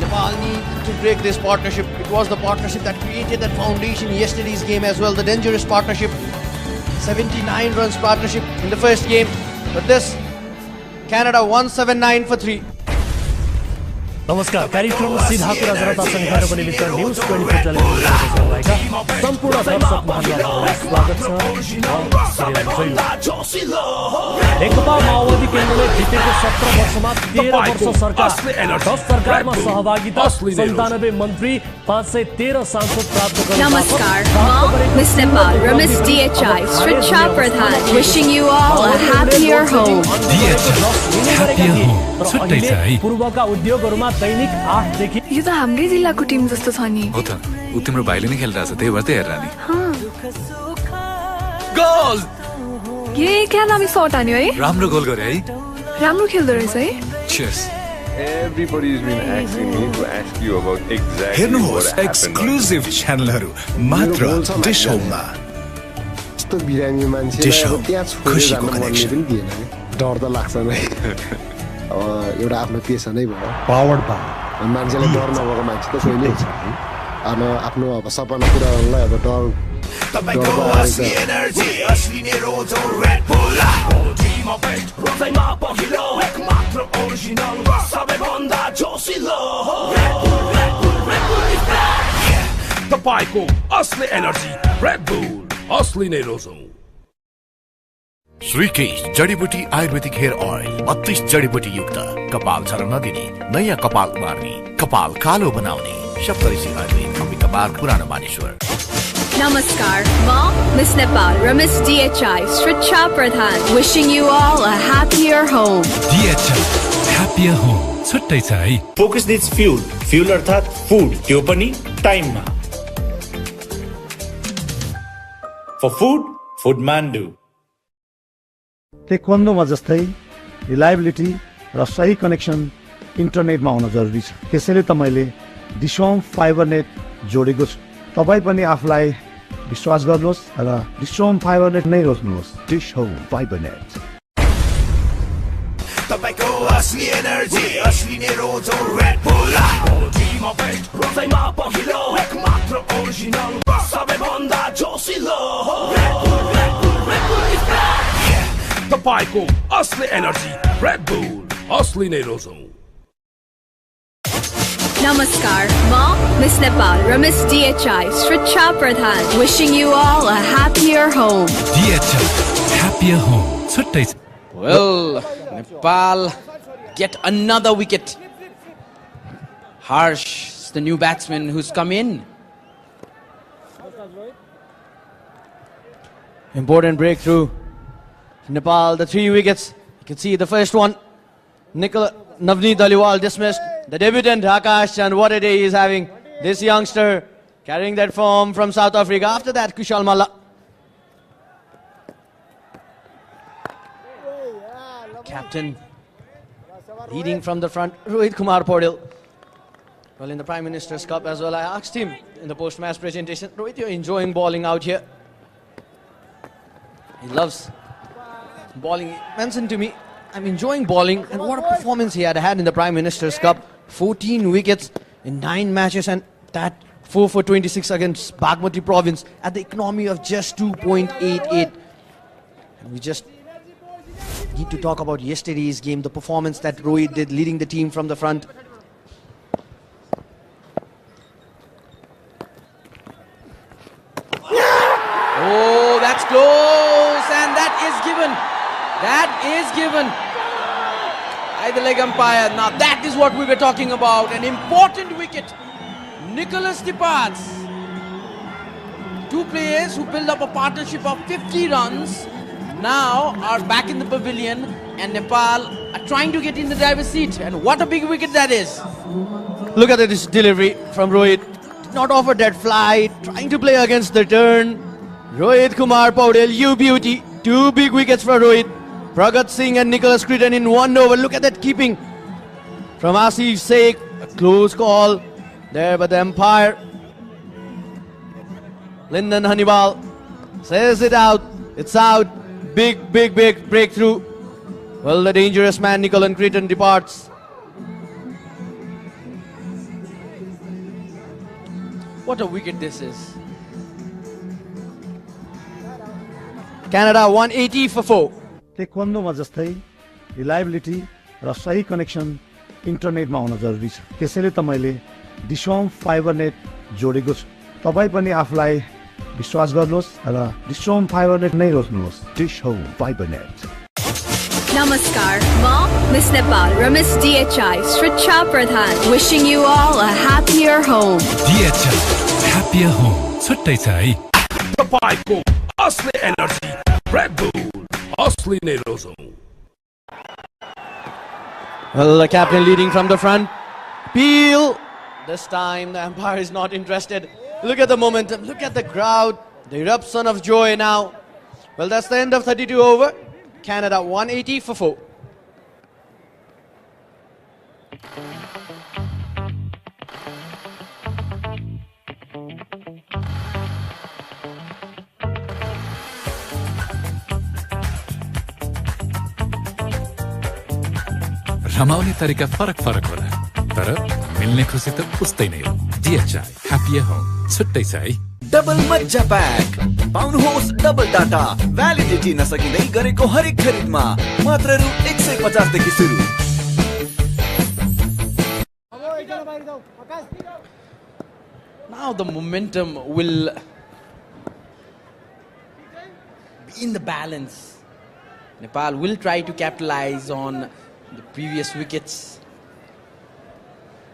Nepal need to break this partnership. It was the partnership that created that foundation in yesterday's game as well. The dangerous partnership. 79 runs partnership in the first game. But this, Canada 179 for 3. नमस्कार, कार्यक्रम सीधा कुरा जनतासँग हेर्नको निमित्त news 24 टेलिभिजनमा भएका सम्पूर्ण दर्शक महानुभावहरूलाई स्वागत छ। नेकपा माओवादी केन्द्रले बितेको 17 वर्षमा 13 वर्ष सरकार, 10 सरकारमा सहभागिता, 97 मन्त्री, 513 सांसद प्राप्त गर्न। नमस्कार, Miss Nepal, Ramesh DHI, Sricha Pradhan, wishing you all a happier home. पूर्वका उद्योगहरूमा दैनिक 8 देखि यो त हाम्रै जिल्लाको टिम जस्तो छ नि। हो त, उ तिम्रो भाइले नै खेलिरहेछ, त्यही भएर त हेर्रा नि। गोल! ये क्या दामी शट हान्यो है? राम्रो गोल गरे है। राम्रो खेल्दो रहेछ है। Cheers. Everybody's been asking me to ask you about exactly हेर्नुहोस् what happened. एक्सक्लुसिभ च्यानलहरू मात्र डिश होममा। यस्तो बिरामी मान्छेलाई अब त्यहाँ छोडेर जान मनले पनि दिएन। डर त लाग्छ नै। अब एउटा आफ्नो पेसा नै भयो। पावर्ड बाइ मान्छेलाई डर नभएको मान्छे त कोही नै छैन। आफ्नो अब सपना पुरा गर्नलाई अब डर तपाईँको असली एनर्जी असली नै रोजौं रेड बुल टिममा बेस्ट रोजैमा पहिलो एक मात्र ओरिजिनल सबैभन्दा जोसिलो तपाईँको असली एनर्जी रेड बुल असली नै रोजौं। श्रीकेश जडीबुटी आयुर्वेदिक हेयर ऑयल 32 जडीबुटी युक्त कपाल झर्न नदिने नयाँ कपाल उमार्ने कपाल कालो बनाउने सप्तऋषि आयुर्वेद अमिताबाग पुरानो Maneshwar. Namaskar, Mom, Miss Nepal, Ramesh DHI, Sricha Pradhan, wishing you all a happier home. DHI, happier home. छुट्टै छ है। Focus needs fuel. फ्युल अर्थात् फुड, त्यो पनि टाइममा। फर फुड, फुडमान्डु। टेक्वान्डोमा जस्तै रिलायबिलिटी र सही कनेक्सन इन्टरनेटमा हुन जरुरी छ। त्यसैले त मैले डिसोम फाइबर नेट जोडेको छु। तपाईँ पनि आफूलाई विश्वास गर्नुहोस् र डिसोम फाइबर नेट नै रोज्नुहोस्। डिसोम फाइबर नेट तपाईँको असली एनर्जी, असली नै रोजो Red Bull. Team of eight रोजैमा पहिलो, एक मात्र ओरिजिनल, सबैभन्दा जोसिलो। Red Bull, Red Bull, Red Bull is back. तपाईँको असली एनर्जी रेड बुल, असली नै रोजो। Namaskar, Ma, Miss Nepal, Ramis DHI, Sricha Pradhan, wishing you all a happier home. DHI, happier home. Chuttai. Well, Nepal get another wicket. Harsh is the new batsman who's come in. Important breakthrough. Nepal, the 3 wickets. You can see the first one. Navneet Dhaliwal dismissed. The debutant Akash, and what a day he is having. This youngster carrying that form from South Africa. After that, Kushal Malla. Captain leading from the front, Rohit Kumar Paudel. Well, in the Prime Minister's Cup as well, I asked him in the post-match presentation, Rohit, you're enjoying bowling out here. He loves bowling. He mentioned to me, I'm enjoying bowling, and what a performance he had in the Prime Minister's Cup. 14 wickets in 9 matches, and that 4 for 26 against Bagmati Province at the economy of just 2.88. And we just need to talk about yesterday's game, the performance that Rohit did leading the team from the front. Oh, that's close, and that is given. That is given by the leg umpire. Now that is what we were talking about. An important wicket. Nicholas Diparts. 2 players who built up a partnership of 50 runs now are back in the pavilion, and Nepal are trying to get in the driver's seat. And what a big wicket that is. Look at this delivery from Rohit. Did not offer that fly, trying to play against the turn. Rohit Kumar Paudel, you beauty. 2 big wickets for Rohit. Pragat Singh and Nicholas Creighton in 1 over. Look at that keeping from Asif Sheikh. A close call there by the umpire. Lyndon Hannibal says it out. It's out. Big, big, big breakthrough. Well, the dangerous man Nicholas Creighton departs. What a wicket this is. Canada 180 for 4. टेक्वान्डोमा जस्तै reliability र सही connection इन्टरनेटमा हुन जरुरी छ। त्यसैले त मैले डिसोम fibre net जोडेको छु। तपाईँ पनि आफूलाई विश्वास गर्नुहोस् र डिसोम फाइबर नेट नै रोज्नुहोस्। डिसोम fibre net. Namaskar, Ma, Miss Nepal, Ramis DHI, Sricha Pradhan, wishing you all a happier home. DHI, happier home. Chuttai cha hai. तपाईँको असली एनर्जी रेड बुल, असली नै रोजो। Well, the captain leading from the front. Peel. This time the umpire is not interested. Look at the momentum. Look at the crowd. The eruption of joy now. Well, that's the end of 32 over. Canada 180 for 4. रमाउने तरिका फरक फरक होला, तर मिल्ने खुसी त उस्तै नै हो। DHI, happier home. छुट्टै छ है। डबल मज्जा प्याक पाउनुहोस् डबल डाटा भ्यालिडिटी नसकिँदै गरेको हरेक खरिदमा मात्र रु 150 देखि सुरु। Now the momentum will be in the balance. Nepal will try to capitalize on the previous wickets.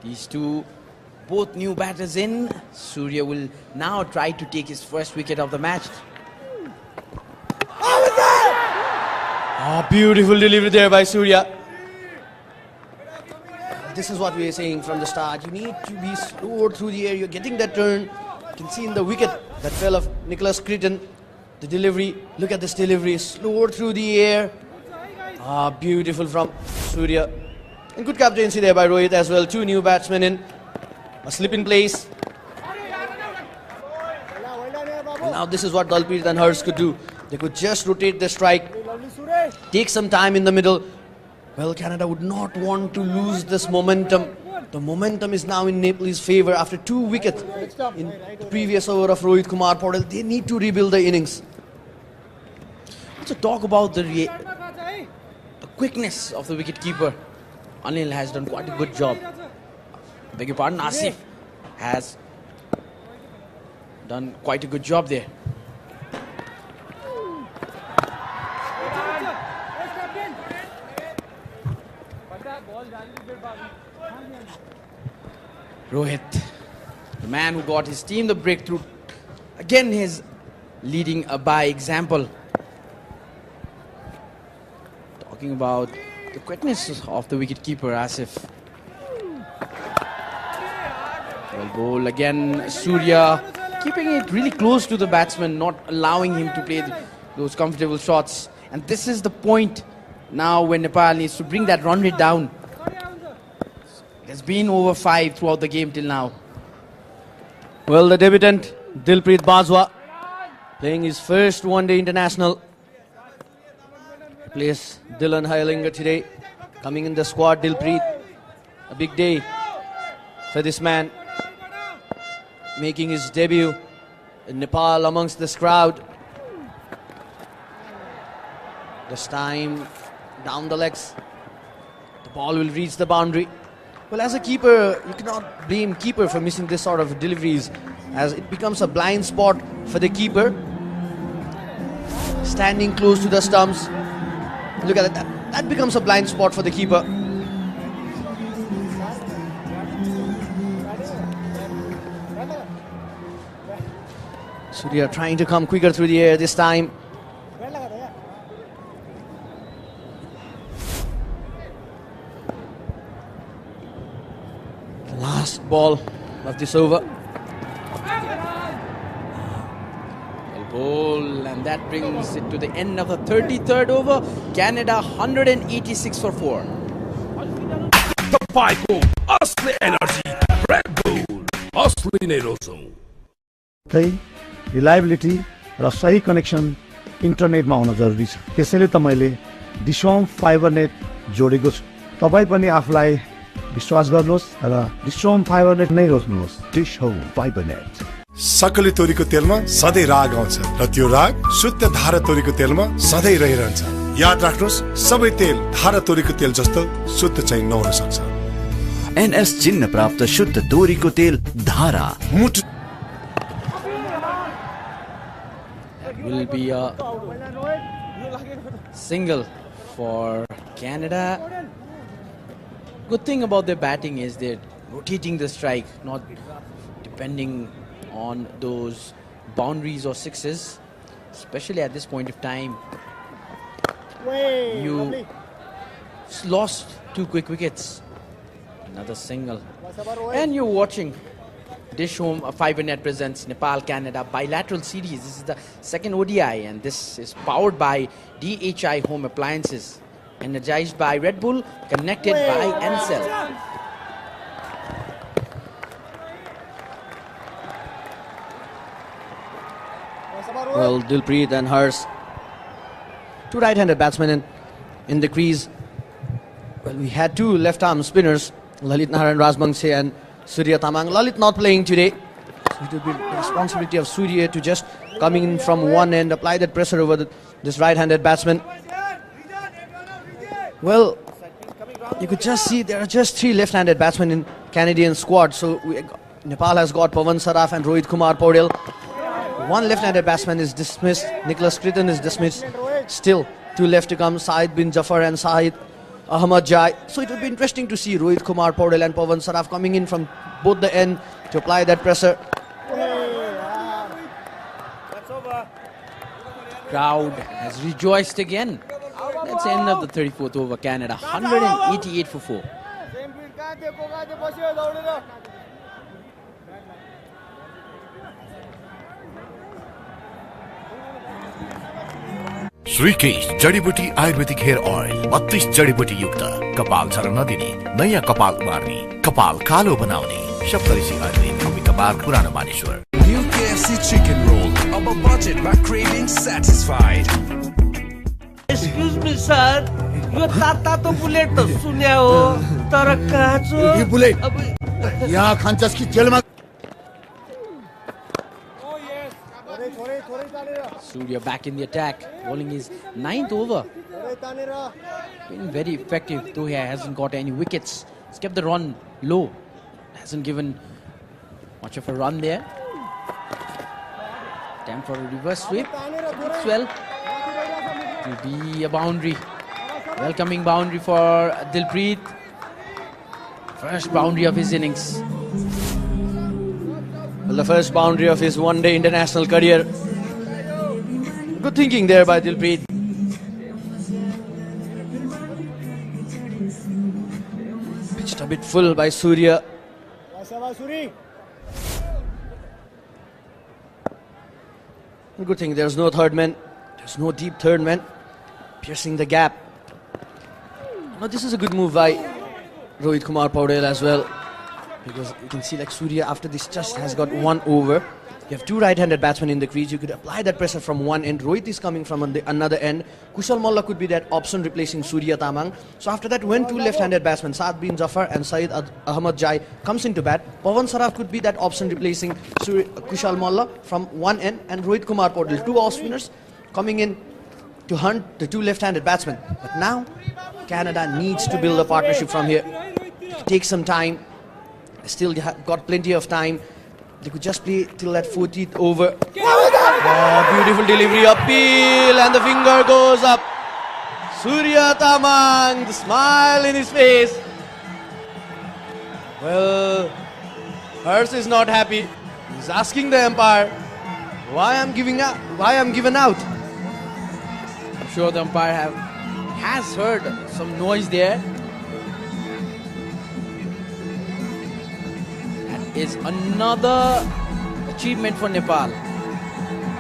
These two, both new batters in. Surya will now try to take his first wicket of the match. Oh, beautiful delivery there by Surya. this is what we were saying from the start. You need to be slower through the air. You're getting that turn. You can see in the wicket that fell of Nicholas Creighton. The delivery, look at this delivery, slower through the air. Beautiful from Surya. And good captaincy there by Rohit as well. 2 new batsmen in. A slip in place. And now this is what Dalpreet and Hers could do. They could just rotate the strike, take some time in the middle. Well, Canada would not want to lose this momentum. The momentum is now in Nepal's favour after 2 wickets in the previous over of Rohit Kumar Paudel. They need to rebuild the innings. Let's talk about the quickness of the wicketkeeper. Anil has done quite a good job. Beg your pardon, Asif has done quite a good job there. Rohit, the man who got his team the breakthrough, again is leading by example. Talking about the quickness of the wicketkeeper, Asif. Well ball again, Surya keeping it really close to the batsman, not allowing him to play those comfortable shots. And this is the point now when Nepal needs to bring that run rate down. It has been over 5 throughout the game till now. Well, the debutant, Dilpreet Bajwa, playing his first one-day international. Plays Dylan Heilinga today. Coming in the squad, Dilpreet. A big day for this man. Making his debut in Nepal amongst this crowd. This time, down the legs. The ball will reach the boundary. Well, as a keeper, you cannot blame keeper for missing this sort of deliveries, as it becomes a blind spot for the keeper. Standing close to the stumps. Look at that. That becomes a blind spot for the keeper. Surya trying to come quicker through the air this time. The last ball of this over. Ball, and that brings it to the end of the 33rd over. Canada 186 for 4. तपाईको असली energy red bull असली नै रोजौं reliability र सही connection इन्टरनेटमा हुन जरुरी छ। त्यसैले त मैले डिसोम फाइबर नेट जोडेको छु। तपाई पनि आफुलाई विश्वास गर्नुहोस् र डिसोम फाइबर नेट नै रोज्नुहोस्। डिसोम फाइबर नेट सकली तोरीको तेलमा सधैँ राग आउँछ र त्यो राग शुद्ध धारा तोरीको तेलमा सधैँ रहिरहन्छ। याद राख्नुहोस्, सबै तेल धारा तोरीको तेल जस्तो शुद्ध चाहिँ नहुन सक्छ। NS चिन्ह प्राप्त शुद्ध तोरीको तेल धारा। Will be a single for Canada. Good thing about their batting is they're rotating the strike, not depending on those boundaries or sixes, especially at this point of time. You lost 2 quick wickets. Another single. And you're watching Dishhome FiberNet presents Nepal-Canada bilateral series. This is the second ODI, and this is powered by DHI Home Appliances, energized by Red Bull, connected by Encel. Well, Dilpreet and Hers, 2 right-handed batsmen in the crease. Well, we had 2 left-arm spinners, Lalit Narayan Rajbangse and Surya Tamang. Lalit not playing today, so it would be the responsibility of Surya to just coming in from one end, apply that pressure over this right-handed batsman. Well, you could just see there are just 3 left-handed batsmen in Canadian squad. So Nepal has got Pawan Saraf and Rohit Kumar Paudel. 1 left-handed batsman is dismissed. Nicholas Creighton is dismissed. Still 2 left to come, Saeed bin Jafar and Saeed Ahmad Jai. So it would be interesting to see Rohit Kumar Paudel and Pawan Saraf coming in from both the end to apply that pressure. Crowd has rejoiced again. That's the end of the 34th over. Canada 188 for 4. Shrikesh जडीबुटी Ayurvedic hair oil 32 जडीबुटी युक्त कपाल झर्न नदिने नयाँ कपाल उमार्ने कपाल कालो बनाउने सप्तऋषि आयुर्वेद कमी कपाल पुरानो Maneshwar New KFC chicken roll. Our budget by craving satisfied. Excuse me, sir. यो ताता तो बुलेट तो सुन्या हो तर काँचो ये बुलेट यहाँ खान्छस् कि जेलमा Surya back in the attack, bowling his 9th over. Been very effective, though he hasn't got any wickets. He's kept the run low. Hasn't given much of a run there. Time for a reverse sweep. It's well. It will be a boundary. Welcoming boundary for Dilpreet. First boundary of his innings. Well, the first boundary of his one-day international career. Good thinking there by Dilpreet. Pitched a bit full by Surya. Good thing there's no third man. There's no deep third man. Piercing the gap. Now this is a good move by Rohit Kumar Paudel as well. Because you can see like Surya after this just has got one over. You have two right-handed batsmen in the crease. You could apply that pressure from one end. Rohit is coming from another end. Kushal Malla could be that option replacing Surya Tamang. So after that, when two left-handed batsmen, Saad bin Zafar and Syed Ahmad Jai comes into bat, Pawan Saraf could be that option replacing Kushal Malla from one end, and Rohit Kumar Paudel, two off-spinners coming in to hunt the two left-handed batsmen. But now, Canada needs to build a partnership from here. It takes some time. Still got plenty of time. They could just play till that 14th over. Oh, beautiful delivery appeal, and the finger goes up. Surya Tamang, the smile in his face. Well, Hers is not happy. He's asking the umpire why I'm given out. I'm sure the umpire has heard some noise there. Is another achievement for Nepal.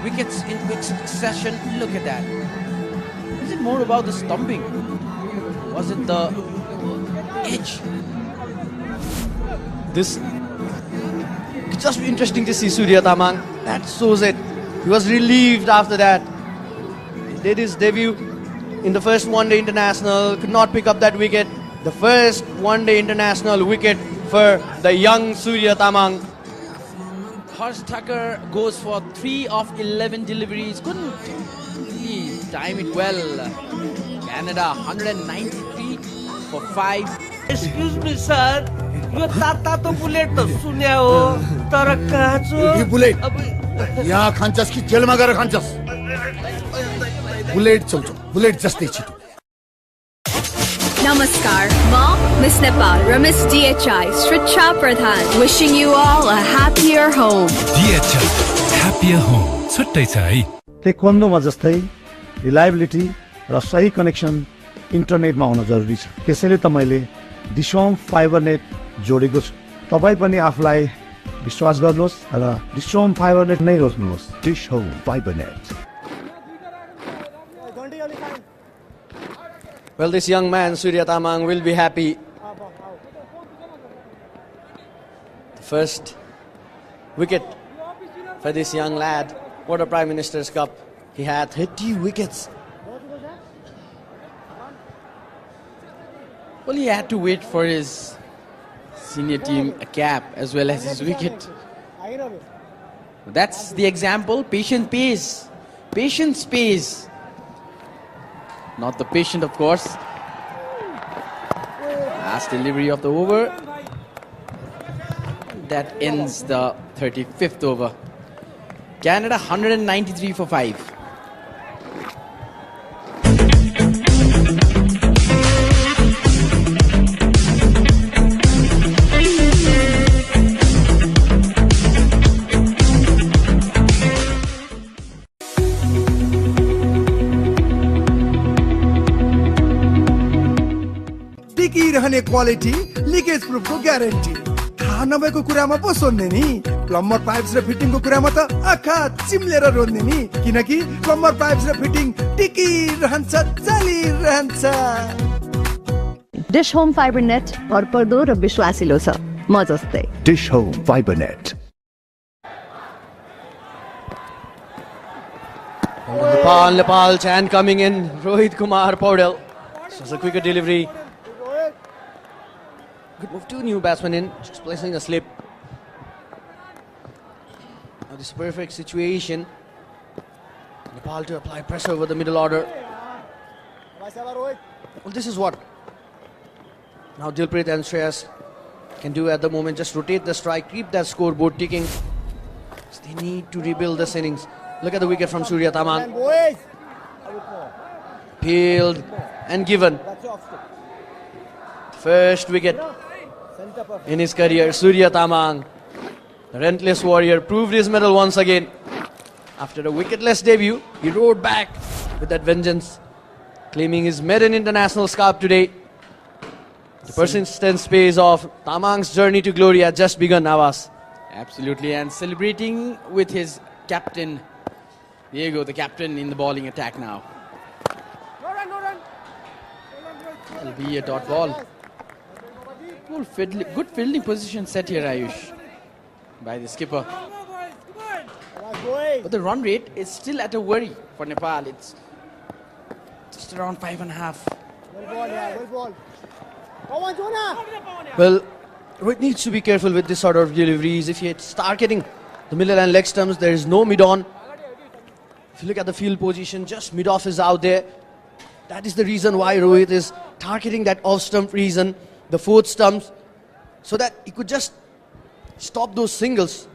Wickets in quick succession. Look at that. Is it more about the stumping? Was it the edge? This could just be interesting to see Surya Tamang. That shows it. He was relieved after that. He did his debut in the first one-day international. Could not pick up that wicket. The first one-day international wicket for the young Surya Tamang. Harsh Thakur goes for 3 of 11 deliveries. Couldn't really time it well. Canada 193 for 5. Excuse me, sir. यो ताता तो bullet तो सुन्या हो तर काँचो ये bullet यहाँ खान्छस् कि जेलमा गएर खान्छस् बुलेट चल्छ बुलेट जस्तै छिटो Namaskar, Mom, Miss Nepal, Ramis DHI, Sricha Pradhan, wishing you all a happier home. DHI, happier home. छुट्टै छ है टेक्वान्डोमा जस्तै रिलायबिलिटी र सही कनेक्सन इन्टरनेटमा हुन जरुरी छ त्यसैले त मैले डिसोम फाइबर नेट जोडेको छु तपाई पनि आफुलाई विश्वास गर्नुहोस् र डिसोम फाइबर नेट नै रोज्नुहोस् डिसोम fibre net Well, this young man, Surya Tamang, will be happy. The first wicket for this young lad. What a Prime Minister's Cup. He had 30 wickets. Well, he had to wait for his senior team a cap as well as his wicket. That's the example. Patience pays. Patience pays. Not the patient, of course. Last delivery of the over. That ends the 35th over. Canada 193 for 5. रहने quality leakage प्रुफको guarantee थाहा नभएको कुरामा पो सोध्ने नि plumber pipes र फिटिङको कुरामा त आँखा चिम्लेर रोज्ने नि किनकि प्लम्बर पाइप्स र फिटिङ टिकिरहन्छ चलिरहन्छ डिश होम फाइबर नेट भरपर्दो र विश्वासिलो छ म जस्तै dish home fibre net Nepal chant coming in. Rohit Kumar Paudel. This was a quicker delivery. Good move. Two new batsmen in, just placing a slip. Now this perfect situation. Nepal to apply pressure over the middle order. Well, this is what now Dilpreet and Shreyas can do at the moment. Just rotate the strike, keep that scoreboard ticking. So they need to rebuild this innings. Look at the wicket from Surya Tamang. Peeled and given. First wicket in his career. Surya Tamang, the relentless warrior, proved his mettle once again. After a wicketless debut, he rode back with that vengeance, claiming his maiden international scarf today. The persistence pays off. Tamang's journey to glory has just begun, Nawaz. Absolutely, and celebrating with his captain. There you go, the captain in the bowling attack now. It'll be a dot ball. Good fielding position set here, Ayush, by the skipper. But the run rate is still at a worry for Nepal. It's just around 5.5. Well, Rohit needs to be careful with this sort of deliveries. If you start getting the middle and leg stumps, there is no mid-on. If you look at the field position, just mid-off is out there. That is the reason why Rohit is targeting that off-stump reason, the fourth stumps, so that he could just stop those singles.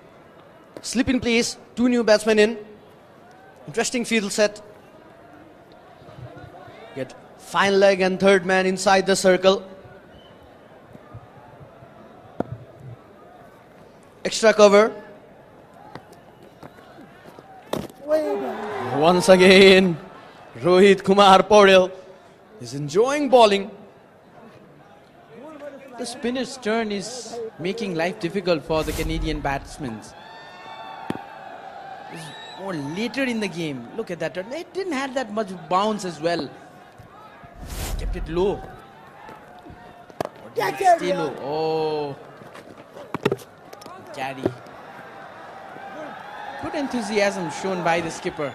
Slip in place, two new batsmen in. Interesting field set. Get fine leg and third man inside the circle. Extra cover. Once again, Rohit Kumar Paudel is enjoying bowling. The spinner's turn is making life difficult for the Canadian batsmen. More later in the game, look at that turn. It didn't have that much bounce as well. Kept it low. Or did it stay low? Oh. Carry. Good enthusiasm shown by the skipper.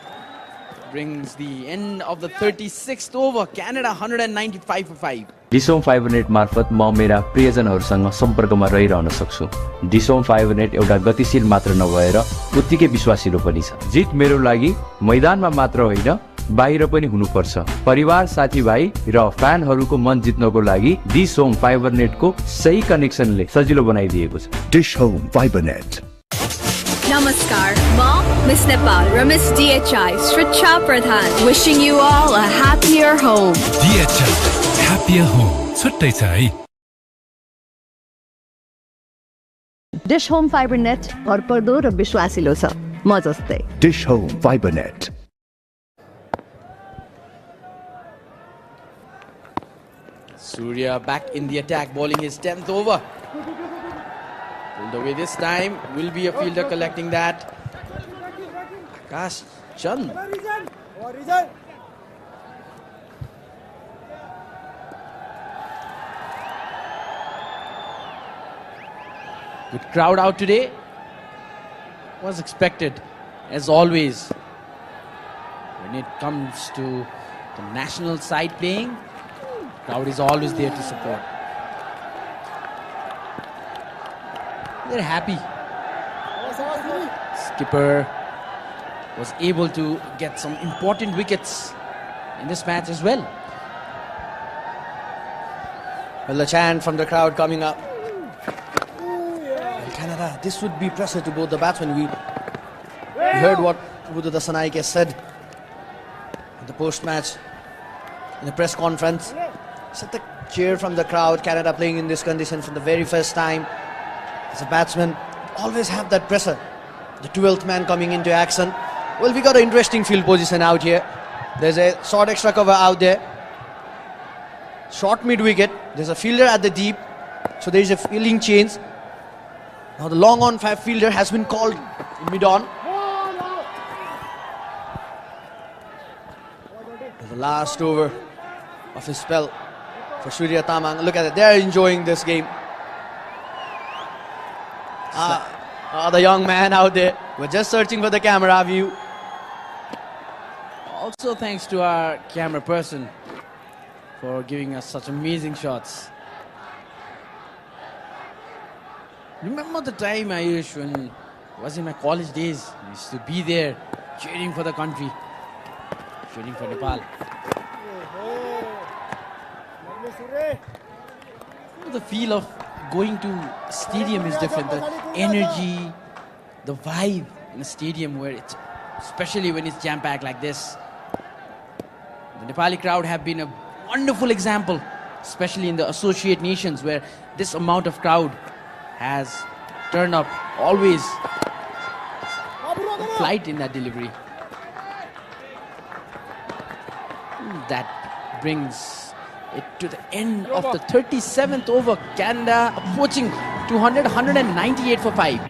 Brings the end of the 36th over. Canada 195 for 5. डिसोम fibre net मार्फत म मेरा प्रियजनहरूसँग सम्पर्कमा रहिरहन सक्छु। डिसोम fibre net एउटा गतिशील मात्र नभएर उत्तिकै विश्वासिलो पनि छ। जित मेरो लागि मैदानमा मात्र होइन बाहिर पनि हुनुपर्छ। परिवार, साथीभाइ र फ्यानहरूको मन जित्नको लागि डिसोम फाइबर नेटको सही कनेक्सनले सजिलो बनाइदिएको छ। DishHome fibre net. Namaskar, Mom, Miss Nepal, Miss DHI, Sricha Pradhan, wishing you all a happier home. DHI, happier home. छुट्टै छ है। डिश होम फाइबर नेट भरपर्दो र विश्वासिलो छ म जस्तै dish home fibre net. Surya back in the attack, bowling his 10th over. Pulled away this time. Will be a fielder collecting that. Akash Chand. Good crowd out today. Was expected, as always. When it comes to the national side playing, crowd is always there to support. They're happy. Skipper was able to get some important wickets in this match as well. Well, the chant from the crowd coming up. Canada, this would be pressure to both the batsmen. We heard what Udo Dasanaike said in the post-match, in the press conference. Said the cheer from the crowd, Canada playing in this condition for the very first time. As a batsman, always have that pressure. The 12th man coming into action. Well, we got an interesting field position out here. There's a short extra cover out there. Short mid-wicket. There's a fielder at the deep. So there is a fielding change. Now the long on fielder has been called mid-on. The last over of his spell for Surya Tamang. Look at it, they're enjoying this game. The young man out there, we're just searching for the camera view. Also thanks to our camera person for giving us such amazing shots. Remember the time, Ayush, when I was in my college days, I used to be there cheering for the country, cheering for Nepal. The feel of going to a stadium is different. The energy, the vibe in a stadium where it's, especially when it's jam-packed like this. The Nepali crowd have been a wonderful example, especially in the associate nations where this amount of crowd has turned up always flight in that delivery. That brings it to the end of the 37th over. Canada approaching 200, 198 for 5.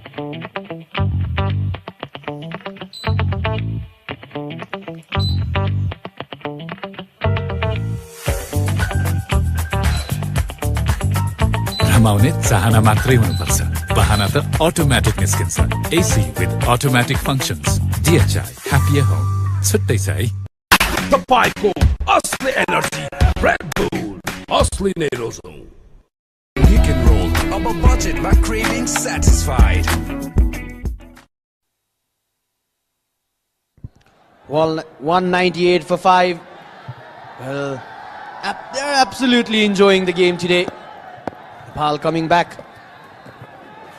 रमाउने चाहना मात्रै हुनुपर्छ बहाना त automatic निस्किन्छ AC with automatic functions DHI happier home छुट्टै छ है तपाईँको असली एनर्जी Red Bull असली नै रोजौ You can roll up a budget by craving satisfied. Well, 198 for 5. Well, they're absolutely enjoying the game today. Nepal coming back.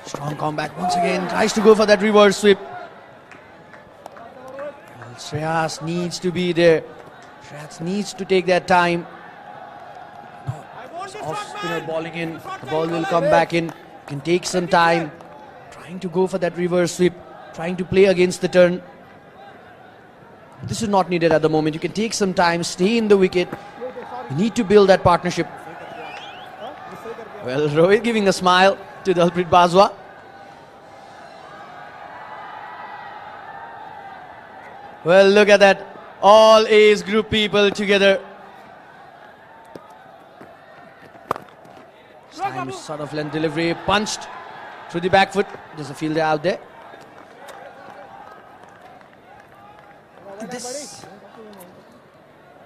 Strong comeback once again. Tries to go for that reverse sweep. Well, Shreyas needs to be there. Shreyas needs to take that time. Off spinner balling in. The ball will come back in. Can take some time. Trying to go for that reverse sweep. Trying to play against the turn. This is not needed at the moment. You can take some time. Stay in the wicket. You need to build that partnership. Well, Rohit giving a smile to Dalpreet Bajwa. Well, look at that. All A's group people together. Time sort of length delivery. Punched through the back foot. There's a fielder out there.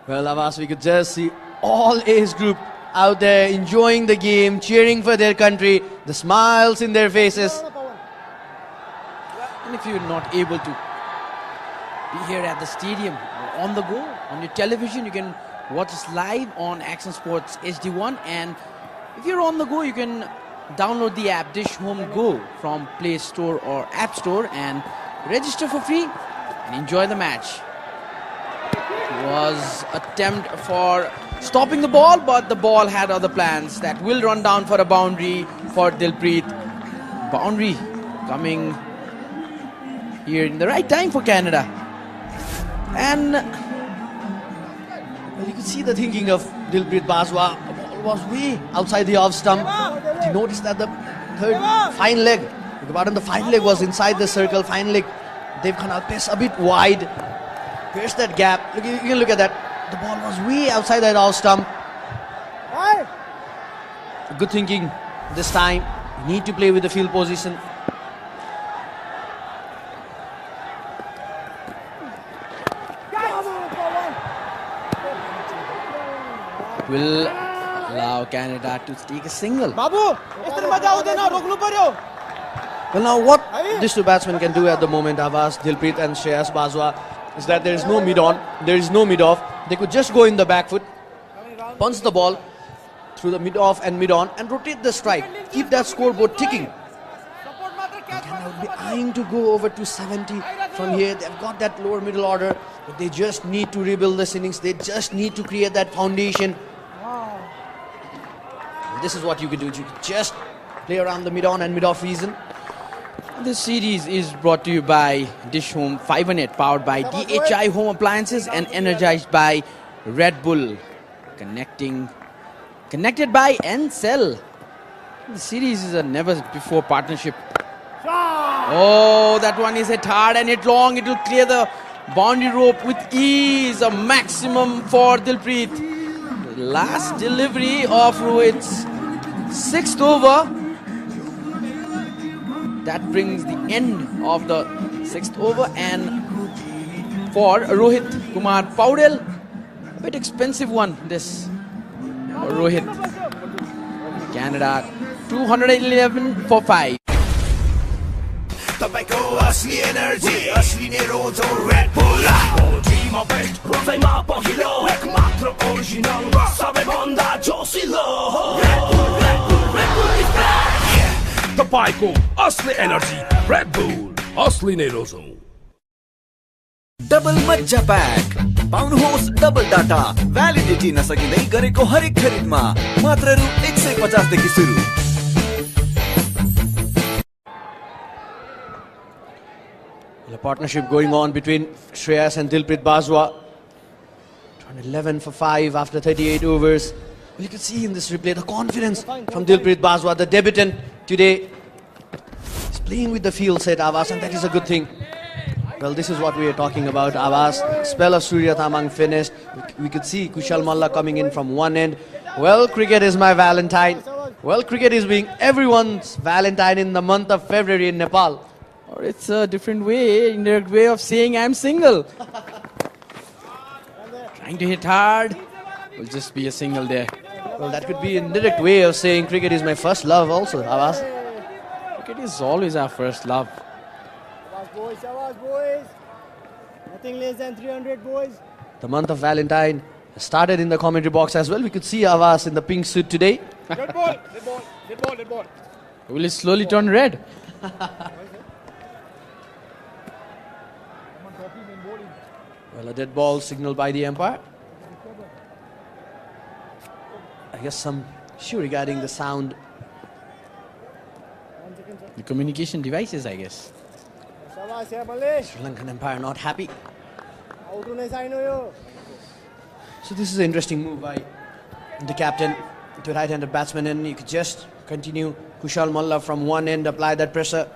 Well, Avas, we could just see all A's group out there enjoying the game, cheering for their country, the smiles in their faces. And if you're not able to be here at the stadium or on the go, on your television, you can watch us live on Action Sports HD1. And if you're on the go, you can download the app Dish Home Go from Play Store or App Store and register for free and enjoy the match. Was attempt for stopping the ball, but the ball had other plans. That will run down for a boundary for Dilpreet. Boundary coming here in the right time for Canada. And well, you can see the thinking of Dilpreet Bajwa. The ball was way outside the off stump. But you notice that the third fine leg, the fine leg was inside the circle. Fine leg, Dev Khanal pace a bit wide. Pierce that gap. Look, you can look at that. The ball was way outside that off stump. Good thinking this time. You need to play with the field position. Will allow Canada to take a single. Well, now what these two batsmen can do at the moment, Avas, Dilpreet and Shreyas Bajwa, is that there is no mid-on, there is no mid-off. They could just go in the back foot, punch the ball through the mid-off and mid-on and rotate the strike. Keep that scoreboard ticking. Canada would be eyeing to go over to 70 from here. They've got that lower middle order, but they just need to rebuild this innings. They just need to create that foundation. This is what you can do. You can just play around the mid-on and mid-off region. This series is brought to you by Dish Home Fiber Net, powered by DHI Home Appliances and energized by Red Bull. Connected by Encell. The series is a never before partnership. Oh, that one is hit hard and hit long. It will clear the boundary rope with ease. A maximum for Dilpreet. The last delivery of Rohit's 6th over. That brings the end of the 6th over, and for Rohit Kumar Paudel, a bit expensive one this for Rohit. Canada 211 for 5. तपाईको असली energy असली नै रोजो Red Bull dream of it रोजैमा पहिलो एक मात्र original सबैभन्दा जोसिलो रेड बुल इज ब्याक तपाईँको असली एनर्जी रेड बुल असली नै रोजो डबल मज्जा प्याक पाउनुहोस् डबल डाटा भ्यालिडिटी नसकिँदै गरेको हरेक खरिदमा मात्र रु 150 देखि सुरु। A partnership going on between Shreyas and Dilpreet Bajwa. 11 for 5 after 38 overs. Well, you can see in this replay the confidence from Dilpreet Bajwa, the debutant today. He's playing with the field set, Avas, and that is a good thing. Well, this is what we are talking about. Avas, spell of Surya Thamang finished. We could see Kushal Malla coming in from one end. Well, cricket is my Valentine. Well, cricket is being everyone's Valentine in the month of February in Nepal. Or it's a different way, indirect way of saying I'm single. Trying to hit hard. Will just be a single there. Well, that could be an indirect way of saying cricket is my first love also, Avas. Cricket is always our first love. Shabazz boys. Nothing less than 300 boys. The month of Valentine started in the commentary box as well. We could see Avas in the pink suit today. Dead ball, dead ball, dead ball, dead ball. Will it slowly turn red? Well, a dead ball signaled by the umpire. I guess some issue regarding the sound. The communication devices, I guess. Sri Lankan umpire not happy. So this is an interesting move by the captain to right-handed batsman, and you could just continue. Kushal Malla from one end, apply that pressure.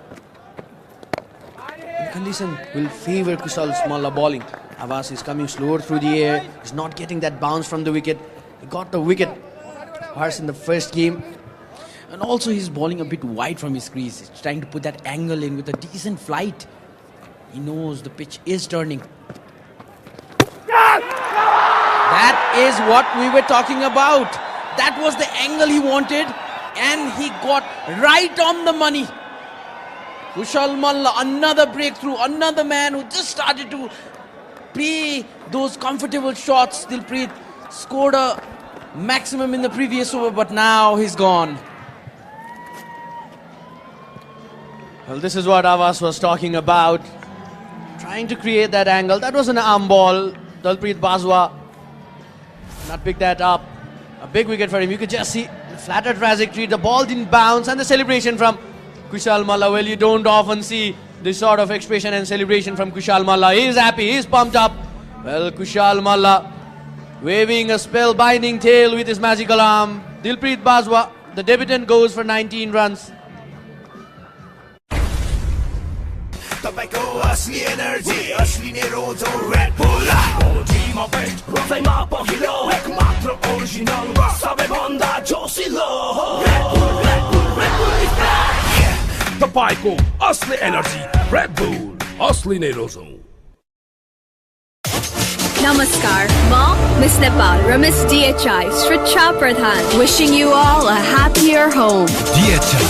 The condition will favor Kushal Malla bowling. Avas is coming slower through the air. He's not getting that bounce from the wicket. He got the wicket harsh in the first game. And also he's bowling a bit wide from his crease. He's trying to put that angle in with a decent flight. He knows the pitch is turning. That is what we were talking about. That was the angle he wanted, and he got right on the money. Kushal Malla, another breakthrough, another man who just started to play those comfortable shots. Dilpreet scored a maximum in the previous over, but now he's gone. Well, this is what Avas was talking about. Trying to create that angle. That was an arm ball. Dilpreet Bajwa not pick that up. A big wicket for him. You could just see the flatter trajectory. The ball didn't bounce, and the celebration from Kushal Malla. Well, you don't often see this sort of expression and celebration from Kushal Malla. He's happy. He's pumped up. Well, Kushal Malla waving a spellbinding tail with his magical arm. Dilpreet Bajwa, the debutant, goes for 19 runs. तपाईको असली energy असली नै रोजो Red Bull dream of it रोजैमा पहिलो एक मात्र original सबैभन्दा जोसिलो रेड बुल इज ब्याक तपाईँको असली एनर्जी रेड बुल असली नै रोजो Namaskar, Ma, Miss Nepal, Ramis DHI, Sricha Pradhan, wishing you all a happier home. DHI,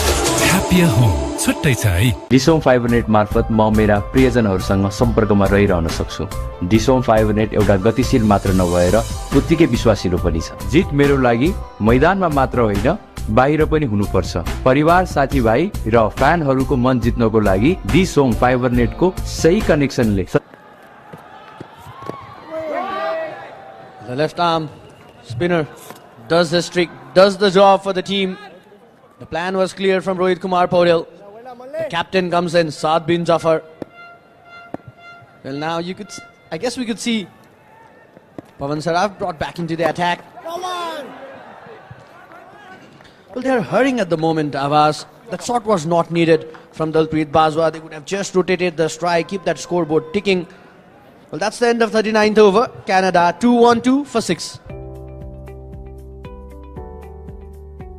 happier home. छुट्टै छ है। डिसोम फाइबर नेट मार्फत म मेरा प्रियजनहरूसँग सम्पर्कमा रहिरहन सक्छु। डिसोम फाइबर नेट एउटा गतिशील मात्र नभएर उत्तिकै विश्वासिलो पनि छ। जित मेरो लागि मैदानमा मात्र होइन, बाहिर पनि हुनुपर्छ। परिवार, साथीभाइ र फ्यानहरूको मन जित्नको लागि डिसोम फाइबर नेटको सही कनेक्सनले The left arm spinner does the trick, does the job for the team. The plan was clear from Rohit Kumar Paudel. The captain comes in, Saad bin Jafar. Well, now you could, I guess we could see Pawan Saraf brought back into the attack. Well, they are hurrying at the moment, Avas. That shot was not needed from Dalpreet Bajwa. They could have just rotated the strike, keep that scoreboard ticking. Well, that's the end of 39th over. Canada 2-1-2 for 6.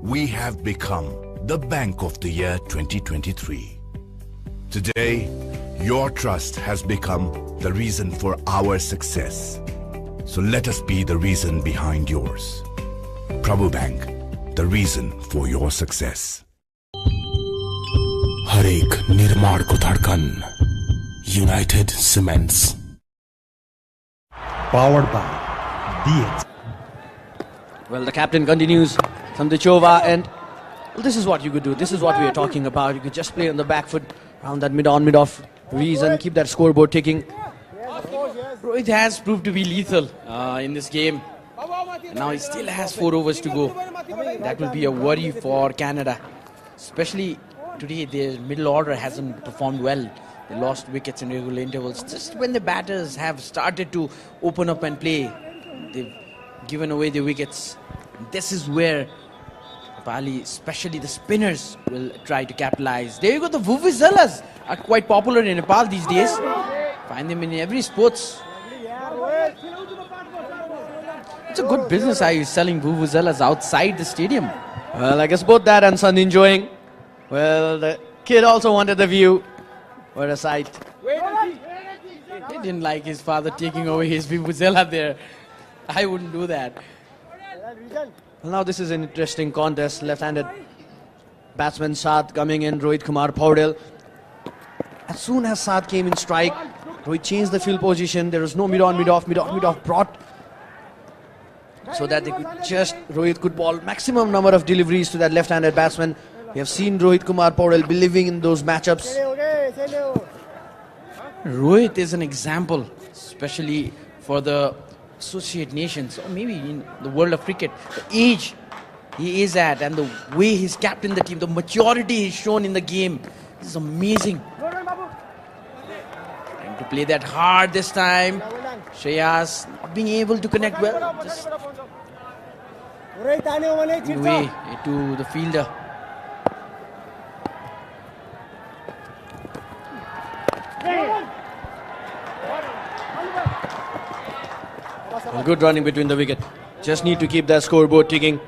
We have become the Bank of the Year 2023. Today, your trust has become the reason for our success. So let us be the reason behind yours. Prabhu Bank, the reason for your success. हरेक निर्माणको धड्कन United Cements Powered by DH. Well, the captain continues from the Chova end. Well, this is what you could do. This is what we are talking about. You could just play on the back foot around that mid-on, mid-off reason, keep that scoreboard ticking. Rohit has proved to be lethal in this game. Now he still has 4 overs to go. That will be a worry for Canada. Especially today, their middle order hasn't performed well. They lost wickets in regular intervals. Just when the batters have started to open up and play, they've given away the wickets. This is where Nepali, especially the spinners, will try to capitalize. There you go, the vuvuzelas are quite popular in Nepal these days. Find them in every sports. It's a good business, are you selling vuvuzelas outside the stadium? Well, I guess both Dad and son enjoying. Well, the kid also wanted the view. What a sight. He didn't like his father taking away his vuvuzela there. I wouldn't do that. Well, now this is an interesting contest. Left-handed batsman Saad coming in, Rohit Kumar Paudel. As soon as Saad came in strike, Rohit changed the field position. There was no mid-on, mid-off, mid-off, mid-off brought, so that they could just, Rohit could ball maximum number of deliveries to that left-handed batsman. We have seen Rohit Kumar Paudel believing in those matchups. Rohit is an example, especially for the associate nations, or maybe in the world of cricket. The age he is at and the way he's captained the team, the maturity he's shown in the game, this is amazing. Trying to play that hard this time. Shreyas not being able to connect well. Just way to the fielder. Well, good running between the wicket. Just need to keep that scoreboard ticking.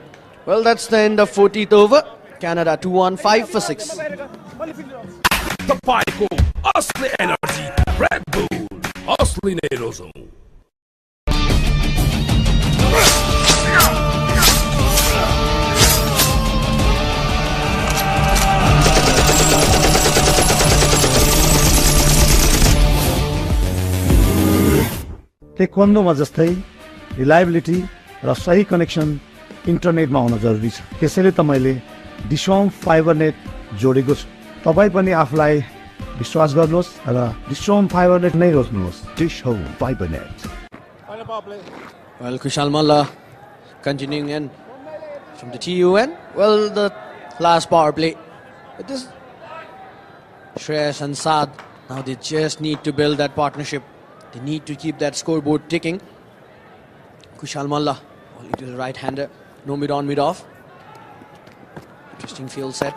Well, that's the end of 40th over. Canada 2-1-5 for 6. तपाईको असली energy red bull असली नै रोजौं टेक्वान्डोमा जस्तै reliability र सही connection इन्टरनेटमा हुन जरुरी छ। त्यसैले त मैले डिसोम फाइबर नेट जोडेको छु। तपाई पनि आफुलाई विश्वास गर्नुहोस् र डिसोम फाइबर नेट नै रोज्नुहोस्। डिसोम fibre net. Well, Kushal Malla continuing in from the TUN. Well, the last power play. But this Shreyas and Saad, now they just need to build that partnership. They need to keep that scoreboard ticking. Kushal Malla, only to the right-hander. No mid-on, mid-off. Interesting field set.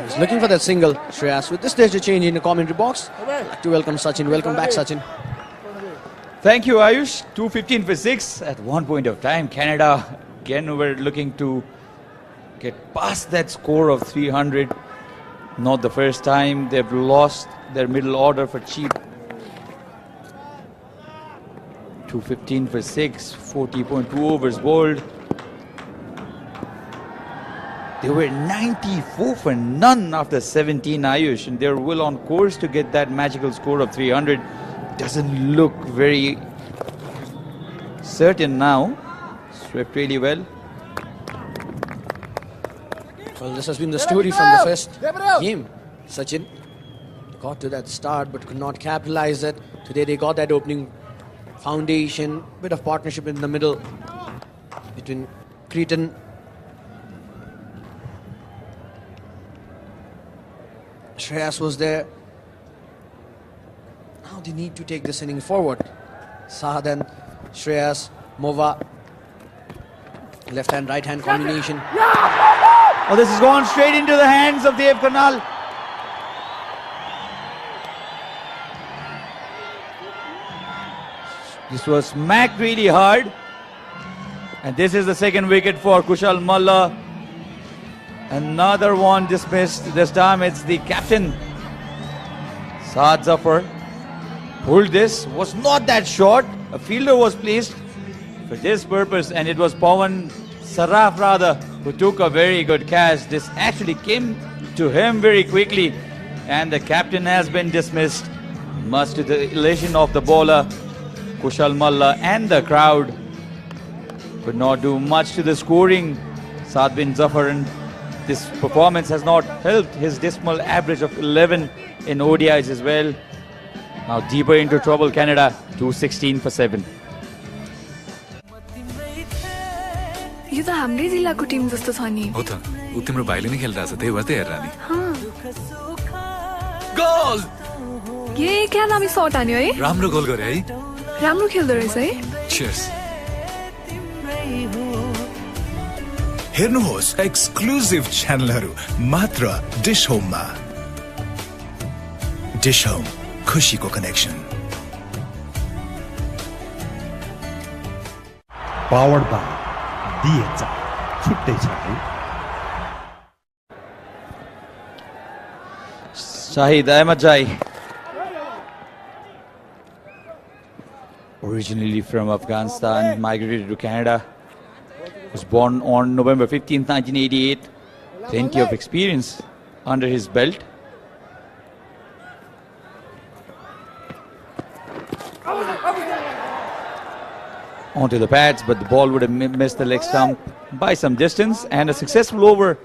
He's looking for that single, Shreyas. With this, there's a change in the commentary box. I'd like to welcome Sachin. Welcome back, Sachin. Thank you, Ayush. 2:15 for 6. At one point of time, Canada again were looking to get past that score of 300. Not the first time. They've lost their middle order for cheap. 2:15 for 6. 40.2 overs bowled. They were 94 for none after 17, Ayush, and they're well on course to get that magical score of 300. Doesn't look very certain now. Swept really well. Well, this has been the story from the first game. Sachin got to that start but could not capitalize it. Today they got that opening foundation, bit of partnership in the middle between Cretan. Shreyas was there. Now they need to take this inning forward. Saad and Shreyas, Mova. Left hand, right hand combination. Oh, this has gone straight into the hands of Dev Karnal. This was smacked really hard. And this is the second wicket for Kushal Malla. Another one dismissed. This time it's the captain, Saad Zafar. Pulled this. Was not that short. A fielder was placed for this purpose, and it was Pawan Saraf rather who took a very good catch. This actually came to him very quickly, and the captain has been dismissed, much to the elation of the bowler Kushal Malla, and the crowd could not do much to the scoring. Saad bin Zafar, and this performance has not helped his dismal average of 11 in ODIs as well. Now deeper into trouble, Canada, 216 for 7. यो त हाम्रै जिल्लाको Tim जस्तो छ नि हो त उ तिम्रो भाइले नै खेलिरहेछ त्यही भएर त हेरेर नि गोल ये क्या दामी शट हान्यो है राम्रो गोल गरे है राम्रो खेल्दो रहेछ है चियर्स हेर्नुहोस् एक्सक्लुसिभ च्यानलहरू मात्र डिश होममा डिश होम खुशीको कनेक्सन पावर्ड बाइ DHI छुट्टै छ है Shahid Ahmed Jai, originally from Afghanistan, migrated to Canada, was born on November 15th, 1988. Plenty of experience under his belt. Onto the pads, but the ball would have missed the leg stump by some distance, and a successful over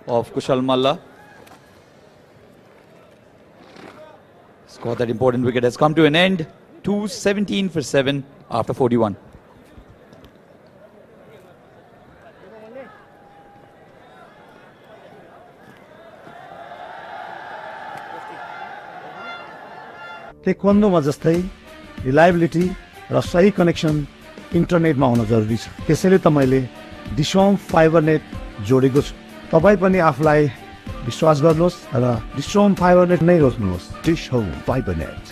of Kushal Malla. Score that important wicket has come to an end. 217 for 7 after 41. टेक्वान्डोमा जस्तै reliability र सही connection इन्टरनेटमा हुन जरुरी छ त्यसैले त मैले डिसोम fibre net जोडेको छु तपाई पनि आफुलाई विश्वास गर्नुहोस् र डिसोम फाइबर नेट नै रोज्नुहोस् डिसोम fibre net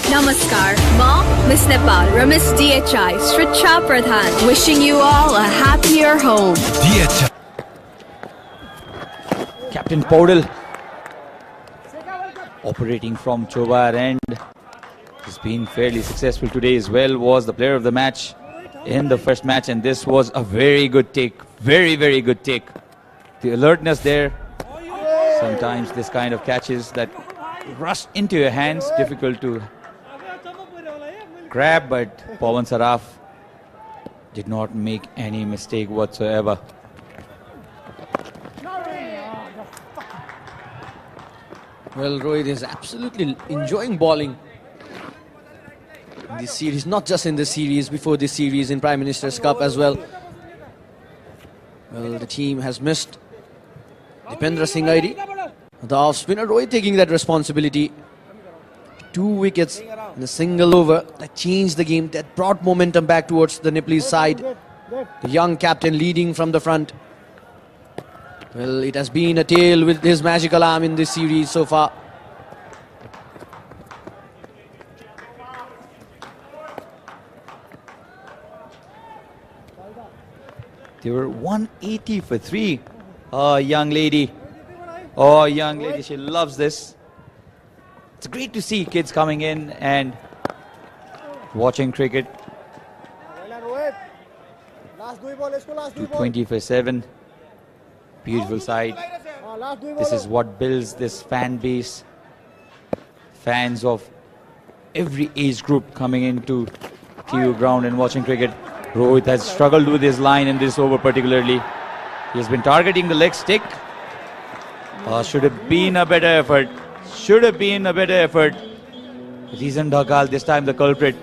Namaskar, Ma, Miss Nepal, Ramis DHI, Sricha Pradhan, wishing you all a happier home. DHI. Captain Paudel operating from Chobar end. He's been fairly successful today as well. Was the player of the match in the first match, and this was a very good take. Very, very good take. The alertness there. Sometimes this kind of catches that rush into your hands, difficult to grab, but Pawan Saraf did not make any mistake whatsoever. Well, Rohit is absolutely enjoying bowling in this series, not just in this series, before this series in Prime Minister's Cup as well. Well, the team has missed Dipendra Singh Airi, the off spinner. Rohit taking that responsibility. 2 wickets in a single over that changed the game, that brought momentum back towards the Nepalese side. The young captain leading from the front. Well, it has been a tale with his magical arm in this series so far. They were 180 for 3. Oh, young lady. Oh, young lady, she loves this. It's great to see kids coming in and watching cricket. 220 for 7. Beautiful side. This is what builds this fan base. Fans of every age group coming into TU ground and watching cricket. Rohit has struggled with his line in this over particularly. He has been targeting the leg stick. Should have been a better effort. Should have been a better effort. Reason Dhakal, this time the culprit.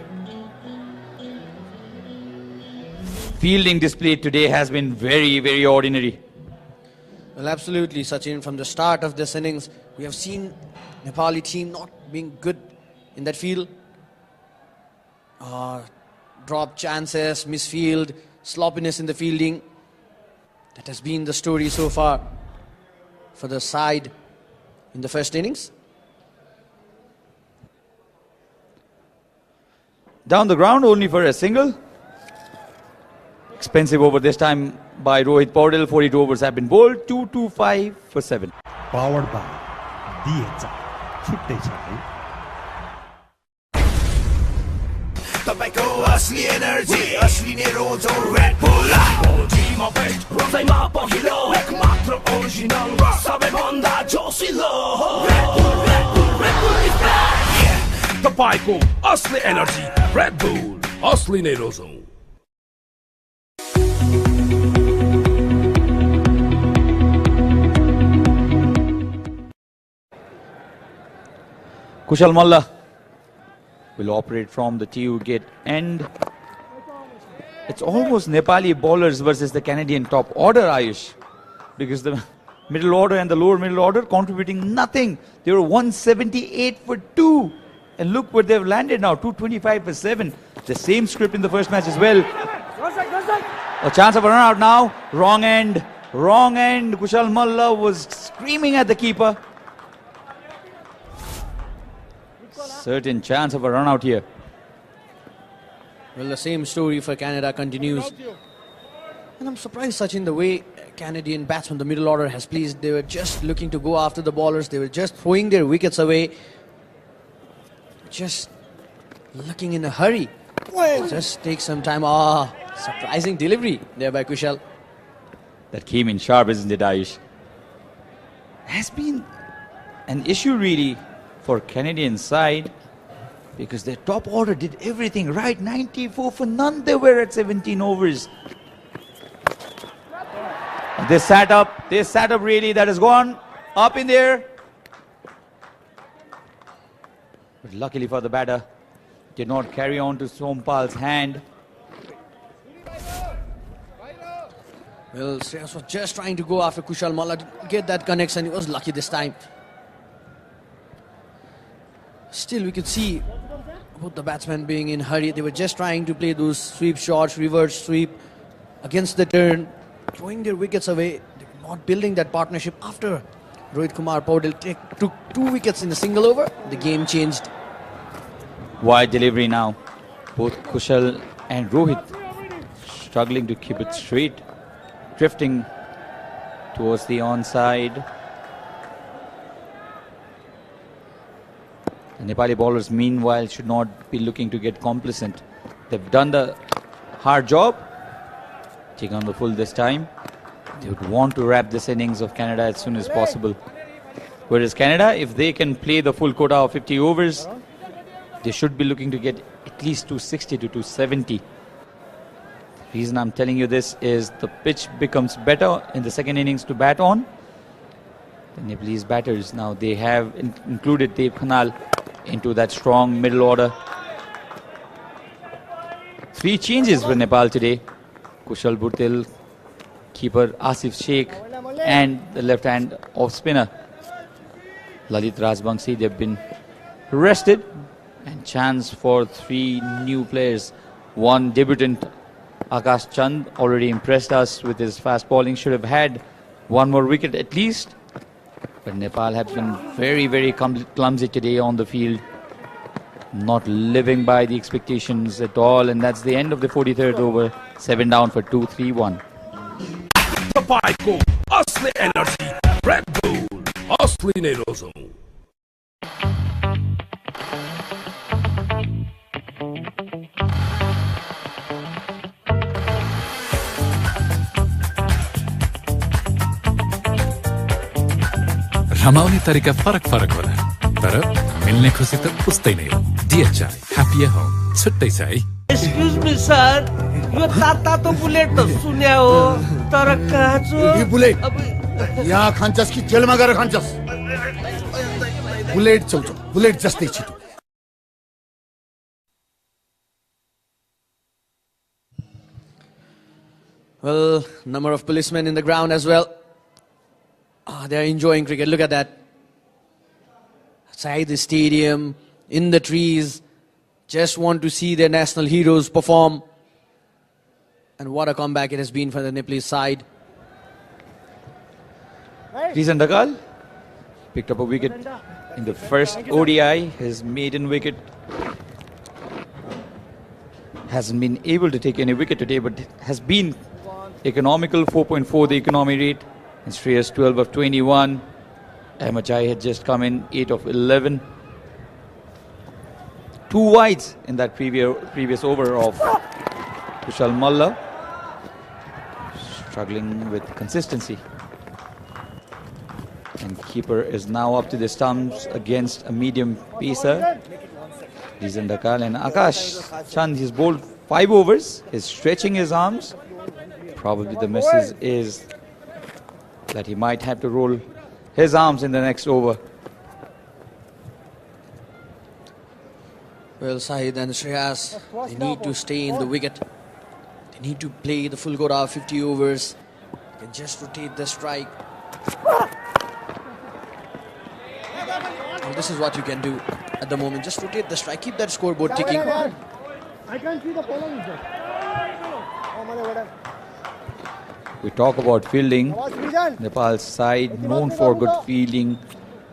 Fielding display today has been very, very ordinary. Well, absolutely, Sachin. From the start of this innings, we have seen Nepali team not being good in that field. Drop chances, misfield, sloppiness in the fielding. That has been the story so far for the side in the first innings. Down the ground only for a single. Expensive over this time by Rohit Paudel. 42 overs have been bowled. 225 for 7. Powered by DHI. छुट्टै छ है तपाईको असली energy असली नै रोजो Red bull बडीमा best हृदयमा पहिलो एक मात्र ओरिजिनल सबैभन्दा जोसिलो रेड बुल इज ब्याक तपाईको असली एनर्जी रेड बुल असली नै रोजो Kushal Malla will operate from the tee wicket end. It's almost Nepali bowlers versus the Canadian top order, Ayush, because the middle order and the lower middle order contributing nothing. They were 178 for 2, and look where they've landed now, 225 for 7. The same script in the first match as well. A chance of a run out now. Wrong end. Wrong end. Kushal Malla was screaming at the keeper. Certain chance of a run out here. Well, the same story for Canada continues. And I'm surprised, Sachin, the way Canadian batsmen, the middle order has pleased. They were just looking to go after the bowlers. They were just throwing their wickets away. Just looking in a hurry. Just take some time. Surprising delivery there by Kushal. That came in sharp, isn't it, Ayush? Has been an issue really for Canadian side, because their top order did everything right. 94 for none they were at 17 overs. They sat up really. That has gone up in there. But luckily for the batter, did not carry on to Sompal's hand. Well, Shreyas was just trying to go after Kushal Malla to get that connection. He was lucky this time. Still, we could see both the batsmen being in hurry. They were just trying to play those sweep shots, reverse sweep against the turn, throwing their wickets away. They were not building that partnership. After Rohit Kumar Paudel took 2 wickets in a single over, the game changed. Wide delivery now. Both Kushal and Rohit struggling to keep it straight, drifting towards the onside. The Nepali bowlers, meanwhile, should not be looking to get complacent. They've done the hard job, taken on the full this time. They would want to wrap this innings of Canada as soon as possible. Whereas Canada, if they can play the full quota of 50 overs, they should be looking to get at least 260 to 270. The reason I'm telling you this is the pitch becomes better in the second innings to bat on. The Nepalese batters now, they have included Dev Khanal into that strong middle order. 3 changes for Nepal today. Kushal Bhurtel, keeper Asif Sheikh, and the left hand off spinner Lalit Rajbangshi. They've been rested, and chance for 3 new players. One debutant, Akash Chand, already impressed us with his fast bowling. Should have had 1 more wicket at least. But Nepal have been very, very clumsy today on the field. Not living by the expectations at all. And that's the end of the 43rd over. 7 down for 2-3-1. Tapaiको असली energy red bull असली नै रोजो रमाउने तरिका फरक फरक होला तर मिल्ने खुसी त उस्तै नै हो DHI ह्याप्पी होम छुट्टै छ है एक्सक्यूज मी सर यो तातो बुलेट त सुन्या हो तर काँचो यो बुलेट यहाँ खान्छस् कि जेलमा गएर खान्छस् बुलेट चल्छ बुलेट जस्तै छिटो Well, number of policemen in the ground as well. They're enjoying cricket. Look at that. Outside the stadium, in the trees, just want to see their national heroes perform. And what a comeback it has been for the Nepalese side. Rizan Dakal picked up a wicket in the first ODI, his maiden wicket. Hasn't been able to take any wicket today, but has been economical, 4.4 the economy rate. And Shreyas 12 of 21. Ahmed Jai had just come in, 8 of 11. 2 wides in that previous over of Kushal Malla. Struggling with consistency. And keeper is now up to the stumps against a medium pacer. Rizan Dakal and Akash Chand, he's bowled 5 overs. He's stretching his arms. Probably the message is that he might have to roll his arms in the next over. Well, Sahid and Shreyas, they need to stay in the wicket. They need to play the full quota of 50 overs. They can just rotate the strike. And this is what you can do at the moment. Just rotate the strike, keep that scoreboard ticking. I can't see the pollen. We talk about fielding. Nepal's side known for good fielding,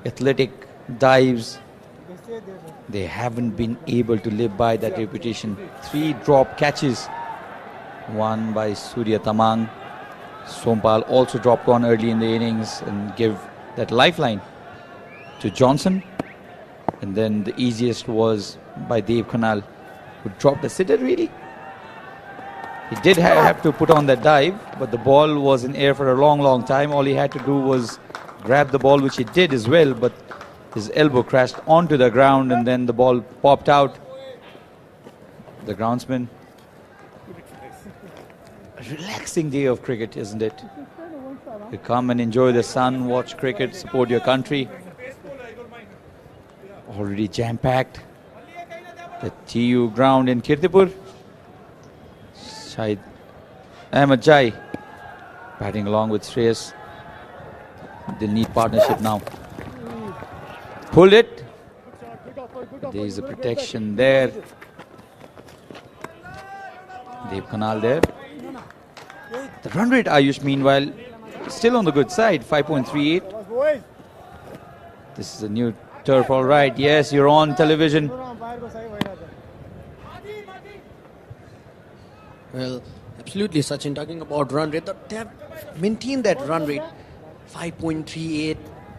athletic dives. They haven't been able to live by that reputation. 3 drop catches, one by Surya Tamang. Sompal also dropped one early in the innings and gave that lifeline to Johnson. And then the easiest was by Dev Khanal, who dropped a sitter really. He did have to put on that dive, but the ball was in air for a long time. All he had to do was grab the ball, which he did as well, but his elbow crashed onto the ground and then the ball popped out. The groundsman. A relaxing day of cricket, isn't it? You come and enjoy the sun, watch cricket, support your country. Already jam-packed. The TU ground in Kirtipur. Shahid Ahmed Jai batting along with Shreyas. They'll need partnership now. Pulled it. There is a protection there. Dev Khanal there. The run rate, Ayush, meanwhile, still on the good side, 5.38. This is a new turf, all right. Yes, you're on television. Well, absolutely, Sachin, talking about run rate, they have maintained that run rate, 5.38.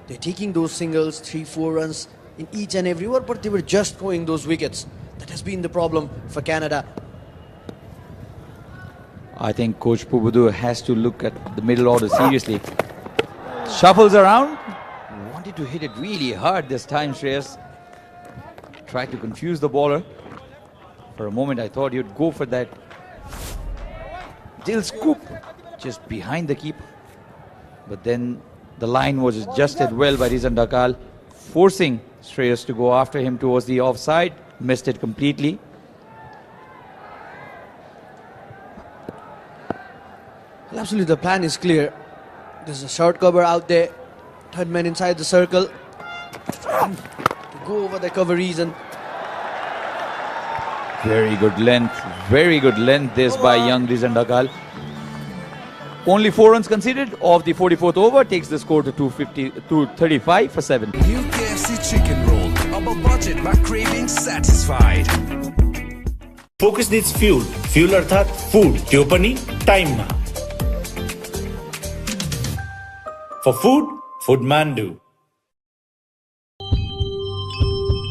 They're taking those singles, 3-4 runs in each and every over, but they were just throwing those wickets. That has been the problem for Canada. I think Coach Pubudu has to look at the middle order seriously. Shuffles around. Wanted to hit it really hard this time, Shreyas. Tried to confuse the bowler. For a moment, I thought he'd go for that Dill scoop just behind the keeper. But then the line was adjusted well by Rizan Dakal, forcing Shreyas to go after him towards the offside. Missed it completely. Well, absolutely, the plan is clear. There's a short cover out there. Third man inside the circle. Trying to go over the coveries and... Very good length this by young Rizan Dakal. Only 4 runs conceded of the 44th over, takes the score to 235 for 7. New KFC chicken roll, above budget but craving satisfied. Focus needs fuel. Fuel अर्थात food. त्यो पनि time मा. For food, Foodmandu.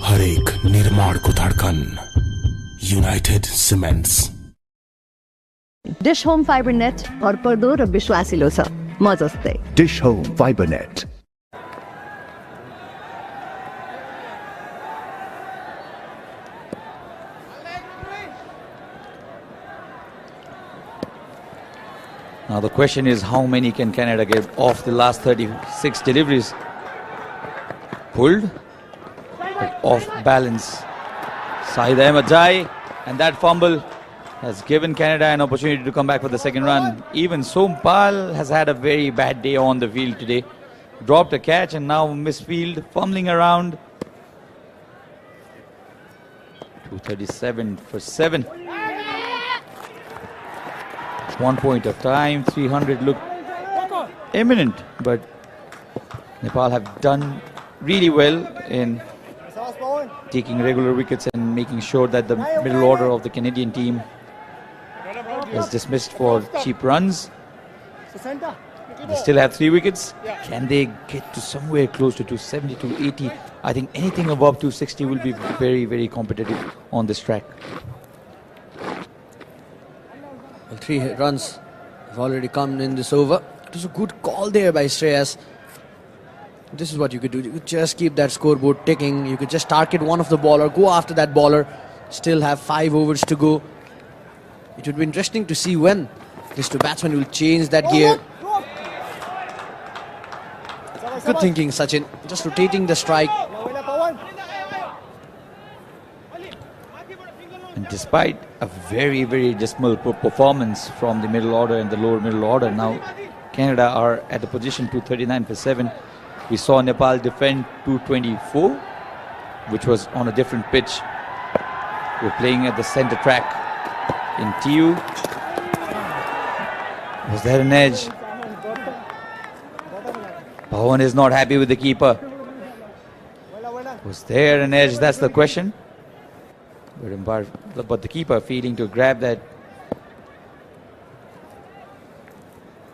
हरेक निर्माणको धड्कन United Cements. Dish home fibre net भरपर्दो र विश्वासिलो छ, म जस्तै. Dish home fibre net. Now the question is, how many can Canada get off the last 36 deliveries? Pulled, but off balance. Shahid Ahmed Jai, and that fumble has given Canada an opportunity to come back for the second run. Even Sompal has had a very bad day on the field today. Dropped a catch and now misfield, fumbling around. 237 for 7. 1 point of time, 300 looked imminent, but Nepal have done really well in taking regular wickets and making sure that the middle order of the Canadian team is dismissed for cheap runs. They still have 3 wickets. Can they get to somewhere close to 270, 280? I think anything above 260 will be very, very competitive on this track. Well, 3 runs have already come in this over. It was a good call there by Shreyas. This is what you could do. You could just keep that scoreboard ticking. You could just target one of the bowler, go after that bowler, still have 5 overs to go. It would be interesting to see when these 2 batsmen will change that gear. Good thinking, Sachin. Just rotating the strike. And despite a very, very dismal performance from the middle order and the lower middle order, now Canada are at the position 239 for 7. We saw Nepal defend 224, which was on a different pitch. We're playing at the center track in TU. Was there an edge? Pawan is not happy with the keeper. Was there an edge? That's the question. But the keeper feeling to grab that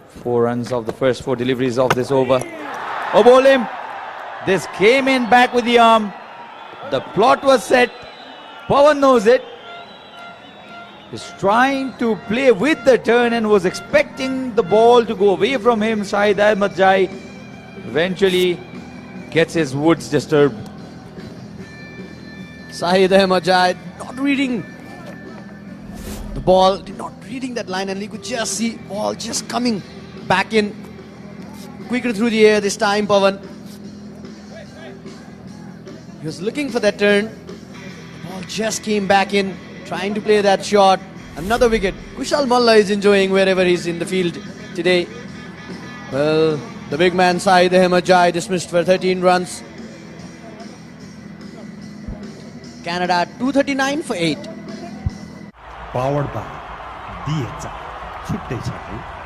4 runs of the first 4 deliveries of this over. Oh, ball him. This came in back with the arm. The plot was set. Pawan knows it. He's trying to play with the turn and was expecting the ball to go away from him. Shahid Ahmed Jai eventually gets his woods disturbed. Shahid Ahmed Jai not reading the ball, not reading that line, and you could just see ball just coming back in. Quicker through the air this time, Pawan. He was looking for that turn. The ball just came back in, trying to play that shot. Another wicket. Kushal Malla is enjoying wherever he's in the field today. Well, the big man Shahid Ahmed Jai dismissed for 13 runs. Canada 239 for 8. Powered by DHI. छुट्टै छ है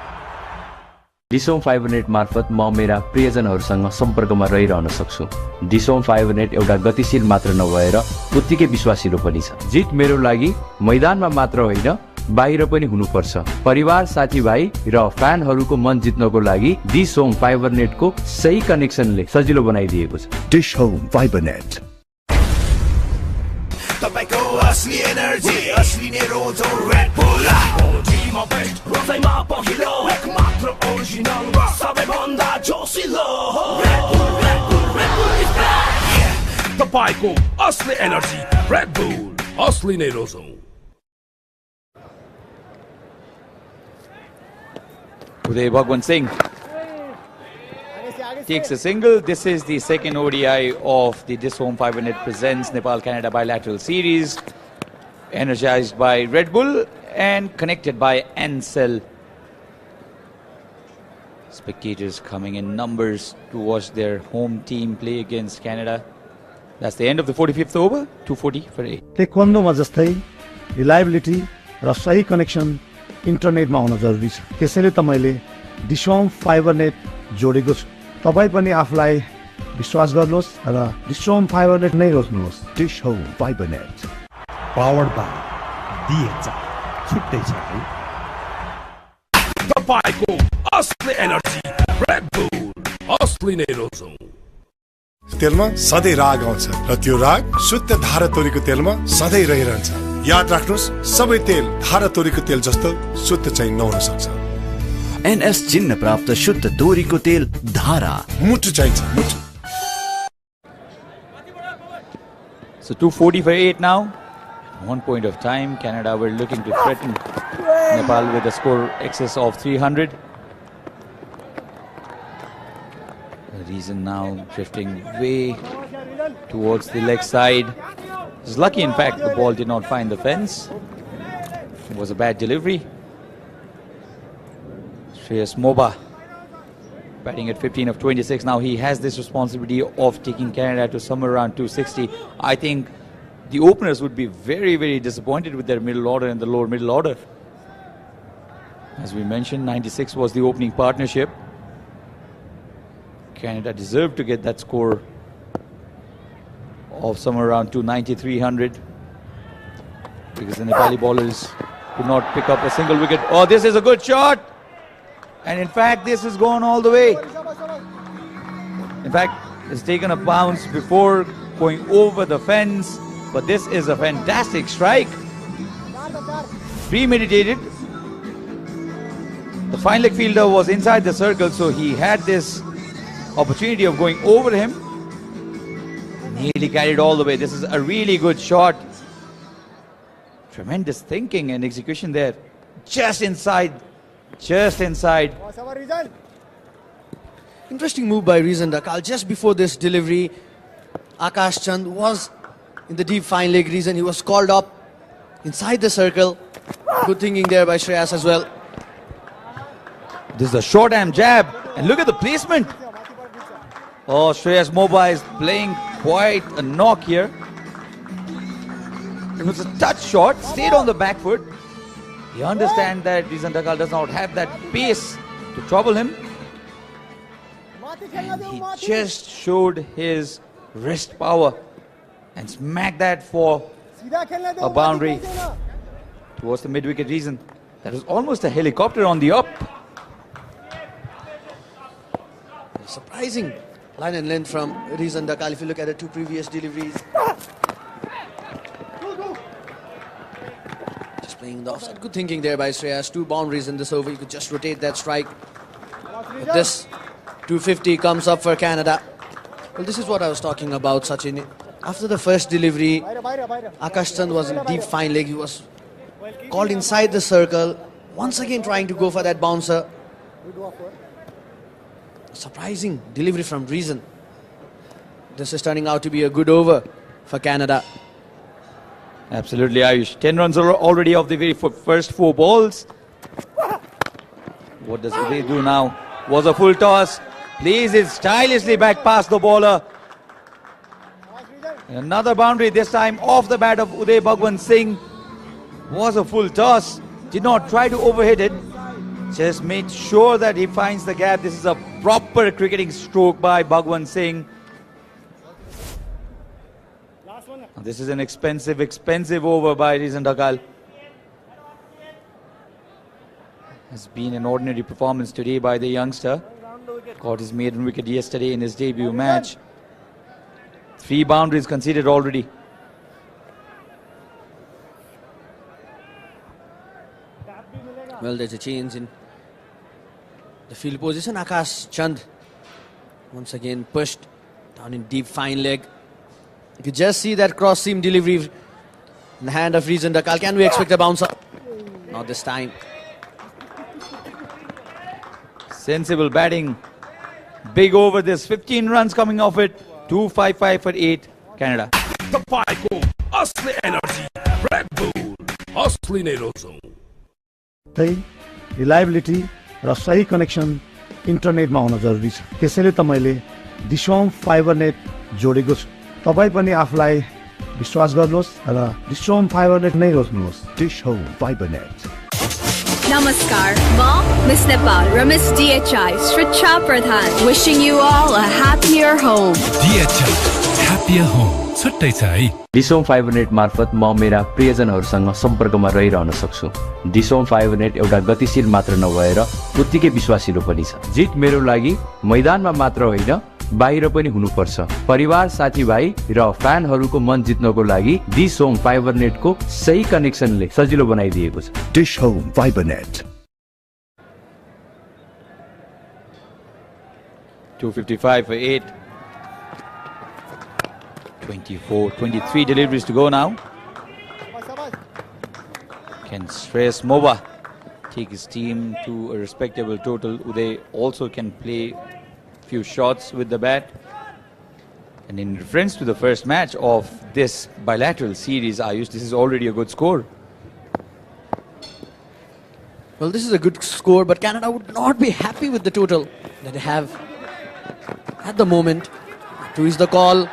डिसोम fibre net मार्फत म मेरा प्रियजनहरूसँग सम्पर्कमा रहिरहन सक्छु। डिसोम fibre net एउटा गतिशील मात्र नभएर उत्तिकै विश्वासिलो पनि छ। जित मेरो लागि मैदानमा मात्र होइन बाहिर पनि हुनुपर्छ। परिवार, साथीभाइ र फ्यानहरूको मन जित्नको लागि डिसोम फाइबर नेटको सही कनेक्सनले सजिलो बनाइदिएको छ। Dish home fibre net. तपाईको असली एनर्जी असली नै रोजो रेड बुल जिमा बेस्ट रोजैमा पहिलो एक मात्र ओरिजिनल सबैभन्दा जोसिलो रेड बुल इज ब्याक तपाईको असली एनर्जी रेड बुल असली नै रोजो। Uday Bhagwan Singh takes a single. This is the second ODI of the This Home Fiber Net presents Nepal-Canada bilateral series, energized by Red Bull and connected by Ansel. Spectators coming in numbers to watch their home team play against Canada. That's the end of the 45th over, 240 for 8. ताइक्वान्डोमा जस्तै reliability र सही connection इन्टरनेटमा हुन जरुरी छ। त्यसैले त मैले डिसोम fibre net जोडेको छु। तपाई पनि आफुलाई विश्वास गर्नुहोस् र डिसोम फाइबर नेट नै रोज्नुहोस्। Dish home fibre net powered by DHI छुट्टै छ है तपाईको असली एनर्जी रेड बुल असली नै रोजो। तेलमा सधैँ राग आउँछ र त्यो राग शुद्ध धारा तोरीको तेलमा सधैँ रहिरहन्छ। याद राख्नुहोस्, सबै तेल धारा तोरीको तेल जस्तो शुद्ध चाहिँ नहुन सक्छ। NS चिन्ह प्राप्त शुद्ध तोरीको तेल धारा मुटु चाहिन्छ मुटु। So 240 for 8 now. 1 point of time. Canada were looking to threaten Nepal with a score excess of 300. The reason now drifting way towards the leg side. It was lucky, in fact, the ball did not find the fence. It was a bad delivery. Shreyas Moba batting at 15 of 26. Now he has this responsibility of taking Canada to somewhere around 260. I think the openers would be very, very disappointed with their middle order and the lower middle order. As we mentioned, 96 was the opening partnership. Canada deserved to get that score of somewhere around 290, 300, because the Nepali bowlers could not pick up a single wicket. Oh, this is a good shot! And in fact, this has gone all the way. In fact, it's taken a bounce before going over the fence, but this is a fantastic strike. Premeditated. The fine leg fielder was inside the circle, so he had this opportunity of going over him. Nearly carried all the way. This is a really good shot. Tremendous thinking and execution there. Just inside. Just inside. Interesting move by Reezan Dakal. Just before this delivery, Akash Chand was in the deep fine leg. Reezan, he was called up inside the circle. Good thinking there by Shreyas as well. This is a short arm jab. And look at the placement. Oh, Shreyas Moba is playing quite a knock here. It was a touch shot. Stayed on the back foot. You understand that Reezan Dakal does not have that pace to trouble him. And he just showed his wrist power and smacked that for a boundary towards the mid-wicket. Reezan. That was almost a helicopter on the up. Surprising line and length from Reezan Dakal if you look at the two previous deliveries. Just playing the offside. Good thinking there by Shreyas. 2 boundaries in this over. You could just rotate that strike. But this 250 comes up for Canada. Well, this is what I was talking about, Sachin. After the first delivery, Akash Chand was in deep fine leg. He was called inside the circle. Once again trying to go for that bouncer. Surprising delivery from Reezan. This is turning out to be a good over for Canada. Absolutely, Ayush. 10 runs are already off the very first 4 balls. What does they do now? Was a full toss. Plays it stylishly back past the bowler. Another boundary, this time off the bat of Uday Bhagwan Singh. Was a full toss. Did not try to overhit it. Just made sure that he finds the gap. This is a proper cricketing stroke by Bhagwan Singh. This is an expensive over by Reezan Dakal. Has been an ordinary performance today by the youngster. Caught his maiden wicket yesterday in his debut match. 3 boundaries conceded already. Well, there's a change in the field position. Akash Chand once again pushed down in deep fine leg. You could just see that cross seam delivery in the hand of Reezan Dakal. Can we expect a bouncer? Not this time. Sensible batting. Big over this. 15 runs coming off it. 255 for 8. Canada. तपाईँको असली energy red bull असली नै रोजौं reliability र सही connection इन्टरनेटमा हुन जरुरी छ। त्यसैले त मैले डिसोम फाइबर नेट जोडेको छु। तपाई पनि आफुलाई विश्वास गर्नुहोस् र डिसोम फाइबर नेट नै रोज्नुहोस्। डिसोम fibre net. Namaskar, Mom, Miss Nepal, Miss DHI, Sricha Pradhan, wishing you all a happier home. DHI, happier home. छुट्टै छ है। डिसोम फाइबर नेट मार्फत म मेरा प्रियजनहरूसँग सम्पर्कमा रहिरहन सक्छु। डिसोम फाइबर नेट एउटा गतिशील मात्र नभएर उत्तिकै विश्वासिलो पनि छ। जित मेरो लागि मैदानमा मात्र होइन बाहिर पनि हुनुपर्छ। परिवार, साथीभाइ र फ्यानहरूको मन जित्नको लागि डिसोम फाइबर नेटको सही कनेक्सनले सजिलो बनाइदिएको छ। DishHome fibre net. 255 for 8. 23 deliveries to go now. Can Shreyas Moba take his team to a respectable total? Uday also can play few shots with the bat. And in reference to the first match of this bilateral series, Ayush, this is already a good score. Well, this is a good score, but Canada would not be happy with the total that they have at the moment. 2 is the call.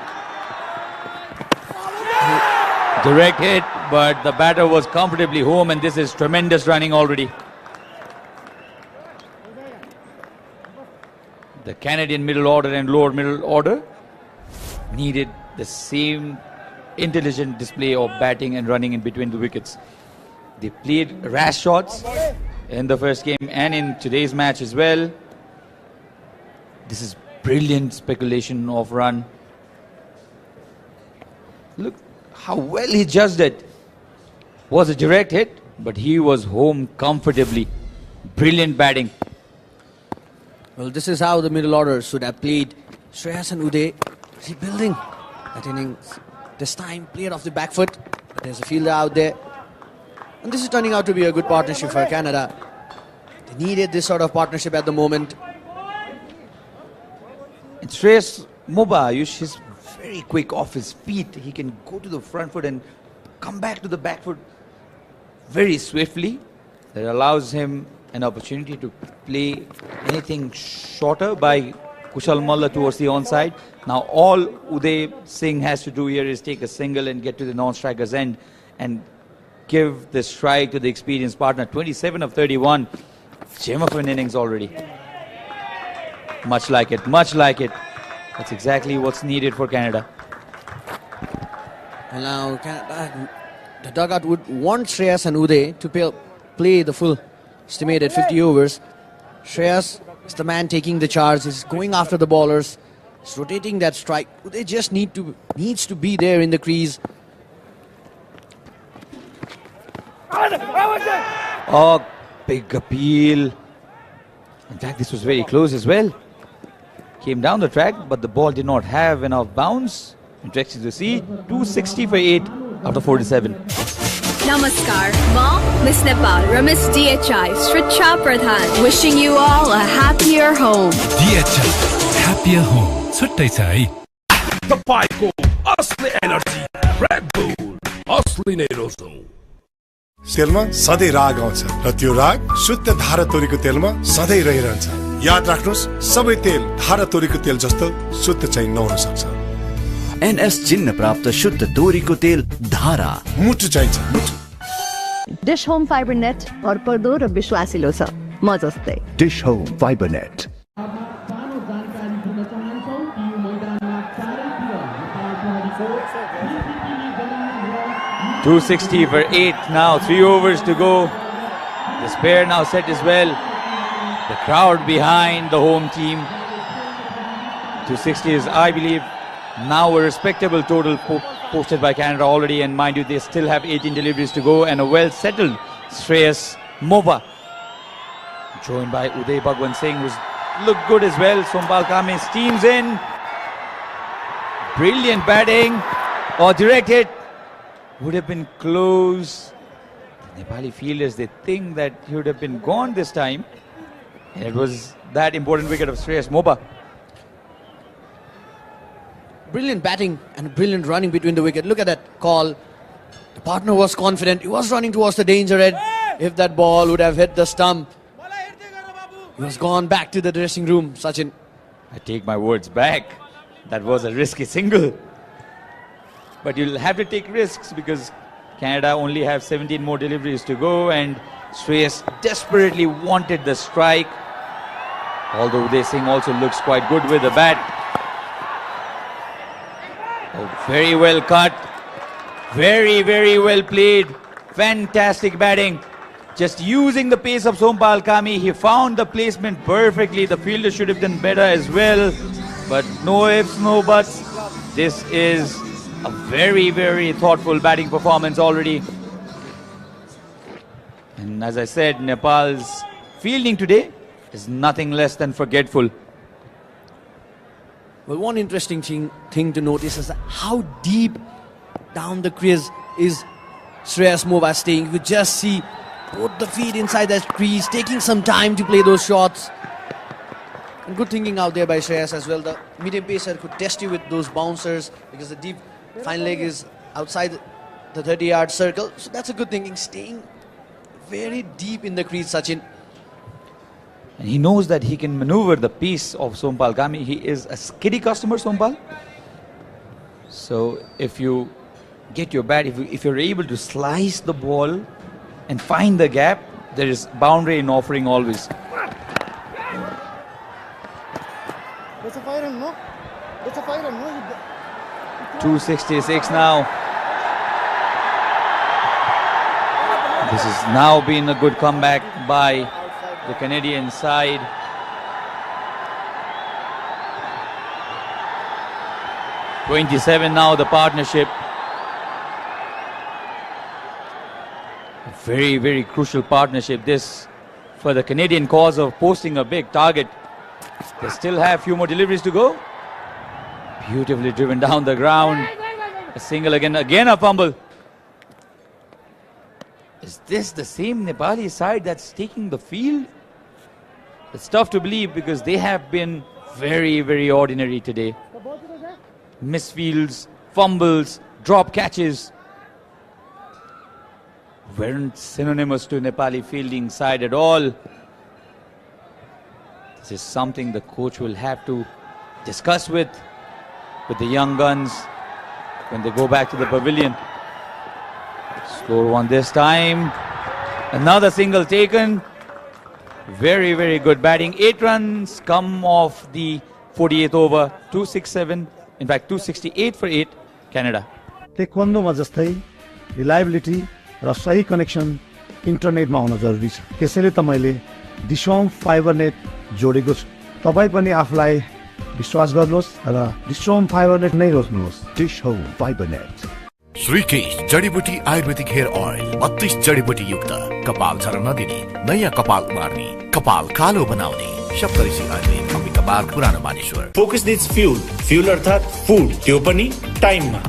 Direct hit, but the batter was comfortably home, and this is tremendous running already. The Canadian middle order and lower middle order needed the same intelligent display of batting and running in between the wickets. They played rash shots in the first game and in today's match as well. This is brilliant speculation of run. Look how well he judged it. Was a direct hit, but he was home comfortably. Brilliant batting. Well, this is how the middle order should have played. Shreyas and Uday rebuilding that innings. This time played off the back foot. But there's a fielder out there. And this is turning out to be a good partnership for Canada. They needed this sort of partnership at the moment. And Shreyas Moba, he's very quick off his feet. He can go to the front foot and come back to the back foot very swiftly. That allows him an opportunity to play anything shorter by Kushal Malla towards the onside. Now all Uday Singh has to do here is take a single and get to the non-striker's end and give the strike to the experienced partner. 27 of 31. Gem of an innings already. Much like it, much like it. That's exactly what's needed for Canada. And now Canada, the dugout would want Shreyas and Uday to play the full estimated 50 overs. Shreyas is the man taking the charge. He's going after the bowlers. He's rotating that strike. Uday just needs to be there in the crease. Oh, big appeal. In fact, this was very close as well. Came down the track, but the ball did not have enough bounce. Interesting to see. 260 for 8 out of 47. Namaskar, Ma, Miss Nepal, Ramis DHI, Sricha Pradhan, wishing you all a happier home. DHI, happier home. छुट्टै छ है तपाईको असली energy red bull असली नै रोजौ तेलमा सधैँ राग आउँछ र त्यो राग शुद्ध धारा तोरीको तेलमा सधैँ रहिरहन्छ। याद राख्नुहोस्, सबै तेल धारा तोरीको तेल जस्तो शुद्ध चाहिँ नहुन सक्छ। NS चिन्ह प्राप्त शुद्ध तोरीको तेल धारा मुटु चाहिन्छ, मुटु। डिश होम फाइबर नेट भरपर्दो र विश्वासिलो छ, म जस्तै। Dish home fibre net. 260 for 8 now, 3 overs to go. The spare now set as well. The crowd behind the home team. 260 is, I believe, now a respectable total posted by Canada already. And mind you, they still have 18 deliveries to go and a well-settled Shreyas Moba. Joined by Uday Bhagwan Singh, who's looked good as well. Sompal Kame steams in. Brilliant batting. Or direct hit. Would have been close. The Nepali fielders, they think that he would have been gone this time. And it was that important wicket of Shreyas Moba. Brilliant batting and brilliant running between the wicket. Look at that call. The partner was confident. He was running towards the danger end. If that ball would have hit the stump, he was gone back to the dressing room. Sachin. I take my words back. That was a risky single. But you'll have to take risks because Canada only have 17 more deliveries to go and Shreyas desperately wanted the strike. Although Uday Singh also looks quite good with the bat. Oh, very well cut. Very, very well played. Fantastic batting. Just using the pace of Sompal Kame, he found the placement perfectly. The fielder should have done better as well. But no ifs, no buts. This is a very, very thoughtful batting performance already. And as I said, Nepal's fielding today is nothing less than forgetful. Well, one interesting thing to notice is how deep down the crease is Shreyas Moba staying. You could just see both the feet inside that crease, taking some time to play those shots. And good thinking out there by Shreyas as well. The medium pacer could test you with those bouncers because the deep fine leg is outside the 30-yard circle. So that's a good thinking, staying very deep in the crease, Sachin. And he knows that he can maneuver the piece of Sompal Kame. He is a skiddy customer, Sompal. So if you get your bat, if you're able to slice the ball and find the gap, there is boundary in offering always. 266 now. This has now been a good comeback by the Canadian side. .27 now, the partnership. A very, very crucial partnership this for the Canadian cause of posting a big target. They still have a few more deliveries to go. Beautifully driven down the ground. A single again a fumble. Is this the same Nepali side that's taking the field? It's tough to believe because they have been very, very ordinary today. Misfields, fumbles, drop catches weren't synonymous to Nepali fielding side at all. This is something the coach will have to discuss with the young guns when they go back to the pavilion. Score one this time. Another single taken. Very, very good batting. 8 runs come off the 48th over. 267. In fact, 268 for 8, Canada. टेक्वान्डोमा जस्तै reliability र सही connection इन्टरनेटमा हुन जरुरी छ। त्यसैले त मैले डिसोम fibre net जोडेको छु। तपाई पनि आफुलाई विश्वास गर्नुहोस् र डिसोम फाइबर नेट नै रोज्नुहोस्। डिसोम फाइबर नेट। श्रीकेश जडीबुटी आयुर्वेदिक हेयर ऑयल 32 जडीबुटी युक्त कपाल झर्न नदिने, नयाँ कपाल उमार्ने, कपाल कालो बनाउने, सप्तऋषि आयुर्वेद अम्बिकाबार पुरानो Maneshwar. Focus needs fuel, fuel अर्थात फूड, त्यो पनि टाइममा।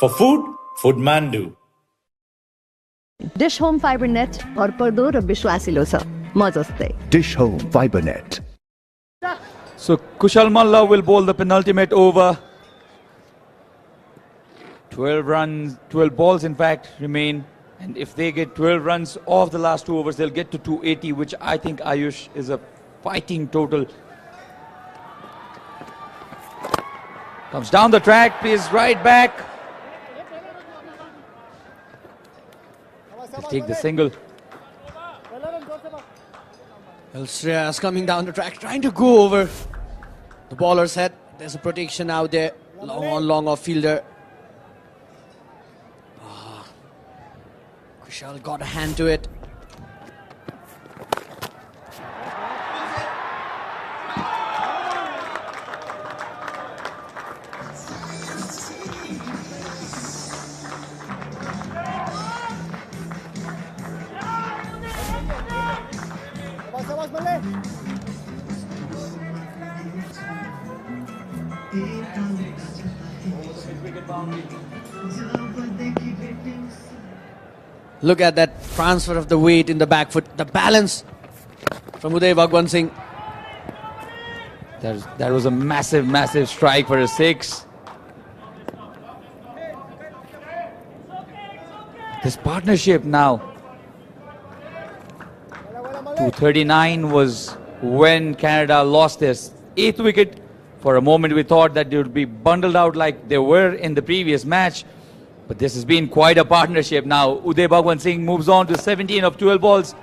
For food, Foodmandu. Dish home fibre net भरपर्दो र विश्वासिलो छ, म जस्तै। Dish home fibre net. So Kushal Malla will bowl the penultimate over. 12 runs, 12 balls in fact remain, and if they get 12 runs off the last 2 overs, they'll get to 280, which I think, Ayush, is a fighting total. Comes down the track, plays right back. They'll take the single. Well, Shreyas coming down the track, trying to go over the bowler's head. There's a protection out there. Long on, long off fielder. Kushal got a hand to it. Look at that transfer of the weight in the back foot, the balance from Uday Bhagwan Singh. That was a massive, massive strike for a 6. This partnership now. 239 was when Canada lost their 8th wicket. For a moment we thought that they would be bundled out like they were in the previous match. But this has been quite a partnership now. Uday Bhagwan Singh moves on to 17 of 12 balls.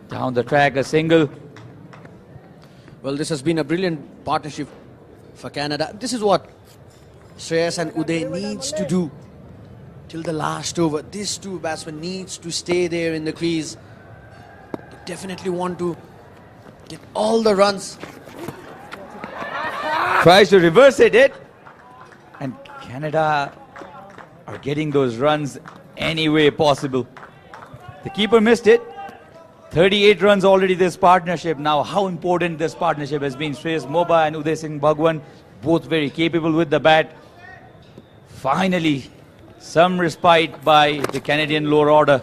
Down the track, a single. Well, this has been a brilliant partnership for Canada. This is what Shreyas and Uday needs to do till the last over. These two batsmen needs to stay there in the crease. They definitely want to get all the runs. Tries to reverse it. And Canada are getting those runs any way possible. The keeper missed it. 38 runs already this partnership. Now how important this partnership has been. Shreyas Moba and Uday Singh Bhagwan, both very capable with the bat. Finally, some respite by the Canadian lower order.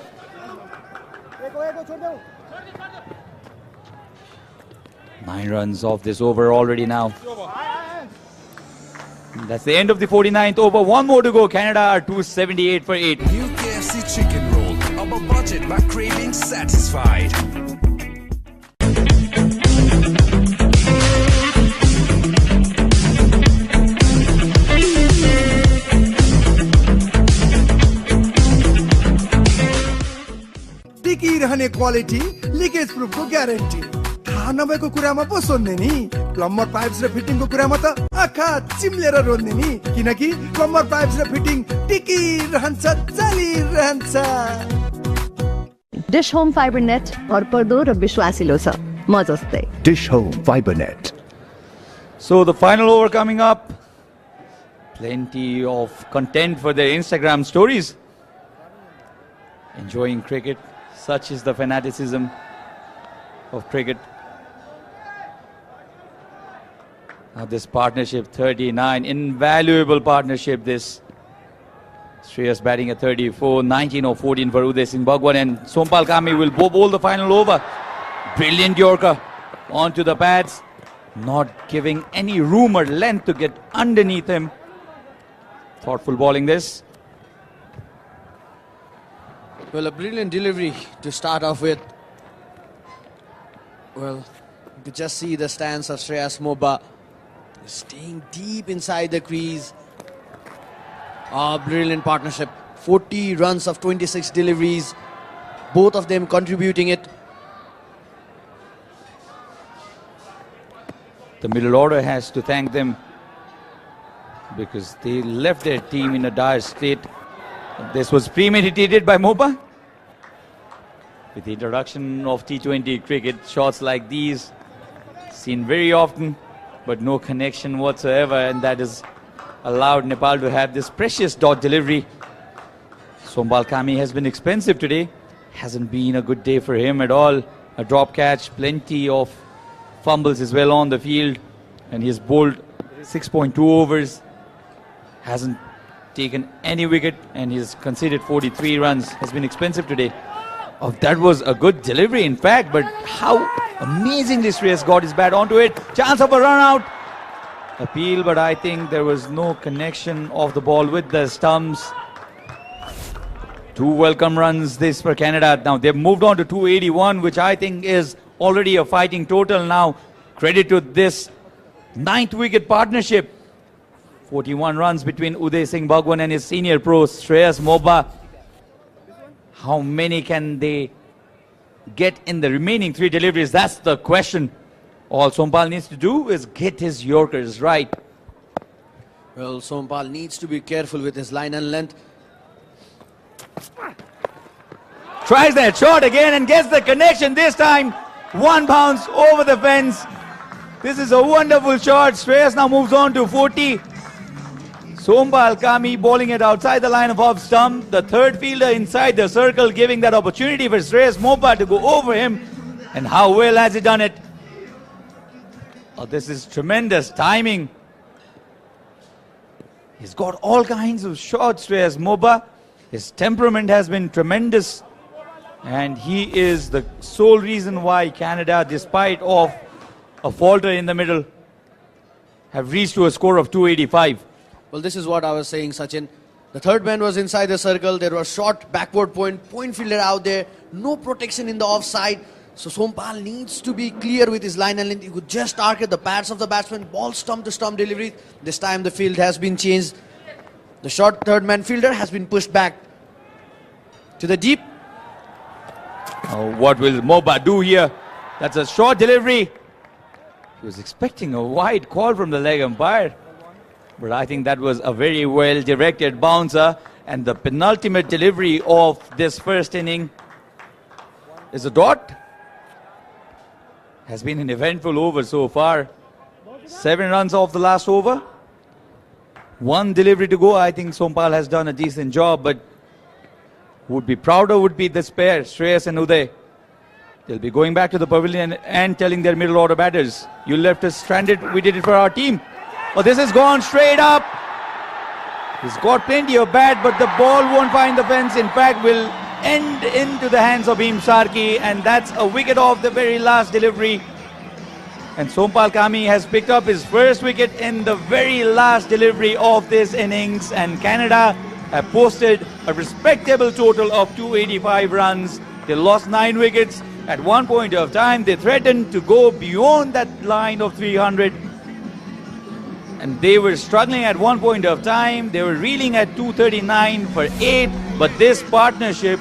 Nine runs off this over already now. That's the end of the 49th over. One more to go. Canada are 278 for 8. New KFC chicken roll. Above budget, but craving satisfied. टिकी रहने quality, leakage proof को guarantee. थाहा नभएको कुरामा पो सोध्ने नि। Plumber pipes र फिटिङको कुरामा त आँखा चिम्लेर रोज्ने नि, किनकि प्लम्बर पाइप्स र फिटिङ टिकिरहन्छ, चलिरहन्छ। डिश होम फाइबर नेट भरपर्दो र विश्वासिलो छ, म जस्तै। Dish Home Fiber Net. So the final over coming up. Plenty of content for their Instagram stories. Enjoying cricket. Such is the fanaticism of cricket. Now this partnership, 39, invaluable partnership this. Shreyas batting at 34, 19 or 14 for Uday Singh Bhagwan, and Sompal Kami will bowl the final over. Brilliant Yorker onto the pads, not giving any room or length to get underneath him. Thoughtful bowling this. Well, a brilliant delivery to start off with. Well, you could just see the stance of Shreyas Moba staying deep inside the crease. Brilliant partnership. 40 runs of 26 deliveries. Both of them contributing it. The middle order has to thank them because they left their team in a dire state. This was premeditated by Moba. With the introduction of T20 cricket, shots like these seen very often, but no connection whatsoever, and that has allowed Nepal to have this precious dot delivery. Sompal Kami has been expensive today. Hasn't been a good day for him at all. A drop catch, plenty of fumbles as well on the field, and he's bowled 6.2 overs. Hasn't taken any wicket, and he's conceded 43 runs. Has been expensive today. Oh, that was a good delivery, in fact, but how amazingly Shreyas got his bat onto it. Chance of a run out. Appeal, but I think there was no connection of the ball with the stumps. 2 welcome runs this for Canada. Now they've moved on to 281, which I think is already a fighting total now. Credit to this 9th wicket partnership. 41 runs between Uday Singh Bhagwan and his senior pro Shreyas Moba. How many can they get in the remaining 3 deliveries? That's the question. All Sompal needs to do is get his Yorkers right. Well, Sompal needs to be careful with his line and length. Tries that shot again and gets the connection this time. 1 bounce over the fence. This is a wonderful shot. Shreyas now moves on to 40. Sompal Kami bowling it outside the line of off stump. The third fielder inside the circle, giving that opportunity for Shreyas Moba to go over him. And how well has he done it? Oh, this is tremendous timing. He's got all kinds of shots, Shreyas Moba. His temperament has been tremendous. And he is the sole reason why Canada, despite of a falter in the middle, have reached to a score of 285. Well, this is what I was saying, Sachin. The third man was inside the circle. There was short backward point fielder out there. No protection in the offside. So Sompal needs to be clear with his line and length. He could just target the pads of the batsman. Ball stump to stump delivery. This time the field has been changed. The short third man fielder has been pushed back to the deep. What will Moba do here? That's a short delivery. He was expecting a wide call from the leg umpire. But I think that was a very well directed bouncer. And the penultimate delivery of this first inning is a dot. Has been an eventful over so far. 7 runs off the last over. 1 delivery to go. I think Sompal has done a decent job, but who would be prouder would be this pair, Shreyas and Uday. They'll be going back to the pavilion and telling their middle order batters, you left us stranded, we did it for our team. Oh, this has gone straight up. He's got plenty of bat, but the ball won't find the fence. In fact, will end into the hands of Bhim Sharkey, and that's a wicket off the very last delivery. And Sompal Kami has picked up his first wicket in the very last delivery of this innings, and Canada have posted a respectable total of 285 runs. They lost 9 wickets. At one point of time, they threatened to go beyond that line of 300. And they were struggling at one point of time. They were reeling at 239 for 8. But this partnership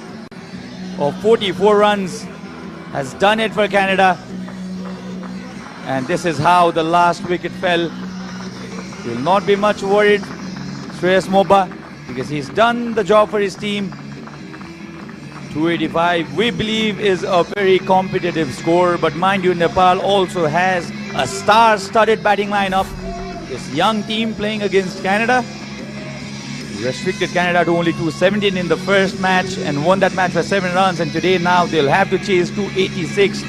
of 44 runs has done it for Canada. And this is how the last wicket fell. Will not be much worried, Shreyas Moba, because he's done the job for his team. 285, we believe, is a very competitive score. But mind you, Nepal also has a star-studded batting lineup. This young team playing against Canada restricted Canada to only 217 in the first match and won that match by 7 runs. And today now they'll have to chase 286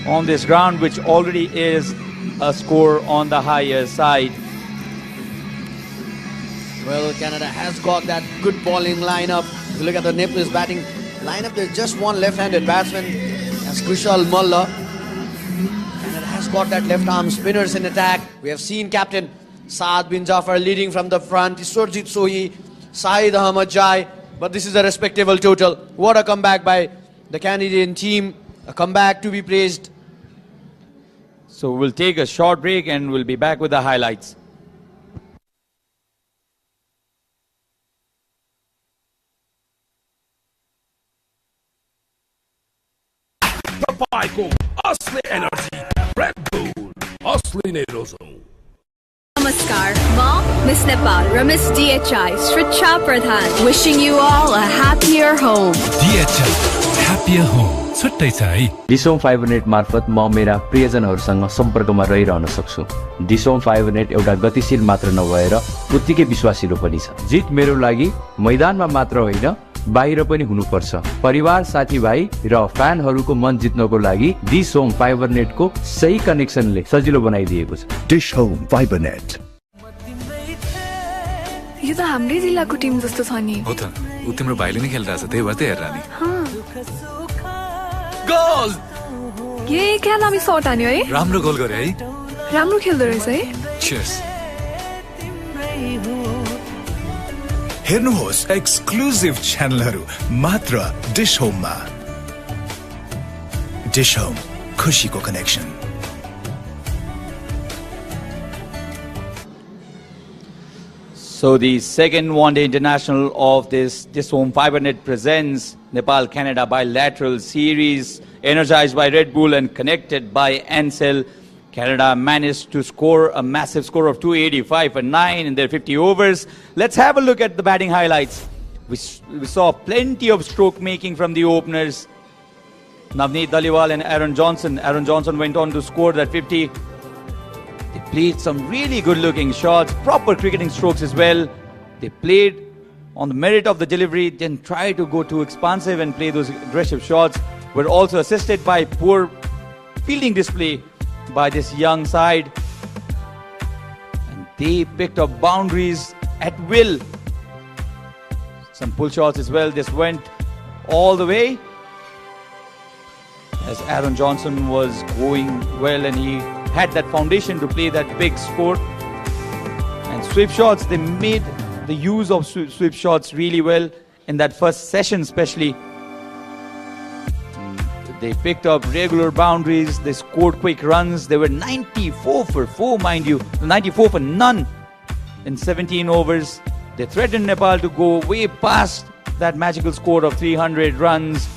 on this ground, which already is a score on the higher side. Well, Canada has got that good bowling lineup. If you look at the Nepalese batting lineup, there's just one left-handed batsman, as Kushal Malla. Canada has got that left-arm spinners in attack. We have seen Captain Saad bin Jafar leading from the front, Surjit Sohi, Saeed Ahmad Jai. But this is a respectable total. What a comeback by the Canadian team. A comeback to be praised. So we'll take a short break and we'll be back with the highlights. तपाईँको असली energy red bull असली नै रोजौं। Namaskar, Ma, Miss Nepal, Ramis DHI, Sricha Pradhan, wishing you all a happier home. DHI, happier home. छुट्टै छ है। डिसोम fibre net मार्फत म मेरा प्रियजनहरूसँग सम्पर्कमा रहिरहन सक्छु। डिसोम फाइबर नेट एउटा गतिशील मात्र नभएर उत्तिकै विश्वासिलो पनि छ। जित मेरो लागि मैदानमा मात्र होइन, बाहिर पनि हुनुपर्छ। परिवार, साथीभाइ र फ्यानहरूको मन जित्नको लागि डिसोम फाइबर नेटको सही कनेक्सनले सजिलो बनाइदिएको छ। DishHome fibre net. यो त हाम्रै जिल्लाको टिम जस्तो छ नि। हो त, उ तिम्रो भाइले नै खेलिरहेछ, त्यही भएर त हेरेर नि। गोल! ये क्या नामी शॉट हान्यो है? राम्रो गोल गरे है। राम्रो खेल्दो रहेछ है। Cheers. हेर्नुहोस् एक्सक्लुसिभ च्यानलहरू मात्र डिश होममा। डिश होम, खुशीको connection. So the second one-day international of this Home FiberNet presents Nepal-Canada bilateral series, energized by Red Bull and connected by Ansel. Canada managed to score a massive score of 285 for 9 in their 50 overs. Let's have a look at the batting highlights. We saw plenty of stroke making from the openers. Navneet Daliwal and Aaron Johnson. Aaron Johnson went on to score that 50. They played some really good-looking shots, proper cricketing strokes as well. They played on the merit of the delivery, didn't try to go too expansive and play those aggressive shots. Were also assisted by poor fielding display by this young side. And they picked up boundaries at will. Some pull shots as well. This went all the way as Aaron Johnson was going well and he had that foundation to play that big score. And sweep shots, they made the use of sweep shots really well in that first session especially. They picked up regular boundaries, they scored quick runs. They were 94 for 4, mind you, 94 for none in 17 overs. They threatened Nepal to go way past that magical score of 300 runs,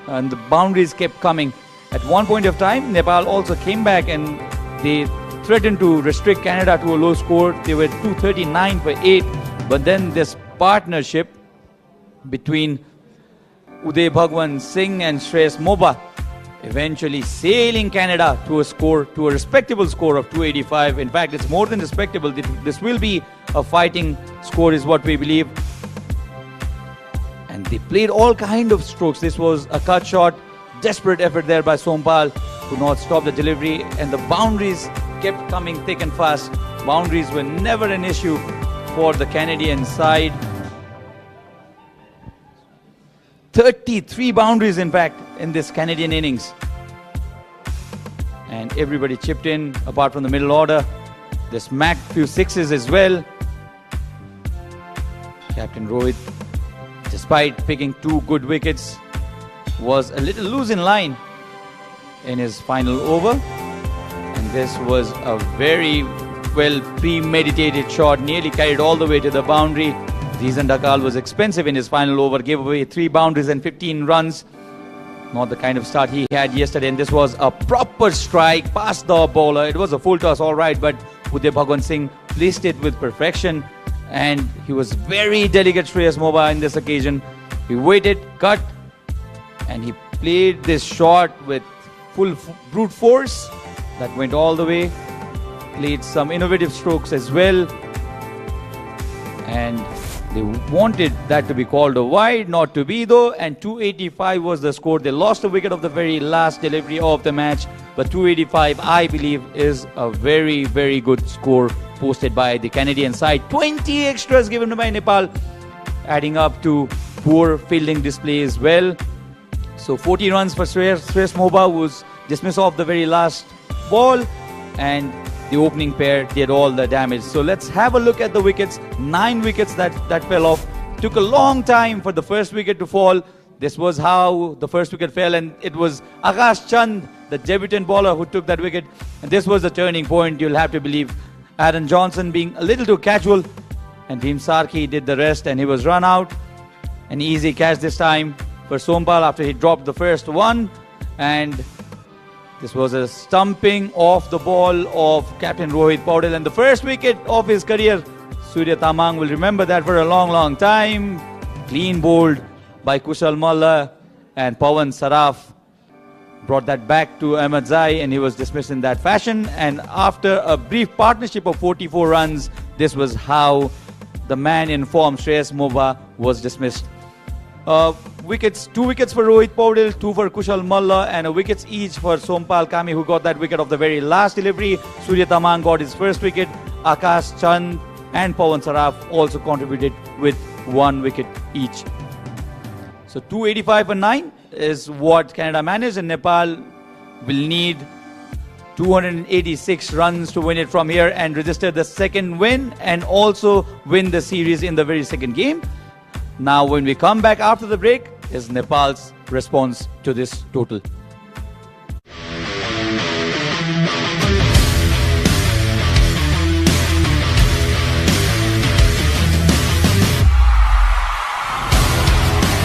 and the boundaries kept coming. At one point of time, Nepal also came back and they threatened to restrict Canada to a low score. They were 239 for 8, but then this partnership between Uday Bhagwan Singh and Shreyas Moba eventually sailing Canada to a respectable score of 285. In fact, it's more than respectable. This will be a fighting score is what we believe. And they played all kind of strokes. This was a cut shot, desperate effort there by Sompal, could not stop the delivery, and the boundaries kept coming thick and fast. Boundaries were never an issue for the Canadian side. 33 boundaries, in fact, in this Canadian innings. And everybody chipped in, apart from the middle order. They smacked a few sixes as well. Captain Rohit, despite picking 2 good wickets, was a little loose in line in his final over. And this was a very well premeditated shot, nearly carried all the way to the boundary. Zizan Dakal was expensive in his final over, gave away 3 boundaries and 15 runs. Not the kind of start he had yesterday, and this was a proper strike past the bowler. It was a full toss, all right, but Uday Bhagwan Singh placed it with perfection, and he was very delicate, Shreyas Moba, in this occasion. He waited, cut, and he played this shot with full brute force that went all the way. Played some innovative strokes as well, and they wanted that to be called a wide, not to be though, and 285 was the score. They lost a wicket of the very last delivery of the match, but 285, I believe, is a very, very good score posted by the Canadian side. 20 extras given by Nepal, adding up to poor fielding display as well. So 40 runs for Shreyas Moba, who was dismissed off the very last ball, and the opening pair did all the damage. So let's have a look at the wickets. 9 wickets that fell off. Took a long time for the first wicket to fall. This was how the first wicket fell, and it was Akash Chand, the debutant bowler, who took that wicket. And this was the turning point, you'll have to believe. Aaron Johnson being a little too casual, and Bhim Sarki did the rest, and he was run out. An easy catch this time for Sompal after he dropped the first one. And this was a stumping off the ball of Captain Rohit Paudel, and the first wicket of his career. Surya Tamang will remember that for a long, long time. Clean bowled by Kushal Malla, and Pawan Saraf brought that back to Ahmed Zai, and he was dismissed in that fashion. And after a brief partnership of 44 runs, this was how the man in form, Shreyas Moba, was dismissed. 2 wickets for Rohit Paudel, 2 for Kushal Malla, and a wickets each for Sompal Kami, who got that wicket of the very last delivery. Surya Tamang got his first wicket. Akash Chand and Pawan Saraf also contributed with 1 wicket each. So 285 for 9 is what Canada managed, and Nepal will need 286 runs to win it from here and register the second win, and also win the series in the very second game. Now, when we come back after the break, is Nepal's response to this total.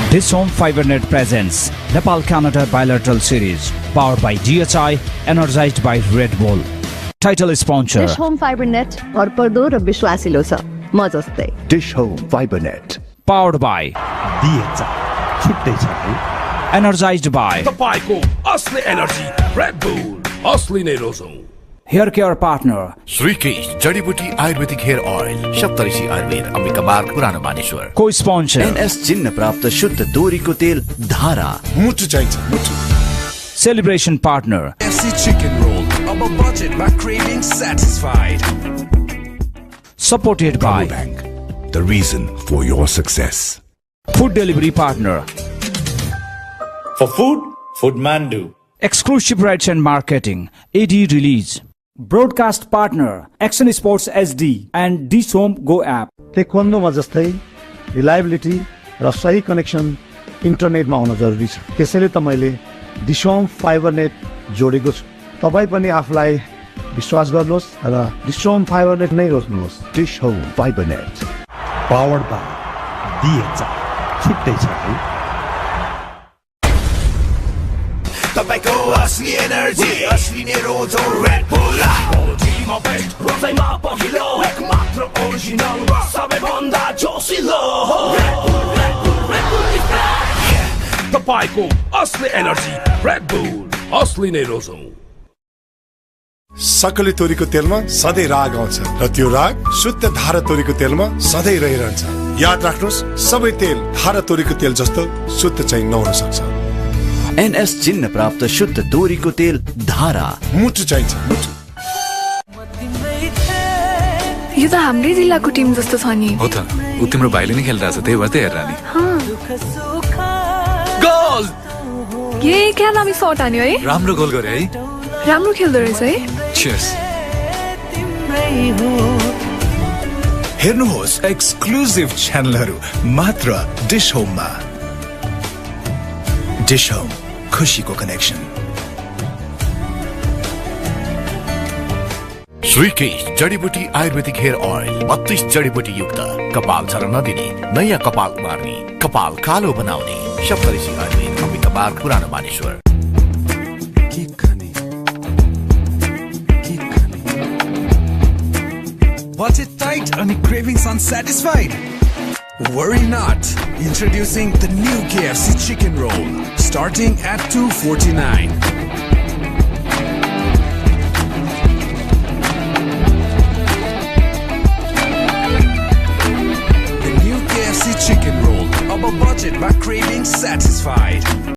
This Home FiberNet presents Nepal-Canada Bilateral Series, powered by DHI, energized by Red Bull. Title sponsor. Dish Home FiberNet, भरपर्दो र विश्वासिलो छ, म जस्तै. Dish Home FiberNet. Powered by DHI, छुट्टै छ है. Energized by तपाईको असली एनर्जी रेड बुल असली नै रोजौं. Hair Care Partner श्रीकेश जडीबुटी आयुर्वेदिक हेयर ऑयल, सप्तऋषि आयुर्वेद, अंबिका मार्ग, पुरानो मानेश्वर. Co-sponsor NS चिन्ह प्राप्त शुद्ध दोरीको तेल धारा. मुटु चाहिन्छ, मुटु. Celebration Partner FC Chicken Roll, अब बजेटमा craving satisfied. Supported by Bank, the reason for your success. Food Delivery Partner. For food, Foodmandu. Exclusive Rights and Marketing, AD Release. Broadcast Partner Action Sports SD and Dish Home Go app. टेक्वान्डोमा जस्तै reliability र सही connection इन्टरनेटमा हुन जरुरी छ। त्यसैले त मैले dish home fibre net जोडेको छु। तपाईँ पनि आफूलाई विश्वास गर्नुहोस् र डिश होम फाइबर नेट नै रोज्नुहोस्। Dish home fibre net powered by DHI, छुट्टै छ है. तपाईँको असली एनर्जी असली नै रोजो रेड बुल टिममा बेस्ट रोजैमा पहिलो एक मात्र ओरिजिनल सबैभन्दा जोसिलो तपाईको असली एनर्जी रेड बुल असली नै रोजौं. सकले तोरीको तेलमा सधैँ राग आउँछ र त्यो राग शुद्ध धारा तोरीको तेलमा सधैँ रहिरहन्छ। याद राख्नुहोस्, सबै तेल धारा तोरीको तेल जस्तो शुद्ध चाहिँ नहुन सक्छ। NS चिन्ह प्राप्त शुद्ध दोरीको तेल धारा. मुटु चाहिन्छ, मुटु. यो त हाम्रै जिल्लाको टिम जस्तो छ नि। हो त, उ तिम्रो भाइले नै खेलिरहेछ, त्यही भएर त हेरेर नि. गोल! ये क्या दामी शट हान्यो है? राम्रो गोल गरे है. राम्रो खेल्दो रहेछ है। Cheers. हेर्नुहोस् एक्सक्लुसिभ च्यानलहरू मात्र डिश होममा. डिश होम, खुसीको कनेक्सन. श्रीकेश जडीबुटी आयुर्वेदिक हेयर ऑयल, 32 जडीबुटी युक्त, कपाल झर्न नदिने, नयाँ कपाल उमार्ने, कपाल कालो बनाउने, सप्तऋषि आयुर्वेद, अंबिका बाग पुरानो Maneshwar. Budget tight and cravings unsatisfied? Worry not. Introducing the new KFC chicken roll, starting at $2.49. The new KFC chicken roll, of a budget but cravings satisfied.